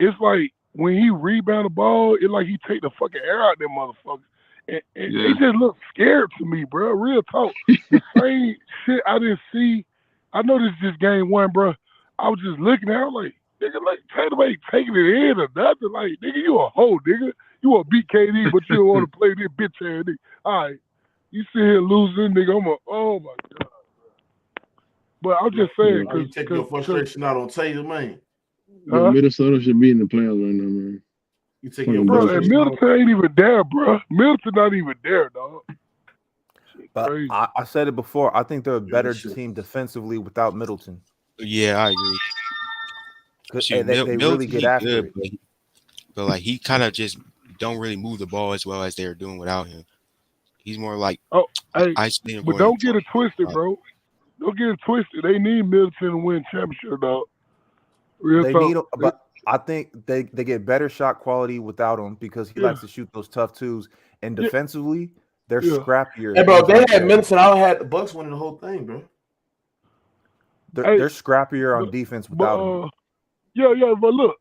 it's like when he rebound the ball, it's like he take the fucking air out that motherfucker. And they just look scared to me, bro. Real talk. The same shit I didn't see. I know this is just game 1, bro. I was just looking at it like, nigga, like Tatum ain't taking it in or nothing. Like, nigga, you a hoe, nigga. You want to beat KD, but you don't want to play this bitch ass nigga. All right. You sit here losing, nigga. Oh my God, bro. But I'm just saying. You take your frustration out on Tatum, man. Minnesota should be in the playoffs right now, man. You take your bro, and Middleton ain't even there, bro. Middleton not even there, dog. But I said it before. I think they're a better team defensively without Middleton. Yeah, I agree. They really get after it. But like he kind of just don't really move the ball as well as they're doing without him. He's more like but don't get it twisted, bro. Don't get it twisted. They need Middleton to win championship, dog. But I think they get better shot quality without him because he likes to shoot those tough twos. And defensively, they're scrappier. Hey, bro, they had Middleton. I had the Bucks winning the whole thing, bro. They're scrappier on defense without him. Yeah, but look.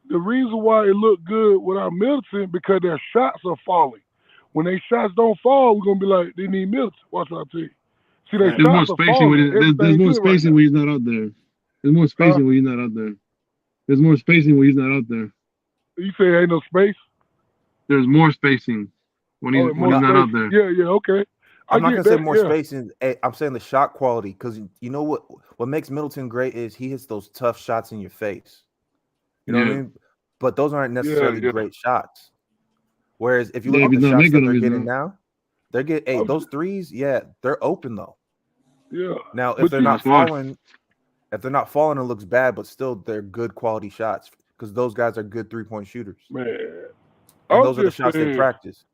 The reason why it looked good without Middleton because their shots are falling. When their shots don't fall, we're gonna be like they need Middleton. Watch what I tell you. See, there's more spacing there's more spacing when he's not out there. There's more spacing when he's not out there. There's more spacing when he's not out there. You say ain't no space? There's more spacing when he's not out there. Yeah, okay. I'm not gonna say more spacing. I'm saying the shot quality because you know what makes Middleton great is he hits those tough shots in your face. You know what I mean? But those aren't necessarily great shots. Whereas if you look at the shots that they're getting now, they're getting those threes. Yeah, they're open though. Yeah. Now if they're not falling. If they're not falling, it looks bad, but still they're good quality shots because those guys are good 3-point shooters. Man, and those are the shots they practice.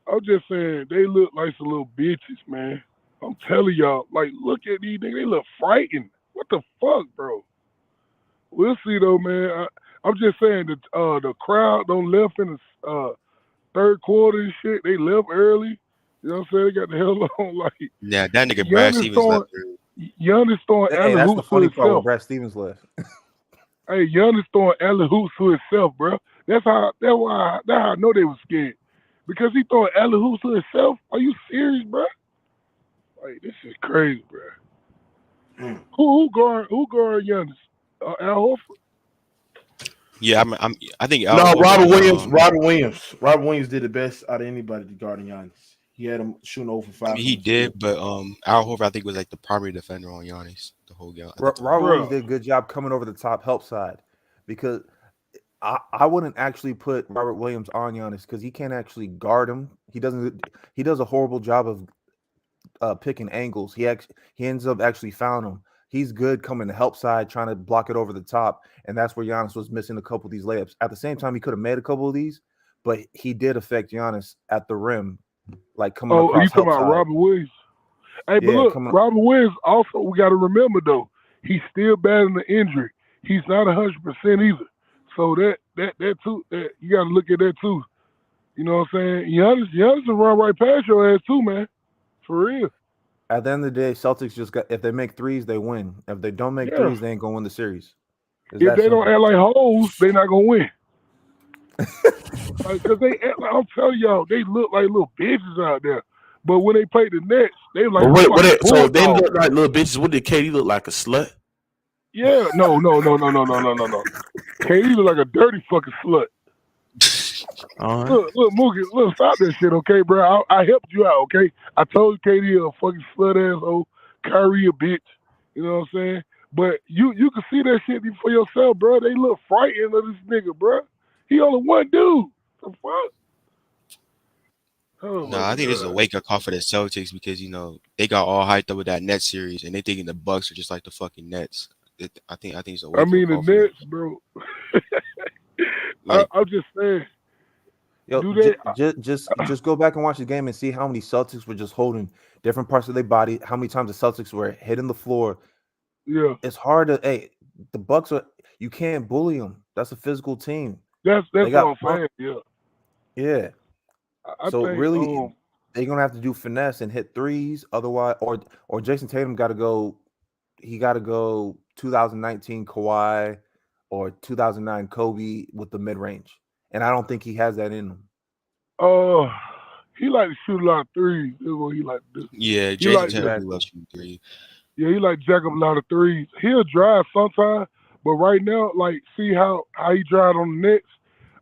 I'm just saying they look like some little bitches, man. I'm telling y'all, like, look at these niggas. They look frightened. What the fuck, bro? We'll see though, man. I'm just saying that the crowd don't left in the third quarter and shit. They left early. You know what I'm saying? They got the hell on. Like, yeah, that nigga Brad Stevens left early. Giannis throwing alley hoops to himself. Brad Stevens left. Hey, Giannis throwing alley hoops to himself, bro. That's how I know they was scared because he throwing alley hoops to himself. Are you serious, bro? Like this is crazy, bro. Who guard Giannis? Al Horford. Yeah, I think Robert Williams. Robert Williams did the best out of anybody guarding Giannis. He had him shooting over 5. I mean, he did, but Al Horford I think was like the primary defender on Giannis the whole game. Robert Williams did a good job coming over the top help side because I wouldn't actually put Robert Williams on Giannis because he can't actually guard him. He does a horrible job of picking angles. He ends up actually fouling him. He's good coming to help side, trying to block it over the top, and that's where Giannis was missing a couple of these layups. At the same time, he could have made a couple of these, but he did affect Giannis at the rim. Like coming across. Oh, you talking about Robert Williams? Hey, but look, Robert Williams also we got to remember though he's still battling the injury. He's not 100% either. So that too, you got to look at that too. You know what I'm saying? Giannis will run right past your ass too, man. For real. At the end of the day, Celtics just got if they make threes, they win. If they don't make threes, they ain't gonna win the series. If they don't act like hoes, they're not gonna win. Because I'm telling y'all, they look like little bitches out there. But when they play the Nets, they like. So they look like little bitches. What did KD look like? A slut? Yeah, no. KD look like a dirty fucking slut. Look, Mookie, look, stop that shit, okay, bro? I helped you out, okay? I told KD a fucking slut asshole, Kyrie a bitch. You know what I'm saying? But you can see that shit for yourself, bro. They look frightened of this nigga, bro. He only one dude. The fuck? Oh No, I think this is a wake up call for the Celtics because they got all hyped up with that Nets series and they thinking the Bucks are just like the fucking Nets. I think it's a wake up call. The Nets, bro. I'm just saying. Yo, just go back and watch the game and see how many Celtics were just holding different parts of their body. How many times the Celtics were hitting the floor. Yeah, it's hard to. Hey, the Bucks are. You can't bully them. That's a physical team. That's what I'm saying. Yeah. Yeah. I so think, really, they're gonna have to do finesse and hit threes. Otherwise, or Jason Tatum got to go. He got to go 2019 Kawhi or 2009 Kobe with the mid range, and I don't think he has that in him. He like to shoot a lot of threes. That's what he like to do. Yeah, Jason Tatum loves shooting threes. Yeah, he like to jack up a lot of threes. He'll drive sometimes, but right now, like, see how he drive on the Nets.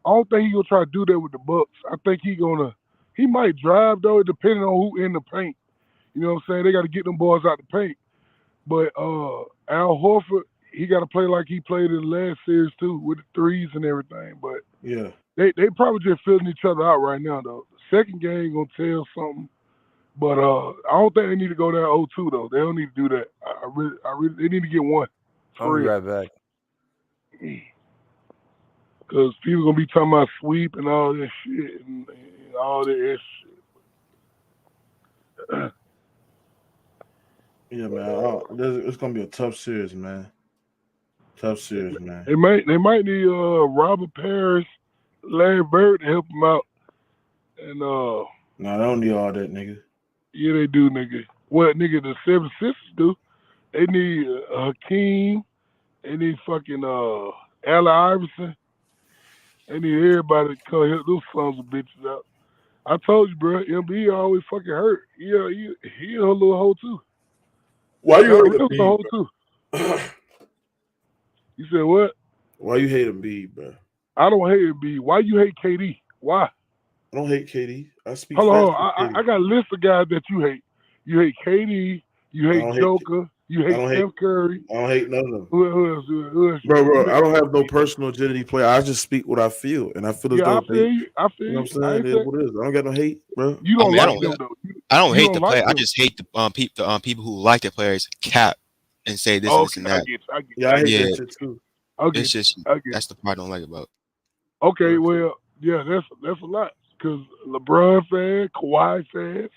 I don't think he gonna try to do that with the Bucks. I think he might drive though, depending on who in the paint. You know what I'm saying? They got to get them boys out the paint. But Al Horford, he got to play like he played in the last series too, with the threes and everything. But yeah, they probably just filling each other out right now though. The second game gonna tell something. But I don't think they need to go down 0-2 though. They don't need to do that. I really, they need to get one. I'll be right back. Because people gonna be talking about sweep and all that shit and all that shit. Yeah, man. It's gonna be a tough series, man. Tough series, man. They might need Robert Parrish, Larry Bird to help them out. And no, they don't need all that, nigga. Yeah, they do, nigga. What, nigga, the Seven Sisters do? They need Hakeem. They need fucking Allen Iverson. They need everybody to come help those sons of bitches out. I told you, bro. MB always fucking hurt. He a little hoe too. Why you hate Embiid, too? You said what? Why you hate Embiid, bro? I don't hate Embiid. Why you hate KD? Why? I don't hate KD. I speak. Hold on. I got a list of guys that you hate. You hate KD. You hate Joker. You hate Steph Curry. I don't hate none of them. Who else? Bro, I don't have no personal agility player. I just speak what I feel, and I feel as though I feel you. You know what I'm saying? It is what it is. I don't got no hate, bro. You don't like them though. I don't hate the player. I just hate the people who like the players cap and say this and that. I get I hate that shit too. It's just that's the part I don't like about. Okay, well, yeah, that's a lot because LeBron fans, Kawhi fans,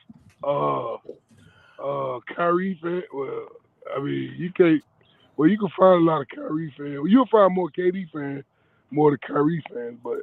Kyrie fans. Well, I mean, you can find a lot of Kyrie fans. Well, you'll find more KD fans, more the Kyrie fans, but